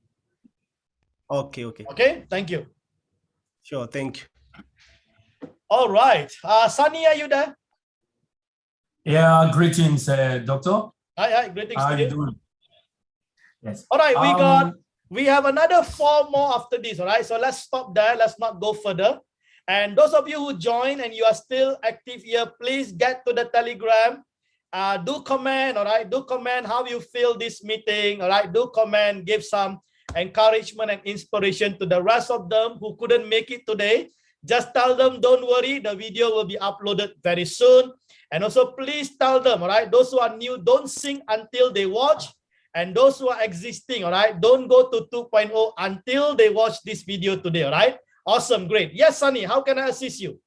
Okay. Okay, thank you. Sure, thank you. All right. Sunny, are you there? Yeah, greetings, Doctor. Hi, greetings. How are you doing? Yes. All right, we have another 4 more after this. All right, so let's stop there. Let's not go further. And those of you who join and you are still active here, please get to the Telegram. Do comment, all right? Do comment how you feel this meeting, all right? Do comment, give some encouragement and inspiration to the rest of them who couldn't make it today. Just tell them, don't worry, the video will be uploaded very soon. And also, please tell them, all right? Those who are new, don't sing until they watch. And those who are existing, all right? Don't go to 2.0 until they watch this video today, all right? Awesome, great. Yes, Sunny, how can I assist you?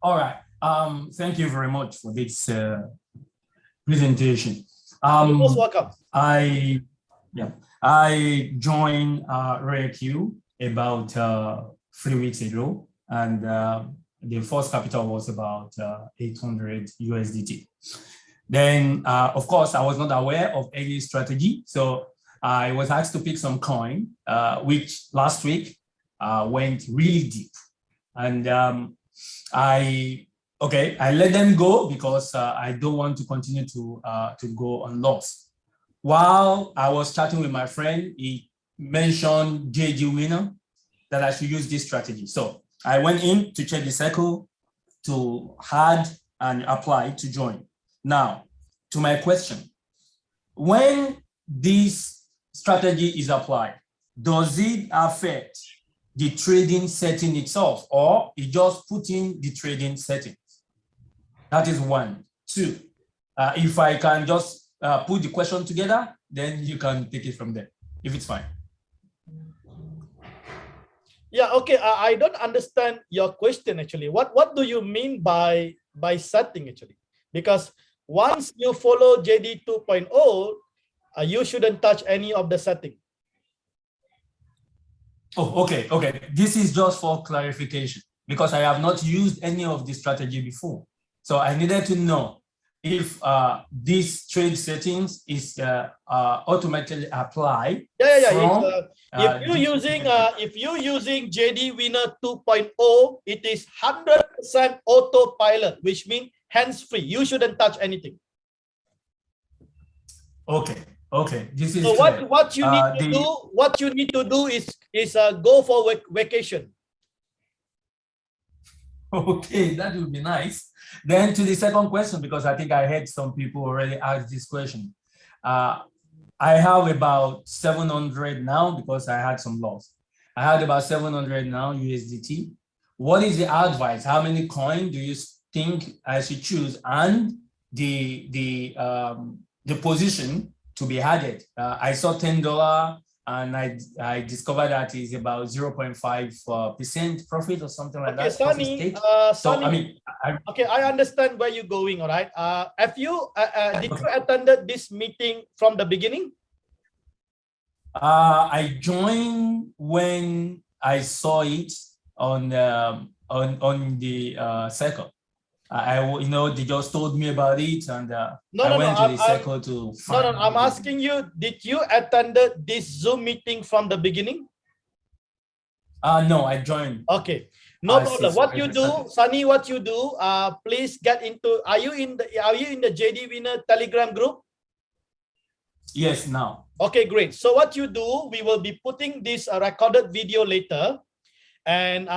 All right. Thank you very much for this presentation. You're most welcome. I joined RareQ about 3 weeks ago, and the first capital was about 800 USDT. Then, of course, I was not aware of any strategy, so I was asked to pick some coin, which last week went really deep, and I let them go because I don't want to continue to go on loss. While I was chatting with my friend, he mentioned JDWINNER that I should use this strategy. So I went in to check the circle to add and apply to join. Now, to my question, when this strategy is applied, does it affect the trading setting itself, or it just put in the trading settings? That is 1. 2, if I can just put the question together, then you can take it from there, if it's fine. Yeah, okay, I don't understand your question actually. What do you mean by setting actually? Because once you follow JD 2.0, you shouldn't touch any of the setting. Oh, okay. This is just for clarification because I have not used any of this strategy before. So I needed to know if these trade settings is automatically applied. If you're using JDWINNER 2.0, it is 100% autopilot, which means hands-free. You shouldn't touch anything. Okay. This is so what you need to do. What you need to do is go for vacation. Okay, that would be nice. Then to the second question, because I think I heard some people already ask this question. I have about 700 now because I had some loss. I had about 700 now USDT. What is the advice? How many coins do you think I should choose? And the position to be added. I saw $10 and I discovered that is about 0.5% profit or something like that. Sunny, so I mean, okay, I understand where you're going. All right. Have you did you attended this meeting from the beginning? I joined when I saw it on the circle. They just told me about it, and I went to the circle to find. No, I'm asking you, did you attended this Zoom meeting from the beginning? No, I joined. Okay, no problem. What you do, Sunny, what you do, please get into, are you in the JD Winner Telegram group? Yes, now. Okay, great. So what you do, we will be putting this recorded video later, and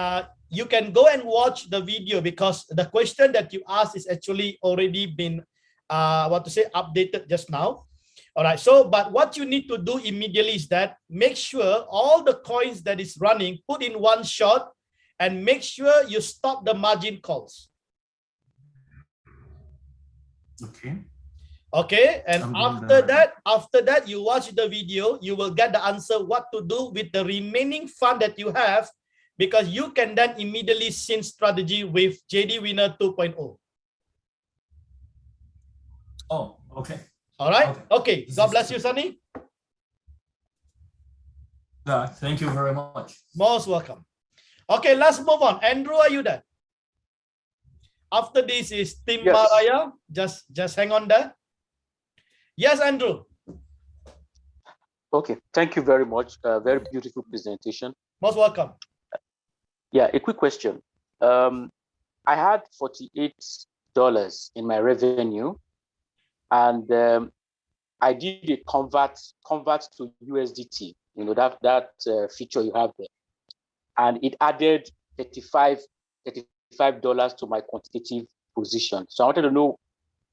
you can go and watch the video, because the question that you asked is actually already been updated just now. All right. So, but what you need to do immediately is that make sure all the coins that is running, put in one shot, and make sure you stop the margin calls. Okay. Okay, and after that, you watch the video, you will get the answer what to do with the remaining fund that you have, because you can then immediately sync strategy with JD Winner 2.0. Oh, okay. All right. Okay. God bless you, Sunny. Thank you very much. Most welcome. Okay, let's move on. Andrew, are you there? After this is Tim Maraya. Just hang on there. Yes, Andrew. Okay, thank you very much. Very beautiful presentation. Most welcome. Yeah, a quick question. I had $48 in my revenue, and I did a convert to USDT. You know, that feature you have there, and it added $35 to my quantitative position. So I wanted to know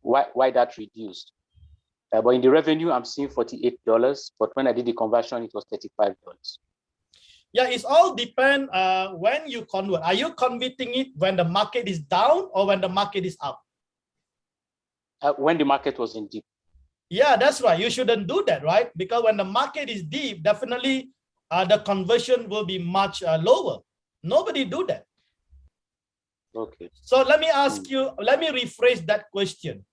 why that reduced. But in the revenue, I'm seeing $48, but when I did the conversion, it was $35. Yeah, it's all depend when you convert. Are you converting it when the market is down or when the market is up? When the market was in deep. Yeah, that's right. You shouldn't do that, right? Because when the market is deep, definitely the conversion will be much lower. Nobody do that. Okay. So let me ask you, let me rephrase that question.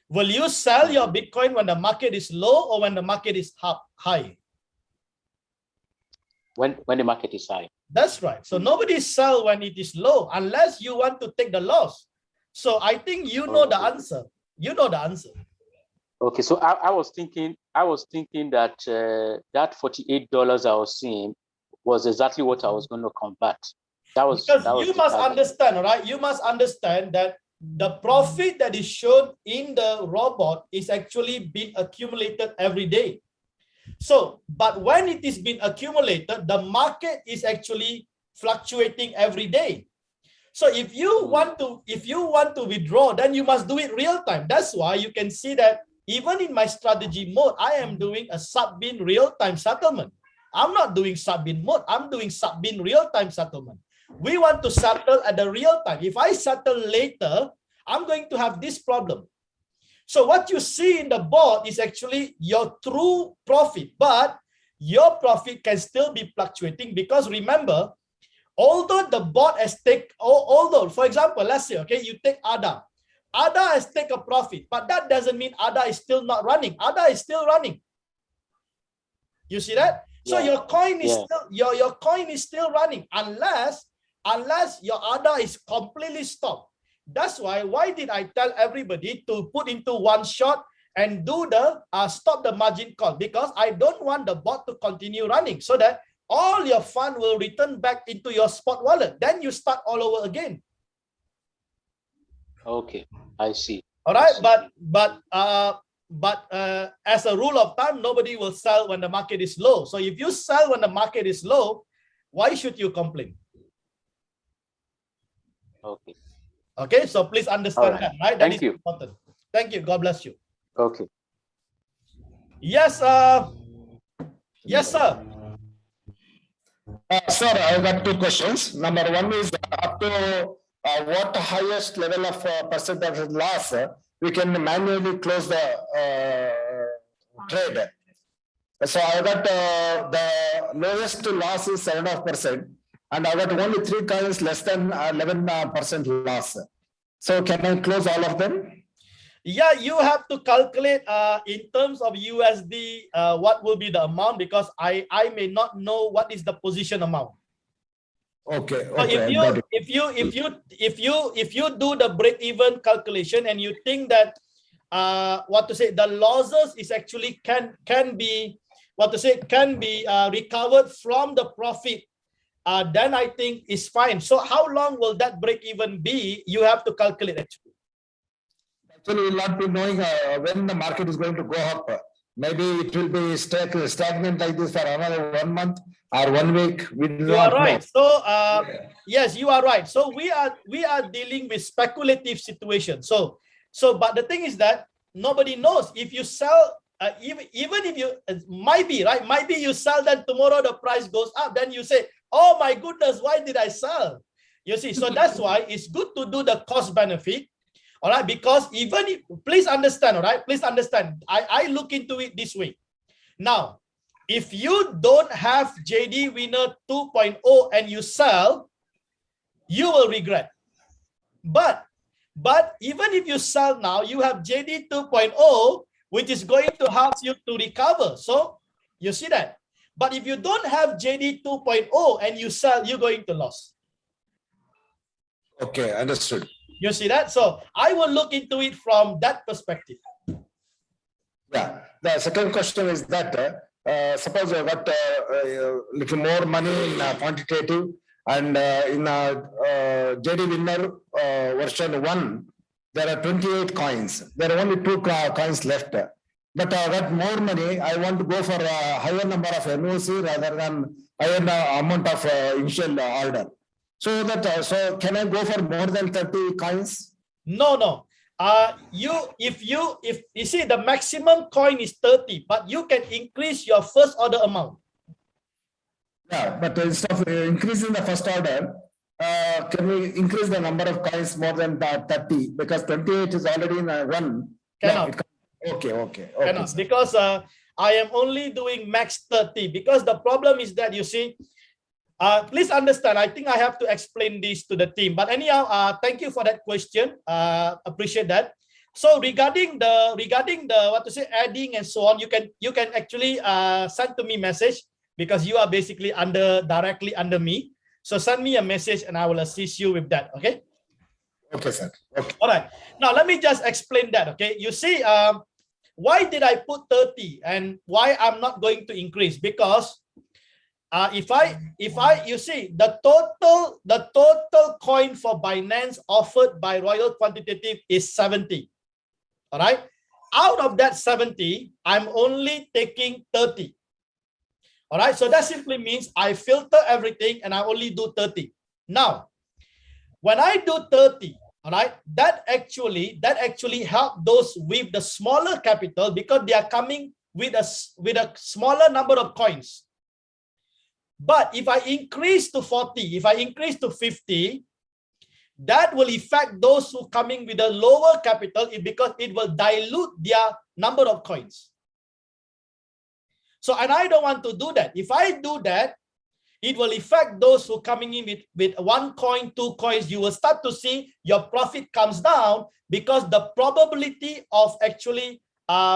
Will you sell your Bitcoin when the market is low or when the market is high? When the market is high. That's right. So nobody sell when it is low unless you want to take the loss. So I think you know the answer. You know the answer. Okay, so I was thinking that that $48 I was seeing was exactly what I was going to convert. You must understand, right? You must understand that the profit that is shown in the robot is actually being accumulated every day. So, but when it is being accumulated, the market is actually fluctuating every day. So if you want to withdraw, then you must do it real time. That's why you can see that even in my strategy mode, I am doing a sub-bin real-time settlement. I'm not doing sub-bin mode. I'm doing sub-bin real-time settlement. We want to settle at the real time. If I settle later, I'm going to have this problem. So what you see in the board is actually your true profit, but your profit can still be fluctuating because remember, although the board has for example, let's say, okay, you take ADA. ADA has taken a profit, but that doesn't mean ADA is still not running. ADA is still running. You see that? So your coin is still your coin is still running unless your ADA is completely stopped. That's why did I tell everybody to put into one shot and do the stop the margin call? Because I don't want the bot to continue running so that all your fund will return back into your spot wallet. Then you start all over again. Okay, I see. All right, but as a rule of thumb, nobody will sell when the market is low. So if you sell when the market is low, why should you complain? Okay. Okay, so please understand that, right? That is important. Thank you. God bless you. Okay. Yes, yes, sir. Sir, I've got two questions. Number one is up to what highest level of percentage loss we can manually close the trade. So I got the lowest loss is 7.5%, and I got only 3 coins less than 11% loss. So can I close all of them? Yeah, you have to calculate in terms of USD what will be the amount, because I may not know what is the position amount. Okay. So if you do the break-even calculation and you think that the losses is actually can be recovered from the profit, then I think it's fine. So how long will that break-even be? You have to calculate actually. Actually, we'll not be knowing when the market is going to go up. Maybe it will be stagnant like this for another 1 month or 1 week. You are right. So yes, you are right. So we are dealing with speculative situation. So but the thing is that nobody knows if you sell. Even if you might be right, might be you sell, then tomorrow the price goes up. Then you say, "Oh my goodness, why did I sell?" You see, so that's why it's good to do the cost benefit. All right, because even if, please understand, all right, please understand, I look into it this way. Now, if you don't have JD Winner 2.0 and you sell, you will regret. But even if you sell now, you have JD 2.0, which is going to help you to recover. So you see that. But if you don't have JD 2.0 and you sell, you're going to lose. Okay, understood. You see that? So I will look into it from that perspective. Yeah. The second question is that suppose I got little more money in quantitative, and in JD Winner version 1, there are 28 coins. There are only 2 coins left. But I got more money. I want to go for a higher number of NOC rather than higher amount of initial order. So that so can I go for more than 30 coins? No. If you see the maximum coin is 30, but you can increase your first order amount. Yeah, but instead of increasing the first order, can we increase the number of coins more than 30? Because 28 is already in 1. Cannot. Okay. Cannot, because I am only doing max 30. Because the problem is that, you see, please understand, I think I have to explain this to the team. But anyhow, thank you for that question. Appreciate that. So regarding the adding and so on, you can actually send to me message, because you are basically directly under me. So send me a message and I will assist you with that. Okay. Okay, sir. Okay. All right. Now let me just explain that. Okay. You see, why did I put 30 and why I'm not going to increase? Because you see the total coin for Binance offered by Royal Quantitative is 70. All right. Out of that 70, I'm only taking 30. All right. So that simply means I filter everything and I only do 30. Now, when I do 30, all right, that actually help those with the smaller capital, because they are coming with a smaller number of coins. But if I increase to 40, if I increase to 50, that will affect those who coming with a lower capital, because it will dilute their number of coins. So, and I don't want to do that. If I do that, it will affect those who coming in with 1 coin, 2 coins. You will start to see your profit comes down, because the probability of actually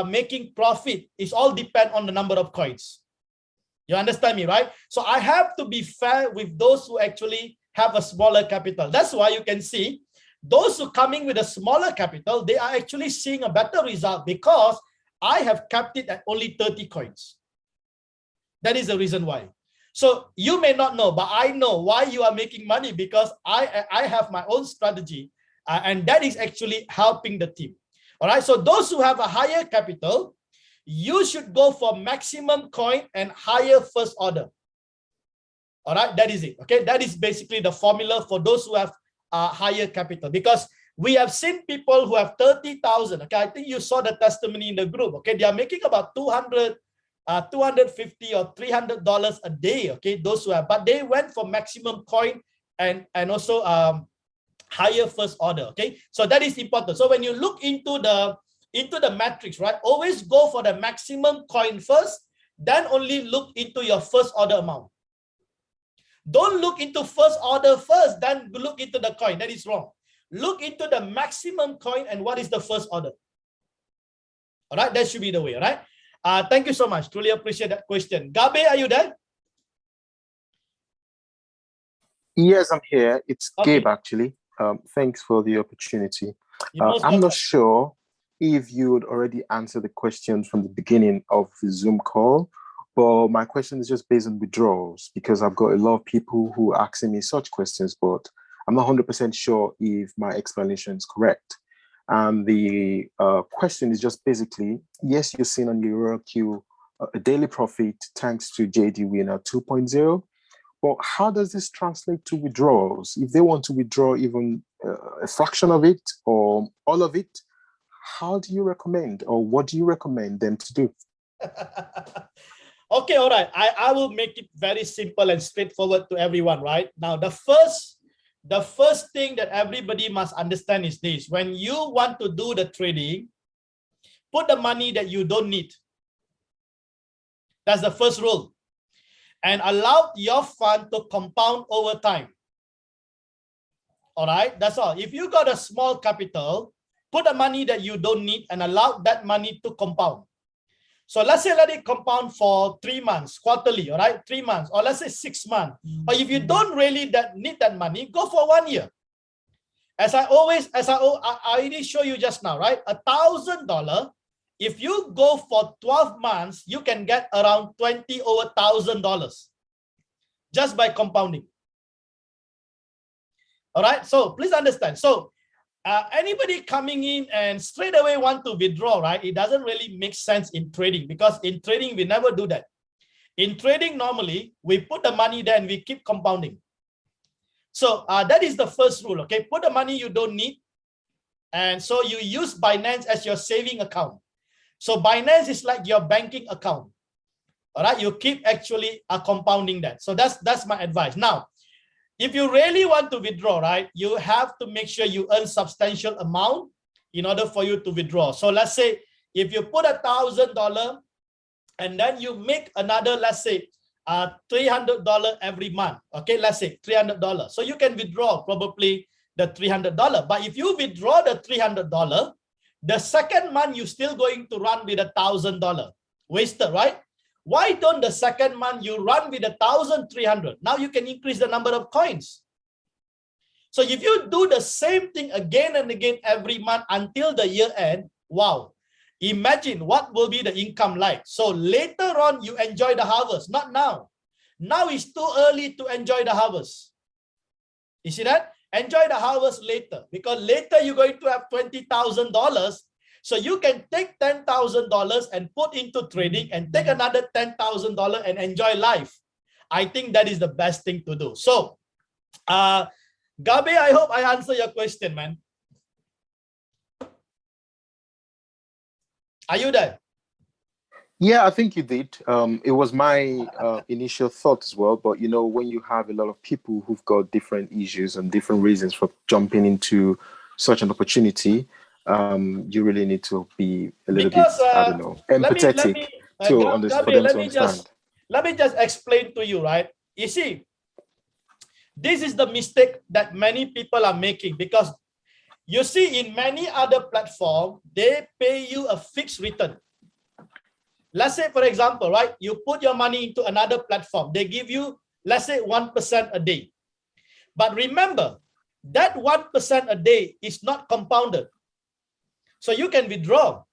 making profit is all depend on the number of coins. You understand me, right? So I have to be fair with those who actually have a smaller capital. That's why you can see those who coming with a smaller capital, they are actually seeing a better result, because I have kept it at only 30 coins. That is the reason why. So you may not know, but I know why you are making money, because I have my own strategy, and that is actually helping the team. All right. So those who have a higher capital, you should go for maximum coin and higher first order. All right, that is it. Okay, that is basically the formula for those who have higher capital, because we have seen people who have 30,000. Okay, I think you saw the testimony in the group. Okay, they are making about $250 or $300 a day. Okay, those who have, but they went for maximum coin and also higher first order. Okay, so that is important. So when you look into the matrix, right, always go for the maximum coin first, then only look into your first order amount. Don't look into first order first, then look into the coin. That is wrong. Look into the maximum coin and what is the first order. All right, that should be the way. All right. Thank you so much. Truly appreciate that question. Gabe, are you there? Yes, I'm here. It's Okay. Gabe, actually. Thanks for the opportunity. I'm not sure if you would already answer the questions from the beginning of the Zoom call, but my question is just based on withdrawals, because I've got a lot of people who are asking me such questions, but I'm not 100% sure if my explanation is correct. And the question is just basically, yes, you're seeing on your RQ a daily profit thanks to JDWINNER 2.0, but how does this translate to withdrawals? If they want to withdraw even a fraction of it or all of it, how do you recommend, or what do you recommend them to do? Okay, all right. I will make it very simple and straightforward to everyone, right? Now, the first thing that everybody must understand is this. When you want to do the trading, put the money that you don't need. That's the first rule. And allow your fund to compound over time. All right, that's all. If you got a small capital, put the money that you don't need and allow that money to compound. So let's say let it compound for 3 months, quarterly, all right, 3 months, or let's say 6 months. Or if you don't really need that money, go for 1 year. As I already show you just now, right? $1,000. If you go for 12 months, you can get around $20 over $1,000 just by compounding. All right, so please understand. So anybody coming in and straight away want to withdraw, right? It doesn't really make sense in trading, because in trading, we never do that. In trading, normally, we put the money there and we keep compounding. So that is the first rule, okay? Put the money you don't need. And so you use Binance as your saving account. So Binance is like your banking account. All right, you keep actually compounding that. So that's my advice. Now, if you really want to withdraw, right, you have to make sure you earn substantial amount in order for you to withdraw. So let's say if you put $1,000 and then you make another, let's say, $300 every month. Okay, let's say $300. So you can withdraw probably the $300. But if you withdraw the $300, the second month you're still going to run with $1,000. Wasted, right? Why don't the second month you run with 1,300? Now you can increase the number of coins. So if you do the same thing again and again every month until the year end, wow, imagine what will be the income like. So later on you enjoy the harvest, not now. Now it's too early to enjoy the harvest. You see that? Enjoy the harvest later, because later you're going to have $20,000. So you can take $10,000 and put into trading and take another $10,000 and enjoy life. I think that is the best thing to do. So, Gabe, I hope I answer your question, man. Are you there? Yeah, I think you did. It was my initial thought as well. But, you know, when you have a lot of people who've got different issues and different reasons for jumping into such an opportunity, you really need to be a little bit, I don't know, empathetic for them to understand. Let me just explain to you, right? You see, this is the mistake that many people are making, because you see in many other platforms, they pay you a fixed return. Let's say, for example, right, you put your money into another platform. They give you, let's say, 1% a day. But remember, that 1% a day is not compounded. So you can withdraw.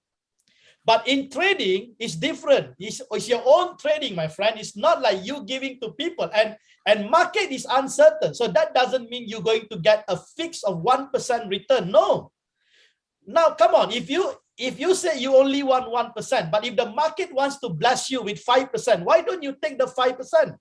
But in trading, it's different. It's your own trading, my friend. It's not like you giving to people. And market is uncertain. So that doesn't mean you're going to get a fix of 1% return. No. Now, come on. If you say you only want 1%, but if the market wants to bless you with 5%, why don't you take the 5%?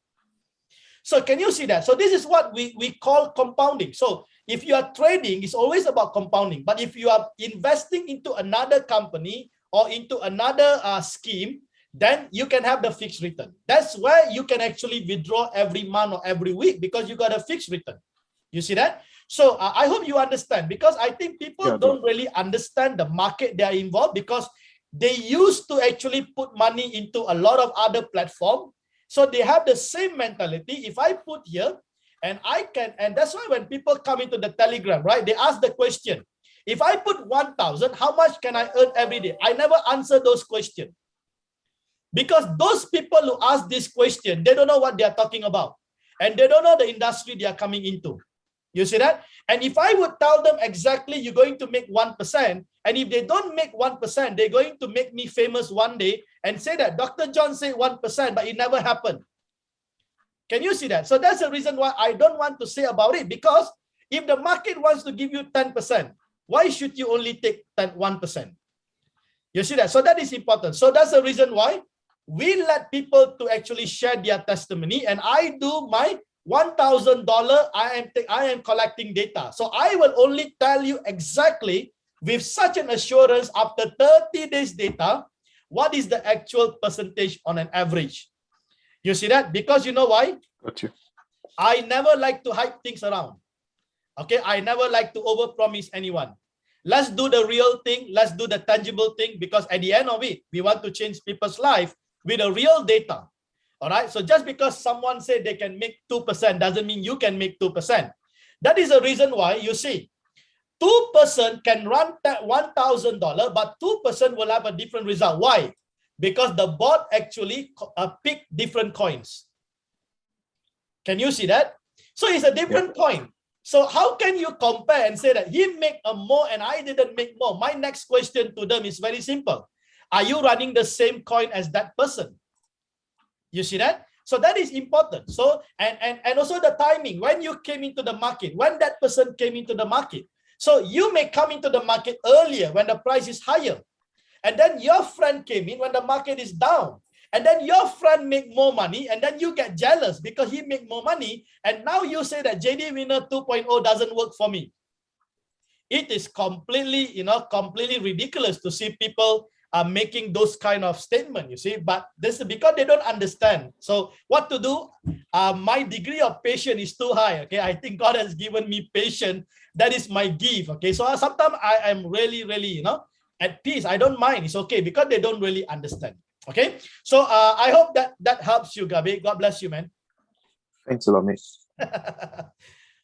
So can you see that? So this is what we call compounding. So if you are trading, it's always about compounding. But if you are investing into another company or into another scheme, then you can have the fixed return. That's where you can actually withdraw every month or every week, because you got a fixed return. You see that? So I hope you understand, because I think people don't really understand the market they are involved, because they used to actually put money into a lot of other platforms. So they have the same mentality. If I put here, and I can, and that's why when people come into the Telegram, right, they ask the question, if I put 1,000, how much can I earn every day? I never answer those questions. Because those people who ask this question, they don't know what they are talking about. And they don't know the industry they are coming into. You see that? And if I would tell them exactly you're going to make 1%, and if they don't make 1%, they're going to make me famous one day and say that Dr. John said 1%, but it never happened. Can you see that? So that's the reason why I don't want to say about it, because if the market wants to give you 10%, why should you only take 1%? You see that? So that is important. So that's the reason why we let people to actually share their testimony, and I do my $1,000. I am collecting data. So I will only tell you exactly with such an assurance after 30 days data, what is the actual percentage on an average. You see that? Because you know why? Got you. I never like to hype things around. Okay, I never like to overpromise anyone. Let's do the real thing. Let's do the tangible thing, because at the end of it, we want to change people's life with the real data. All right. So just because someone said they can make 2% doesn't mean you can make 2%. That is the reason why you see 2% can run $1,000, but 2% will have a different result. Why? Because the bot actually pick different coins. Can you see that? So it's a different coin. So how can you compare and say that he make a more and I didn't make more? My next question to them is very simple. Are you running the same coin as that person? You see that? So that is important. So, and also the timing, when you came into the market, when that person came into the market. So you may come into the market earlier when the price is higher. And then your friend came in when the market is down. And then your friend make more money, and then you get jealous because he make more money. And now you say that JDWINNER 2.0 doesn't work for me. It is completely, completely ridiculous to see people are making those kind of statements, you see, but this is because they don't understand. So what to do? My degree of patience is too high. Okay, I think God has given me patience. That is my gift. Okay, so sometimes I am really, at peace. I don't mind. It's okay because they don't really understand. Okay, so I hope that helps you, Gabi. God bless you, man. Thanks a lot, mate.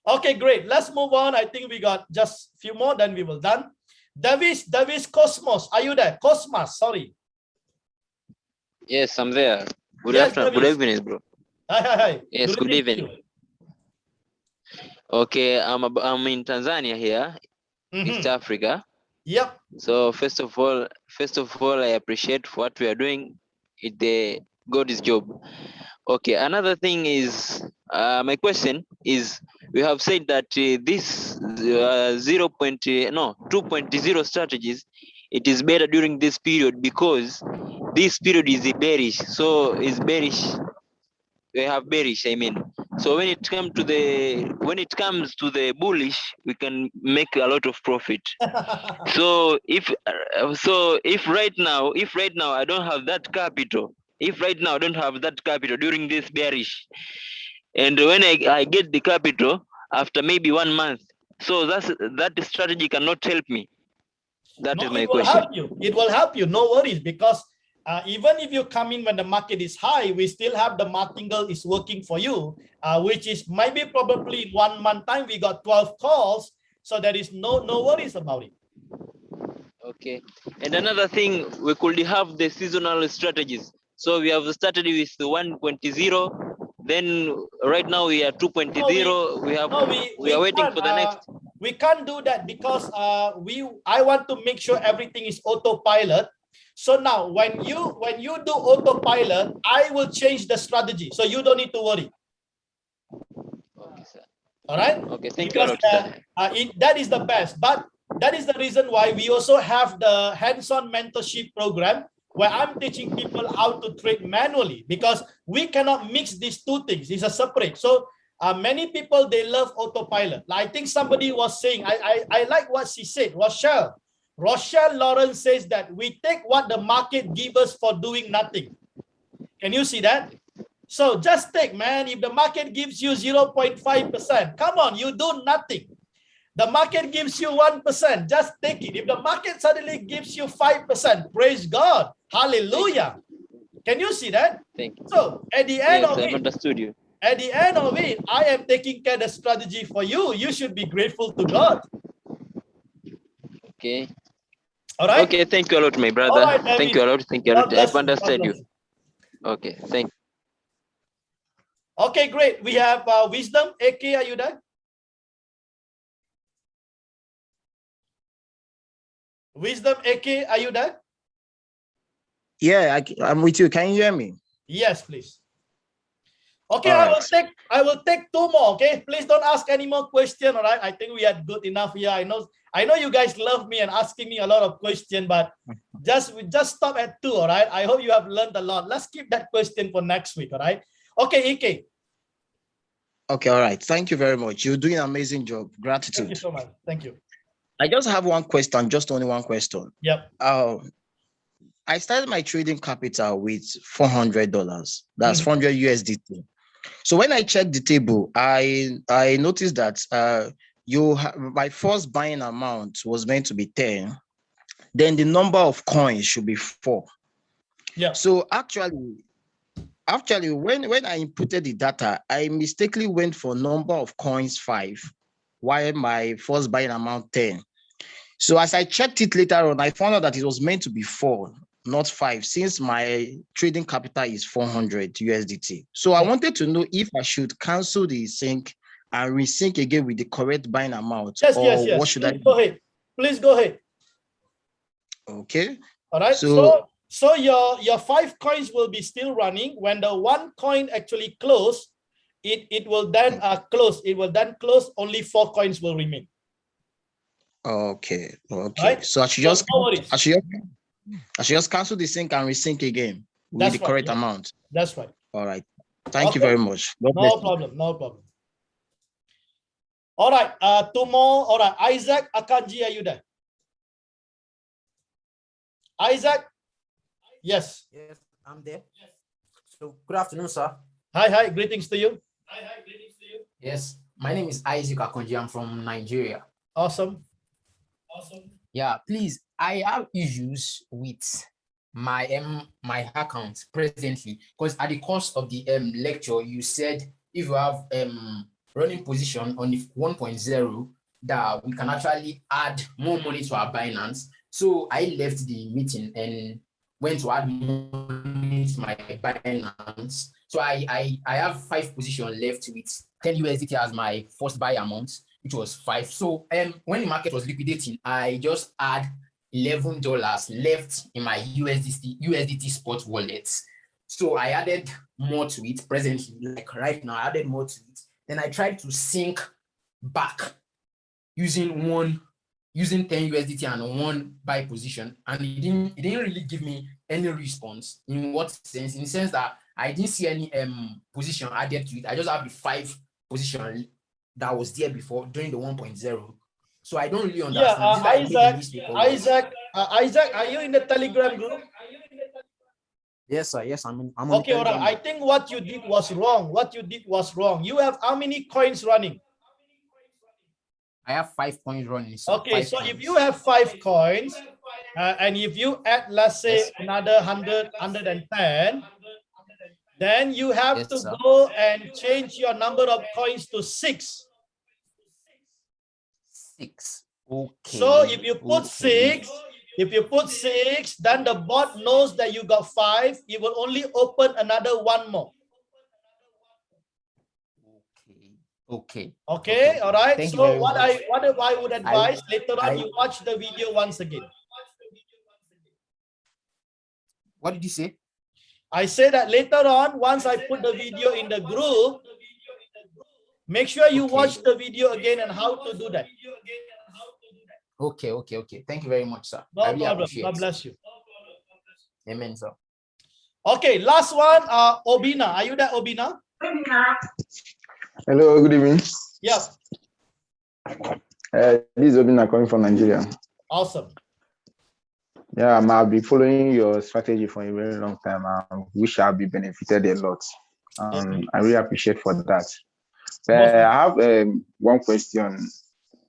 Okay, great. Let's move on. I think we got just a few more, then we will done. Davis Cosmos, are you there? Cosmos, sorry. Yes, I'm there. Good Yes, afternoon. Davis. Good evening, bro. Hi. Yes, good evening. Okay, I'm in Tanzania here, East Africa. Yep. So first of all, I appreciate what we are doing. God is job. Okay, another thing is, my question is, we have said that this 2.0 strategies, it is better during this period because this period is bearish. So it's bearish. We have bearish, I mean. So when it comes to the bullish, we can make a lot of profit. So if right now I don't have that capital, during this bearish, and when I get the capital after maybe 1 month, so that strategy cannot help me. That is my question. It will help you. No worries, because even if you come in when the market is high, we still have the martingale is working for you, which is maybe probably in 1 month time we got 12 calls, so there is no worries about it. Okay, and another thing, we could have the seasonal strategies. So we have started with 1.0, then right now we are 2.0. We are waiting for the next. We can't do that because I want to make sure everything is autopilot. So now when you do autopilot, I will change the strategy, so you don't need to worry. Okay, sir. All right. Okay, thank you. That is the best, but that is the reason why we also have the hands-on mentorship program, where I'm teaching people how to trade manually, because we cannot mix these two things. It's a separate. So many people, they love autopilot. I think somebody was saying, I like what she said, Rochelle Lawrence says that we take what the market gives us for doing nothing. Can you see that? So just take, man, if the market gives you 0.5%, come on, you do nothing. The market gives you 1%. Just take it. If the market suddenly gives you 5%, praise God. Hallelujah. Can you see that? Thank you. So at the end Yes, of I've it, understood you. at the end of it, I am taking care of the strategy for you. You should be grateful to God. Okay. All right. Okay, thank you a lot, my brother. All right, Thank you a lot. Thank you a lot. I've understood you. Okay, thank you. Okay, great. We have Wisdom. AK, are you there? Wisdom, AK, are you there? Yeah, I'm with you. Can you hear me? Yes, please. Okay, All I right. will take 2 more. Okay, please don't ask any more questions. All right, I think we had good enough here. I know you guys love me and asking me a lot of questions, but we just stop at 2. All right, I hope you have learned a lot. Let's keep that question for next week. All right. Okay, EK. Okay, all right. Thank you very much. You're doing an amazing job. Gratitude. Thank you so much. Thank you. I just have one question, just only one question. Yep. I started my trading capital with $400. That's 400 USDT. So when I checked the table, I noticed that my first buying amount was meant to be 10. Then the number of coins should be 4. Yeah. So actually, when I inputted the data, I mistakenly went for number of coins 5, while my first buying amount 10. So as I checked it later on, I found out that it was meant to be 4, not 5, since my trading capital is 400 USDT. So I wanted to know if I should cancel the sync and resync again with the correct buying amount. Yes. What should I do? Go ahead. Please go ahead. Okay. All right. So your 5 coins will be still running. When the 1 coin actually close, it will then close. It will then close. Only 4 coins will remain. Okay. Right? So I should just cancel the sync and resync again with the correct amount. That's right. All right. Thank you very much. No problem. All right. 2 more. All right. Isaac Akanji, are you there? Isaac? Yes. Yes, I'm there. So good afternoon, sir. Hi. Greetings to you. Yes, my name is Isaac Akonji. I'm from Nigeria. Awesome. Yeah, please. I have issues with my account presently because at the course of the lecture, you said if you have running position on the 1.0 that we can actually add more money to our Binance. So I left the meeting and went to add money to my Binance. So I have 5 positions left with 10 USDT as my first buy amount, which was 5. So when the market was liquidating, I just had $11 left in my USDT spot wallet. So I added more to it presently, like right now, I added more to it. Then I tried to sync back using 10 USDT and 1 buy position, and it didn't really give me any response. In what sense? In the sense that I didn't see any position added to it. I just have the 5 position that was there before during the 1.0. So I don't really understand. Isaac, are you in the Telegram group? Yes, sir. Yes, I'm okay, all right. I think what you did was wrong. You have how many coins running? I have 5 coins running. So okay, so if you have 5 coins, and if you add, let's say, another 110, then you have to go and change your number of coins to 6. 6. Okay. So if you put 6, then the bot knows that you got 5. It will only open another 1 more. Okay. All right. Thank so you what I would advise later on, you watch the video once again. What did you say? I say that later on, once I put the video in the group, make sure you watch the video again and how to do that. Okay. Thank you very much, sir. No problem. God bless you. Amen, sir. Okay, last one. Obina, are you there, Obina? Hello, good evening. Yeah. This is Obina coming from Nigeria. Awesome. Yeah, I've been following your strategy for a very long time. I wish I've been benefited a lot. I really appreciate for that. I have one question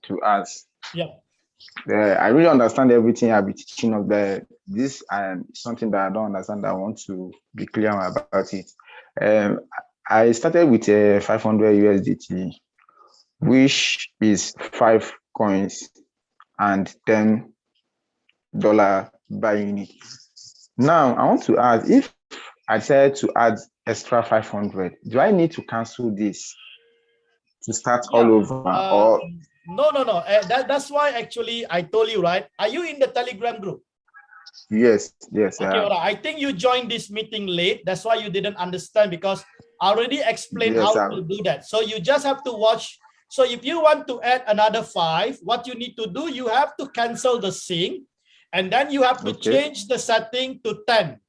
to ask. Yeah. I really understand everything I've been teaching of this and something that I don't understand. I want to be clear about it. I started with a 500 USDT, which is 5 coins and $10 per unit. Now I want to ask, if I decided to add extra 500, do I need to cancel this to start all over? Or no. That's why actually I told you, right? Are you in the Telegram group? Yes. Okay, all right. I think you joined this meeting late. That's why you didn't understand, because I already explained how to do that. So you just have to watch. So if you want to add another 5, what you need to do, you have to cancel the sync, and then you have to change the setting to 10.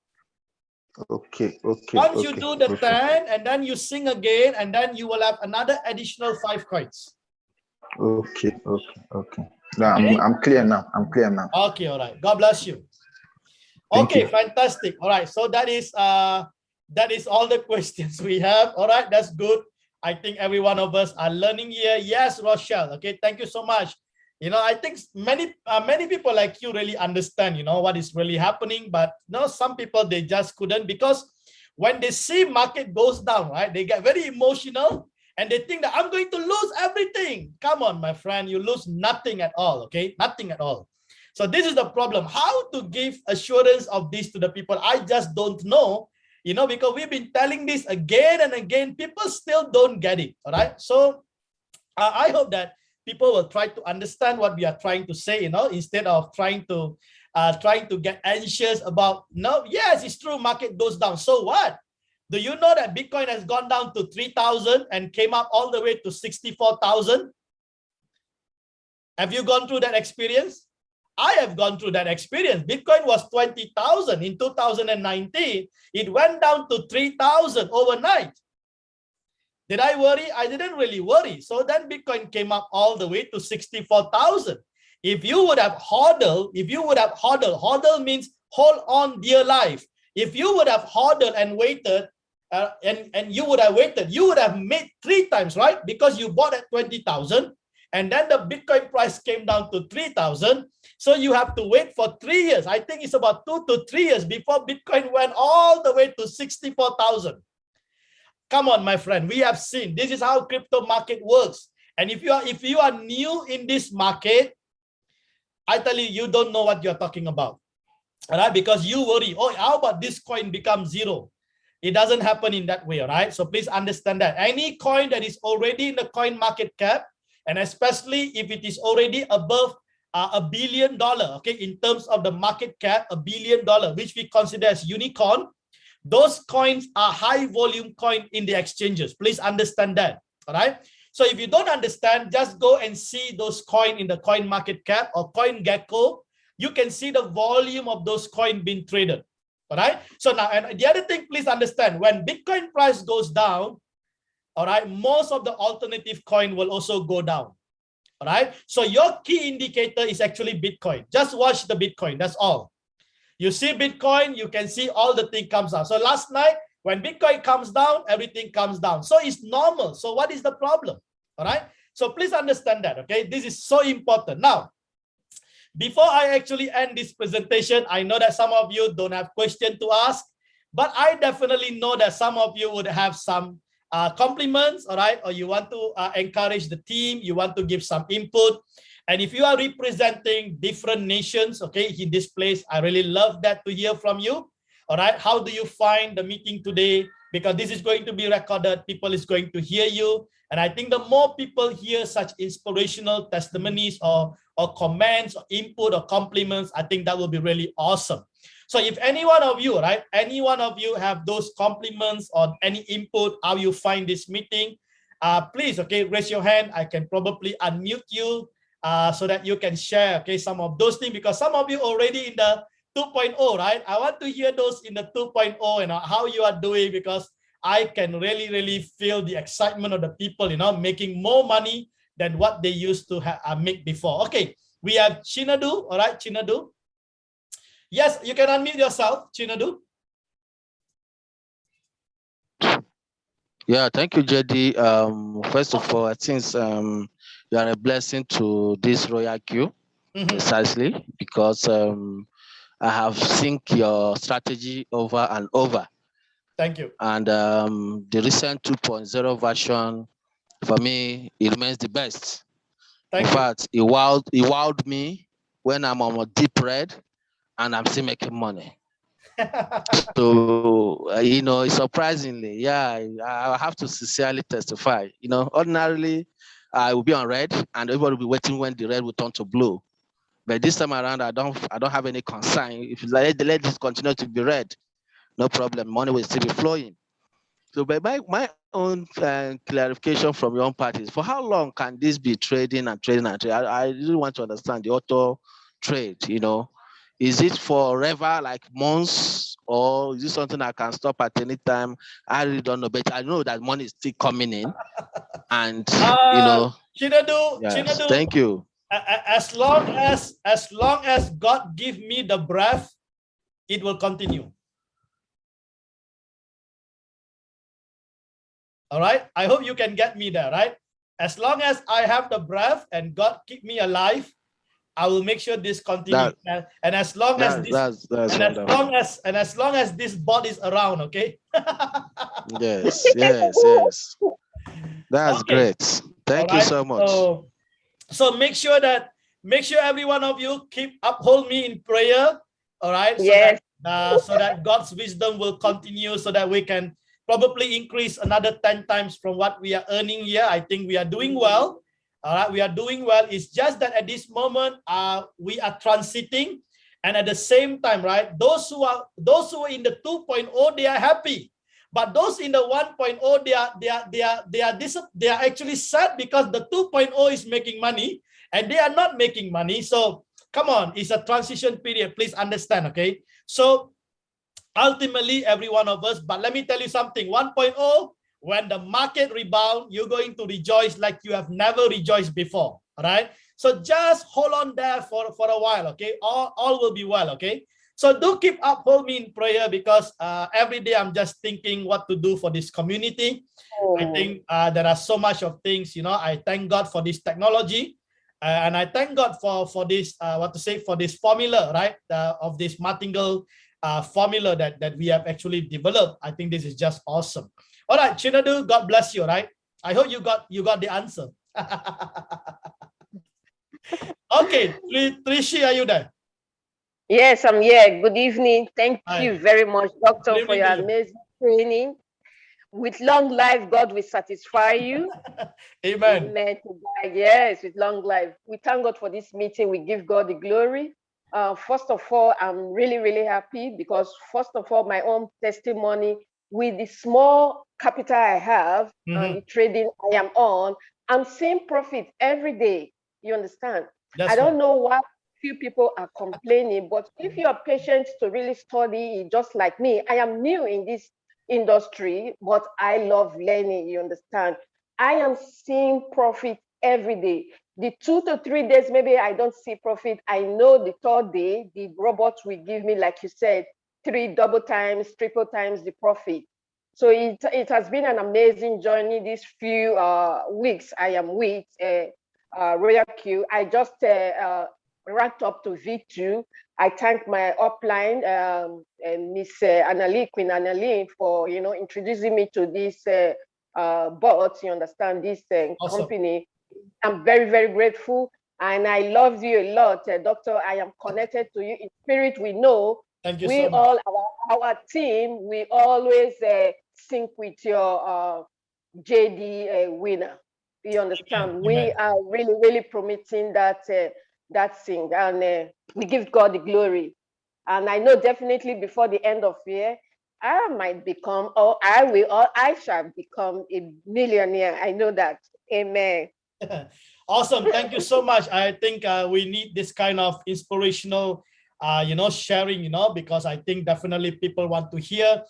Okay. Once you do the 10, and then you sing again, and then you will have another additional 5 coins. Okay. Now I'm clear now. Okay, all right. God bless you. Okay, fantastic. All right, so that is all the questions we have. All right, that's good. I think every one of us are learning here. Yes, Rochelle. Okay, thank you so much. You know, I think many people like you really understand, you know, what is really happening. But no, some people, they just couldn't, because when they see market goes down, right, they get very emotional and they think that I'm going to lose everything. Come on, my friend, you lose nothing at all. Okay, nothing at all. So this is the problem. How to give assurance of this to the people? I just don't know, you know, because we've been telling this again and again. People still don't get it. All right. So I hope that people will try to understand what we are trying to say, you know, instead of trying to get anxious about, no, yes, it's true, market goes down. So what? Do you know that Bitcoin has gone down to 3,000 and came up all the way to 64,000? Have you gone through that experience? I have gone through that experience. Bitcoin was 20,000 in 2019. It went down to 3,000 overnight. Did I worry? I didn't really worry. So then Bitcoin came up all the way to 64,000. If you would have hodled, hodl means hold on dear life. If you would have hodled and waited, and you would have waited, you would have made 3 times, right? Because you bought at 20,000. And then the Bitcoin price came down to 3,000. So you have to wait for 3 years. I think it's about 2 to 3 years before Bitcoin went all the way to 64,000. Come on, my friend. We have seen this is how crypto market works. And if you are new in this market, I tell you, you don't know what you're talking about. All right, because you worry, oh, how about this coin becomes 0? It doesn't happen in that way. All right. So please understand that any coin that is already in the coin market cap, and especially if it is already above $1 billion, okay, in terms of the market cap, $1 billion, which we consider as unicorn, those coins are high volume coin in the exchanges. Please understand that. All right. So if you don't understand, just go and see those coin in the coin market cap or coin gecko. You can see the volume of those coins being traded. All right. So now, and the other thing, please understand, when Bitcoin price goes down, all right, most of the alternative coin will also go down. All right. So your key indicator is actually Bitcoin. Just watch the Bitcoin. That's all. You see Bitcoin, you can see all the thing comes out. So last night, when Bitcoin comes down, everything comes down. So it's normal. So what is the problem? All right. So please understand that. Okay. This is so important. Now, before I actually end this presentation, I know that some of you don't have questions to ask, but I definitely know that some of you would have some compliments, all right, or you want to encourage the team, you want to give some input. And if you are representing different nations, okay, in this place, I really love that to hear from you. All right, how do you find the meeting today? Because this is going to be recorded, people is going to hear you. And I think the more people hear such inspirational testimonies or comments or input or compliments, I think that will be really awesome. So if any one of you, right, any one of you have those compliments or any input, how you find this meeting, please, okay, raise your hand. I can probably unmute you so that you can share, okay, some of those things, because some of you already in the 2.0, right? I want to hear those in the 2.0 and how you are doing, because I can really feel the excitement of the people, you know, making more money than what they used to make before. Okay, we have Chinadu, all right, Chinadu. Yes, you can unmute yourself, Chinadu. Yeah, thank you, JD. First of all, since you are a blessing to this royal queue, precisely because I have seen your strategy over and over. Thank you. And the recent 2.0 version, for me, it remains the best. Thank In fact, it wowed me when I'm on a deep red and I'm still making money. So, surprisingly, yeah, I have to sincerely testify. Ordinarily, I will be on red and everybody will be waiting when the red will turn to blue. But this time around, I don't have any concern. If you let this continue to be red, no problem. Money will still be flowing. So, by my own clarification from your own parties, for how long can this be trading and trading and trading? I really want to understand the auto trade. Is it forever, like months, or is it something I can stop at any time? I really don't know, but I know that money is still coming in, and Chinadu, yes, Chinadu, thank you. As long as God give me the breath, it will continue. All right. I hope you can get me there, right? As long as I have the breath and God keep me alive, I will make sure this continues. And as long as this bot is around, okay? Yes. That's great. Thank you so much. So make sure every one of you uphold me in prayer. All right. Yes. So that God's wisdom will continue, so that we can probably increase another 10 times from what we are earning here. I think we are doing well. All right, we are doing well. It's just that at this moment, we are transiting, and at the same time, right? Those who are in the 2.0, they are happy, but those in the 1.0, they are actually sad because the 2.0 is making money and they are not making money. So come on, it's a transition period. Please understand, okay? So ultimately, every one of us, but let me tell you something, 1.0, when the market rebound, you're going to rejoice like you have never rejoiced before, all right? So just hold on there for a while, okay? All will be well, okay? So do hold me in prayer, because every day I'm just thinking what to do for this community. I think there are so much of things, I thank God for this technology. And I thank God for this, for this formula, right? Of this martingale formula that we have actually developed. I think this is just awesome. All right, Chinadu, God bless you, right? I hope you got the answer. Okay, Trishi, are you there? Yes, I'm here. Good evening. Thank you very much, Doctor, for your amazing training. With long life, God will satisfy you. Amen. Amen. Yes, with long life. We thank God for this meeting. We give God the glory. First of all, I'm really, really happy because, first of all, my own testimony, with the small capital I have and the trading I am on, I'm seeing profit every day. You understand? I don't know why few people are complaining, but if you are patient to really study, just like me, I am new in this industry, but I love learning. You understand? I am seeing profit every day. The 2 to 3 days, maybe I don't see profit. I know the third day, the robot will give me, like you said, 3 double times, triple times the profit. So it has been an amazing journey these few weeks I am with Royal Q. I just ranked up to V2. I thank my upline, Miss Queen Annalie, for introducing me to this bot. You understand, this company. I'm very, very grateful, and I love you a lot, Doctor. I am connected to you in spirit. We know. Thank you we so much. all our team. We always sync with your JD winner. You understand? Amen. We are really, really promoting that thing, and we give God the glory. And I know definitely before the end of the year, I might become, or I shall become a millionaire. I know that. Amen. Awesome. Thank you so much. I think we need this kind of inspirational, sharing, because I think definitely people want to hear.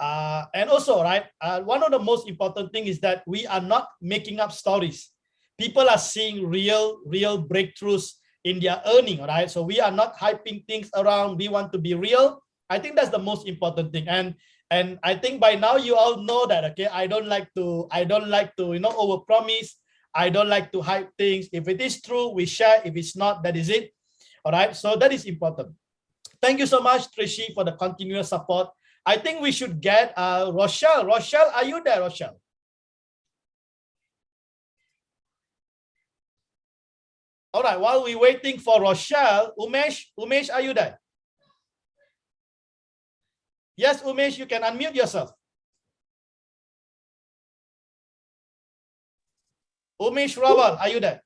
And also, right, one of the most important things is that we are not making up stories. People are seeing real breakthroughs in their earning, right? So we are not hyping things around. We want to be real. I think that's the most important thing. And I think by now you all know that, okay? I don't like to overpromise. I don't like to hide things. If it is true, we share. If it's not, that is it. All right. So that is important. Thank you so much, Trishi, for the continuous support. I think we should get Rochelle. Rochelle, are you there, Rochelle? All right. While we're waiting for Rochelle, Umesh, are you there? Yes, Umesh, you can unmute yourself. Umesh Rawal, are you there?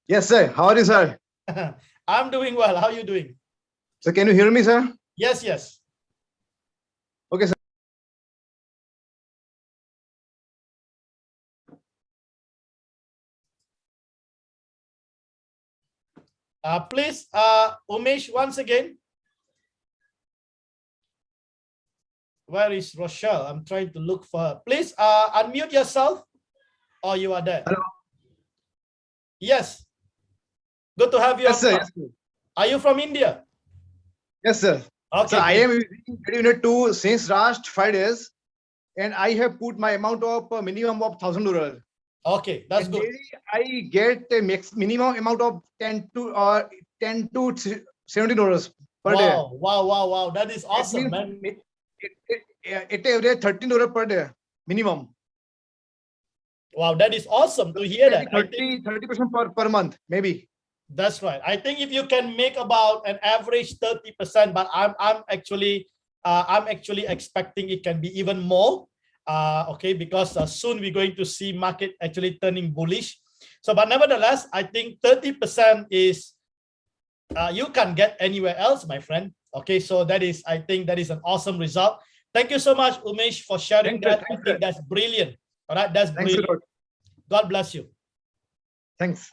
Yes, sir. How are you, sir? I'm doing well. How are you doing? So can you hear me, sir? Yes, yes. Okay, sir. Please, Umesh, once again. Where is Rochelle? I'm trying to look for her. Please unmute yourself, or you are there. Hello. Yes. Good to have you. Yes, sir. Yes, sir. Are you from India? Yes, sir. Okay. So I am using JDWINNER 2 since last 5 days, and I have put my amount of minimum of $1,000. Okay, that's and good. Daily I get a minimum amount of $10 to $70 per day. Wow. That is awesome, man. It averages $13 per day minimum. Wow, that is awesome to hear that. 30% per month, maybe. That's right. I think if you can make about an average 30%, but I'm actually expecting it can be even more. Okay, because soon we're going to see market actually turning bullish. So, but nevertheless, I think 30% is you can't get anywhere else, my friend. Okay, so that is, I think that is an awesome result. Thank you so much, Umesh, for sharing that. I think that's brilliant. All right, that's brilliant. God bless you. Thanks.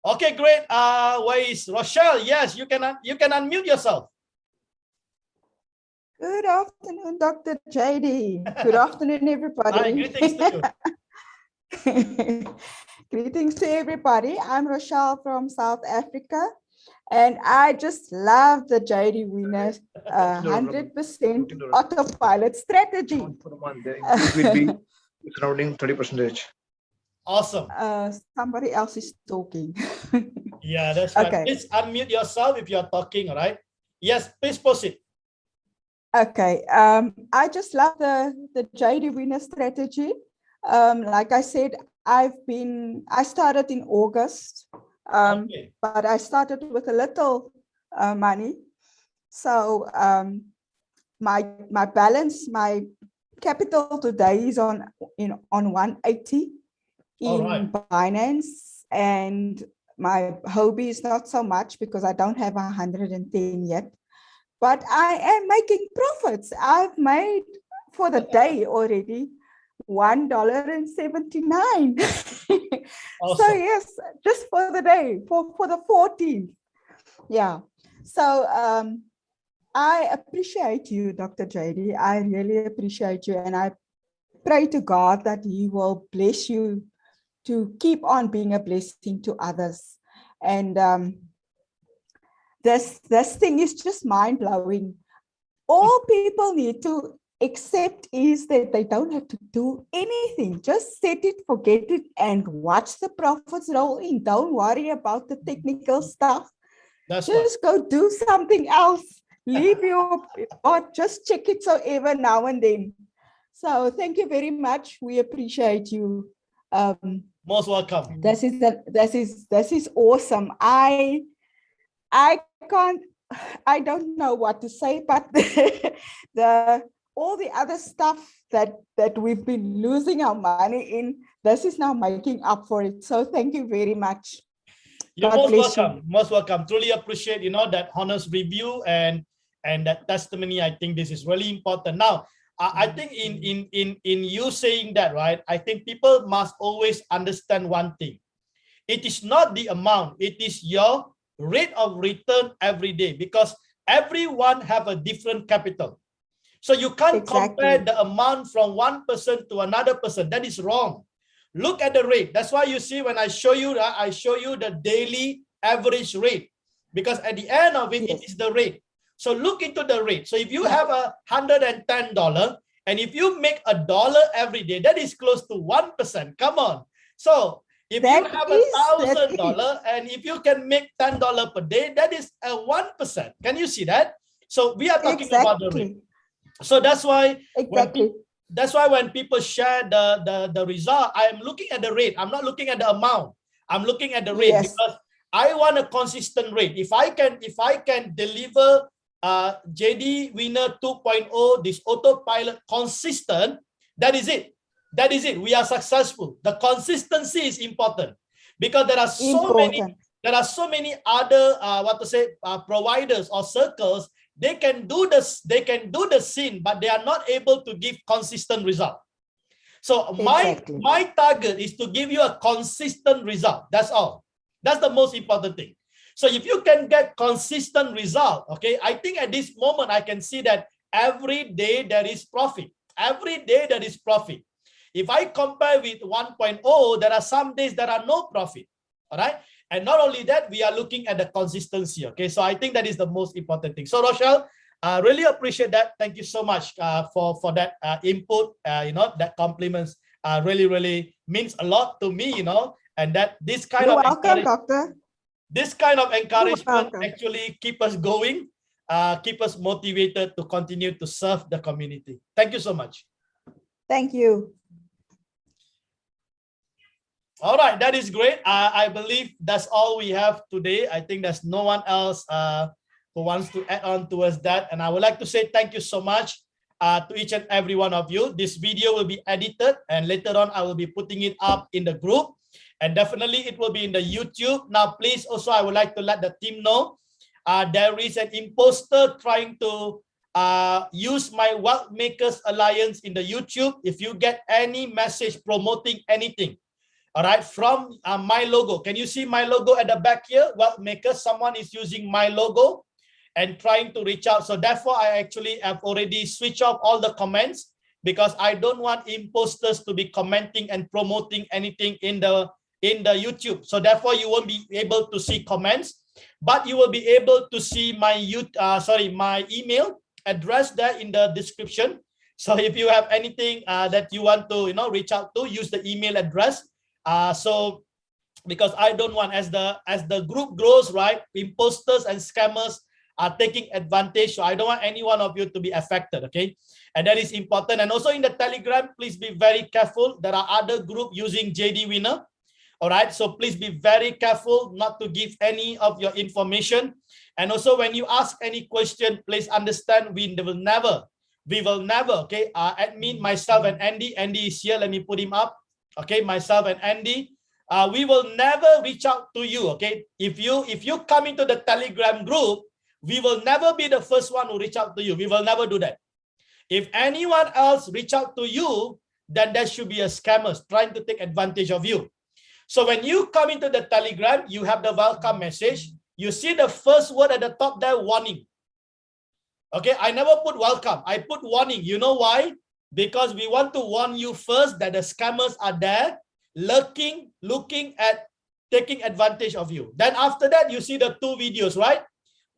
Okay, great. Where is Rochelle? Yes, you can unmute yourself. Good afternoon, Dr. JD. Good afternoon, everybody. Hi, greetings to you. Greetings to everybody. I'm Rochelle from South Africa, and I just love the JDWINNER 100% autopilot strategy. For the month, it will be surrounding 30%. Awesome. Somebody else is talking. Yeah, that's right. Okay. Please unmute yourself if you're talking, all right? Yes, please proceed. Okay. I just love the JDWINNER strategy. Like I said, I started in August, but I started with a little money. So my balance, my capital today is on 180 in Binance, and my hobby is not so much because I don't have 110 yet, but I am making profits. I've made for the day already $1.79. Awesome. So yes, just for the day, for the 14th. Yeah. So I appreciate you, Dr. JD. I really appreciate you, and I pray to God that He will bless you to keep on being a blessing to others. And this thing is just mind-blowing. All people need to accept is that they don't have to do anything. Just set it, forget it, and watch the profits roll in. Don't worry about the technical stuff. Just go do something else. Leave your, or just check it so ever now and then. So thank you very much. We appreciate you. Most welcome. This is awesome. I don't know what to say, but all the other stuff that we've been losing our money in, this is now making up for it. So thank you very much. You're most welcome. Most welcome. Truly appreciate, that honest review and that testimony. I think this is really important. Now, I think in you saying that, right, I think people must always understand one thing. It is not the amount, it is your rate of return every day, because everyone have a different capital. So you can't compare the amount from one person to another person. That is wrong. Look at the rate. That's why you see when I show you that, I show you the daily average rate, because at the end of it, it is the rate. So look into the rate. So if you have $110 And if you make $1 every day, that is close to 1%. Come on. So if you have $1,000 and if you can make $10 per day, that is a 1%. Can you see that? So we are talking about the rate. So that's why when people share the result, I am looking at the rate. I'm not looking at the amount. I'm looking at the rate because I want a consistent rate. If I can deliver JD Winner 2.0, this autopilot consistent, that is it. That is it. We are successful. The consistency is important because there are so many other providers or circles. They can do this. They can do the scene, but they are not able to give consistent result. So my target is to give you a consistent result. That's all. That's the most important thing. So if you can get consistent result, okay, I think at this moment I can see that every day there is profit. Every day there is profit. If I compare with 1.0, there are some days there are no profit. All right. And not only that, we are looking at the consistency. Okay. So I think that is the most important thing. So Rochelle, I really appreciate that. Thank you so much for that input. That compliments really means a lot to me, and that this kind of this kind of encouragement actually keep us going, keep us motivated to continue to serve the community. Thank you so much. Thank you. All right, that is great. I believe that's all we have today. I think there's no one else who wants to add on towards that. And I would like to say thank you so much to each and every one of you. This video will be edited and later on I will be putting it up in the group. And definitely it will be in the YouTube. Now, please also, I would like to let the team know there is an imposter trying to use my Wealth Makers Alliance in the YouTube. If you get any message promoting anything, all right, from my logo. Can you see my logo at the back here? Wealth Makers, someone is using my logo and trying to reach out. So therefore, I actually have already switched off all the comments because I don't want imposters to be commenting and promoting anything in the YouTube. So therefore, you won't be able to see comments, but you will be able to see my my email address there in the description. So if you have anything that you want to reach out to, use the email address. So because I don't want, as the group grows, right, imposters and scammers are taking advantage. So I don't want any one of you to be affected. Okay. And that is important. And also in the Telegram, please be very careful. There are other groups using JD Winner. All right. So please be very careful not to give any of your information. And also when you ask any question, please understand we will never, okay. Admin, myself and Andy is here. Let me put him up. Okay. Myself and Andy, we will never reach out to you. Okay. If you come into the Telegram group, we will never be the first one who reach out to you. We will never do that. If anyone else reach out to you, then there should be a scammers trying to take advantage of you. So when you come into the Telegram, you have the welcome message. You see the first word at the top there, warning. Okay, I never put welcome. I put warning. You know why? Because we want to warn you first that the scammers are there, looking at taking advantage of you. Then after that, you see the two videos, right?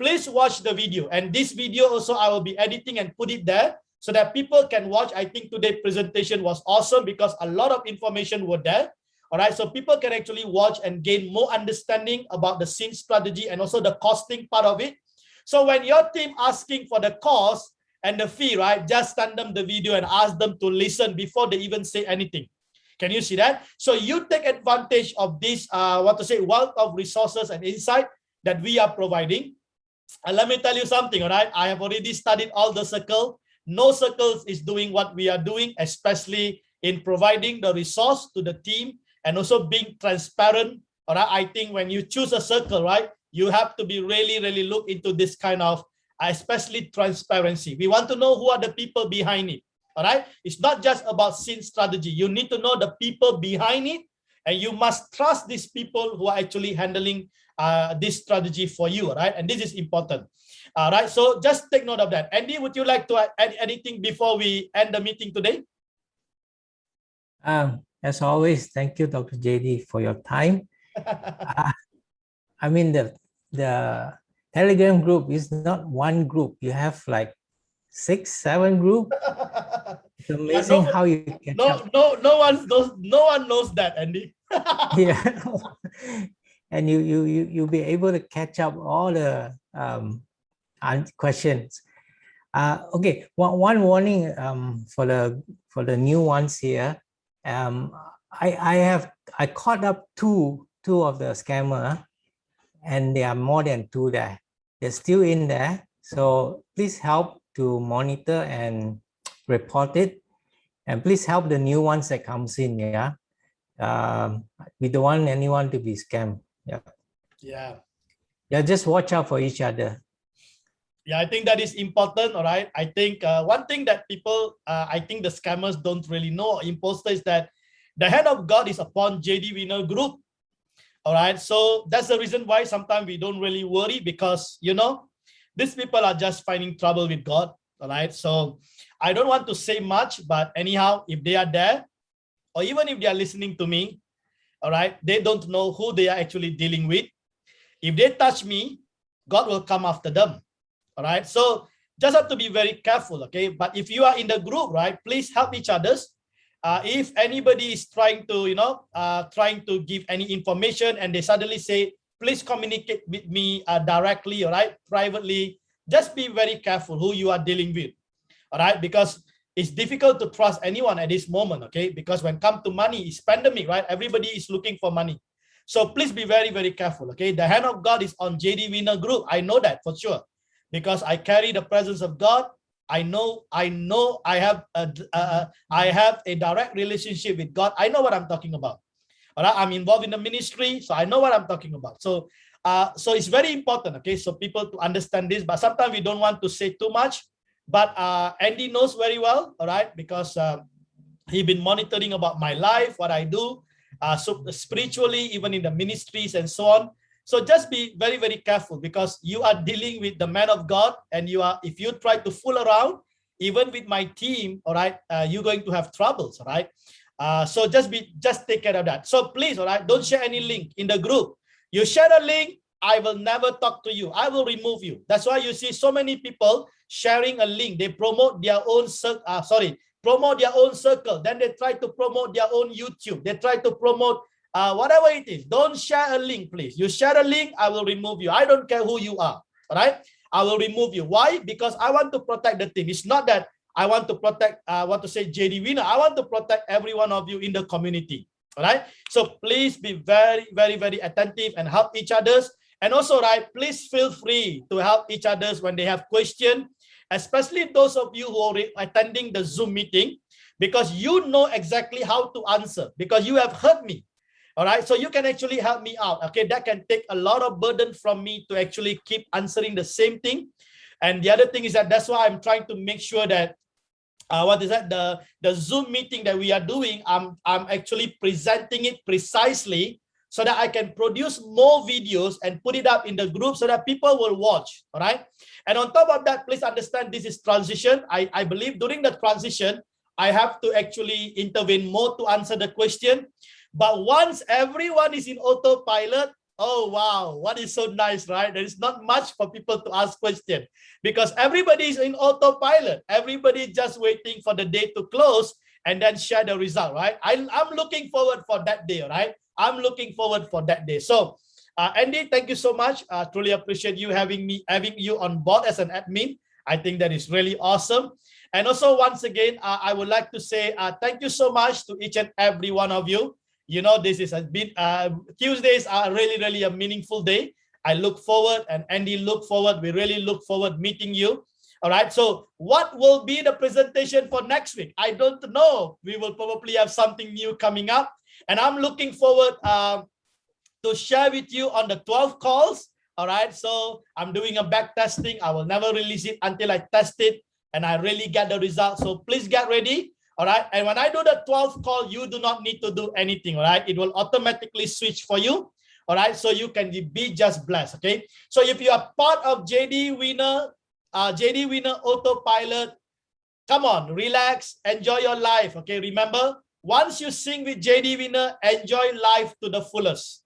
Please watch the video. And this video also, I will be editing and put it there so that people can watch. I think today's presentation was awesome because a lot of information were there. All right, so people can actually watch and gain more understanding about the scene strategy and also the costing part of it. So when your team asking for the cost and the fee, right, just send them the video and ask them to listen before they even say anything. Can you see that? So you take advantage of this, wealth of resources and insight that we are providing. And let me tell you something, all right? I have already studied all the circles. No circles is doing what we are doing, especially in providing the resource to the team and also being transparent. All right, I think when you choose a circle, right, you have to be really look into this kind of, especially transparency. We want to know who are the people behind it. All right, it's not just about scene strategy. You need to know the people behind it, and you must trust these people who are actually handling this strategy for you. All right, and this is important. All right, so just take note of that. Andy, would you like to add anything before we end the meeting today? As always, thank you, Dr. JD, for your time. I mean, the Telegram group is not one group. You have like 6, 7 groups. It's amazing how you catch up. No one knows that, Andy. Yeah. And you'll be able to catch up all the questions. Okay, one warning for the new ones here. I caught up two of the scammer, and there are more than two there. They're still in there. So please help to monitor and report it, and please help the new ones that comes in. Yeah, we don't want anyone to be scammed. Yeah. Just watch out for each other. Yeah, I think that is important. All right. I think one thing that people, I think the scammers don't really know, imposter, is that the hand of God is upon JDWINNER group. All right. So that's the reason why sometimes we don't really worry, because, you know, these people are just finding trouble with God. All right. So I don't want to say much, but anyhow, if they are there, or even if they are listening to me, all right, they don't know who they are actually dealing with. If they touch me, God will come after them. All right. So just have to be very careful. Okay. But if you are in the group, right, please help each others. If anybody is trying to, you know, trying to give any information and they suddenly say, please communicate with me directly, all right, privately, just be very careful who you are dealing with. All right. Because it's difficult to trust anyone at this moment. Okay. Because when it comes to money, it's pandemic, right? Everybody is looking for money. So please be very, very careful. Okay. The hand of God is on JDWINNER group. I know that for sure, because I carry the presence of God. I know I have a direct relationship with God. I know what I'm talking about. All right. I'm involved in the ministry, so I know what I'm talking about. So so it's very important, okay, so people to understand this, but sometimes we don't want to say too much. But Andy knows very well, all right, because he's been monitoring about my life, what I do, so spiritually, even in the ministries and so on. So just be very, very careful, because you are dealing with the man of God, and you are, if you try to fool around, even with my team, all right, you're going to have troubles, all right. So just take care of that. So please, all right, don't share any link in the group. You share a link, I will never talk to you. I will remove you. That's why you see so many people sharing a link. They promote their own promote their own circle. Then they try to promote their own YouTube. They try to promote whatever it is. Don't share a link, please. You share a link, I will remove you. I don't care who you are. All right, I will remove you. Why? Because I want to protect the team. It's not that I want to protect, JDWINNER. I want to protect every one of you in the community. All right. So please be very, very, very attentive and help each others. And also, right, please feel free to help each others when they have questions, especially those of you who are attending the Zoom meeting, because you know exactly how to answer, because you have heard me. All right. So you can actually help me out. Okay. That can take a lot of burden from me to actually keep answering the same thing. And the other thing is that that's why I'm trying to make sure that the Zoom meeting that we are doing, I'm actually presenting it precisely so that I can produce more videos and put it up in the group so that people will watch. All right. And on top of that, please understand this is transition. I believe during the transition, I have to actually intervene more to answer the question. But once everyone is in autopilot, oh, wow, what is so nice, right? There is not much for people to ask questions because everybody is in autopilot. Everybody just waiting for the day to close and then share the result, right? I'm looking forward for that day, right? I'm looking forward for that day. So, Andy, thank you so much. Truly appreciate you having you on board as an admin. I think that is really awesome. And also, once again, I would like to say thank you so much to each and every one of you. You know, this is Tuesdays are really, really a meaningful day. I look forward, and Andy look forward. We really look forward meeting you. All right. So what will be the presentation for next week? I don't know. We will probably have something new coming up. And I'm looking forward to share with you on the 12 calls. All right. So I'm doing a back testing. I will never release it until I test it and I really get the results. So please get ready. All right. And when I do the 12th call, you do not need to do anything. All right. It will automatically switch for you. All right. So you can be just blessed. Okay. So if you are part of JDWINNER Autopilot, come on, relax, enjoy your life. Okay. Remember, once you sing with JDWINNER, enjoy life to the fullest.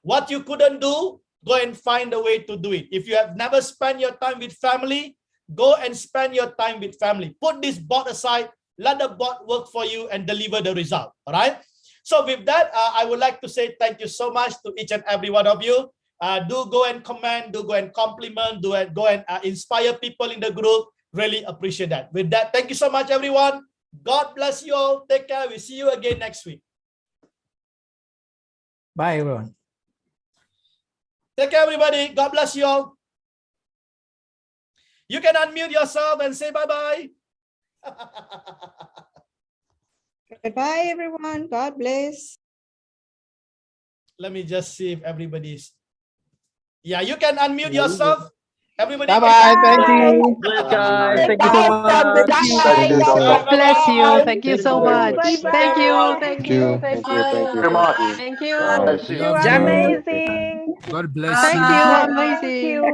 What you couldn't do, go and find a way to do it. If you have never spent your time with family, go and spend your time with family. Put this board aside. let the bot work for you and deliver the result. All right. So with that, I would like to say thank you so much to each and every one of you. Do go and comment, do go and compliment, go and inspire people in the group. Really appreciate that. With that, thank you so much, everyone. God bless you all. Take care. We'll see you again next week. Bye, everyone. Take care, everybody. God bless you all. You can unmute yourself and say bye-bye. Bye, everyone. God bless. Let me just see if everybody's... Yeah, you can unmute yourself. Everybody. Bye-bye. Thank you. Guys. Thank you so much. God bless you. Thank you so much. Thank you. Thank you. Thank you. Thank you. Thank you. You're amazing. God bless Thank you. you.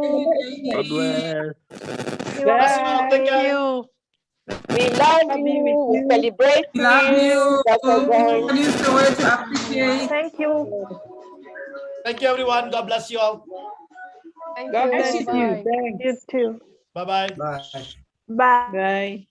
Amazing. God bless. Thank you. We love you. We celebrate you. Dr. John. Thank you. Thank you, everyone. God bless you all. Thank God you. bless you. Bye. Thanks. You too. Bye-bye. Bye. Bye. Bye.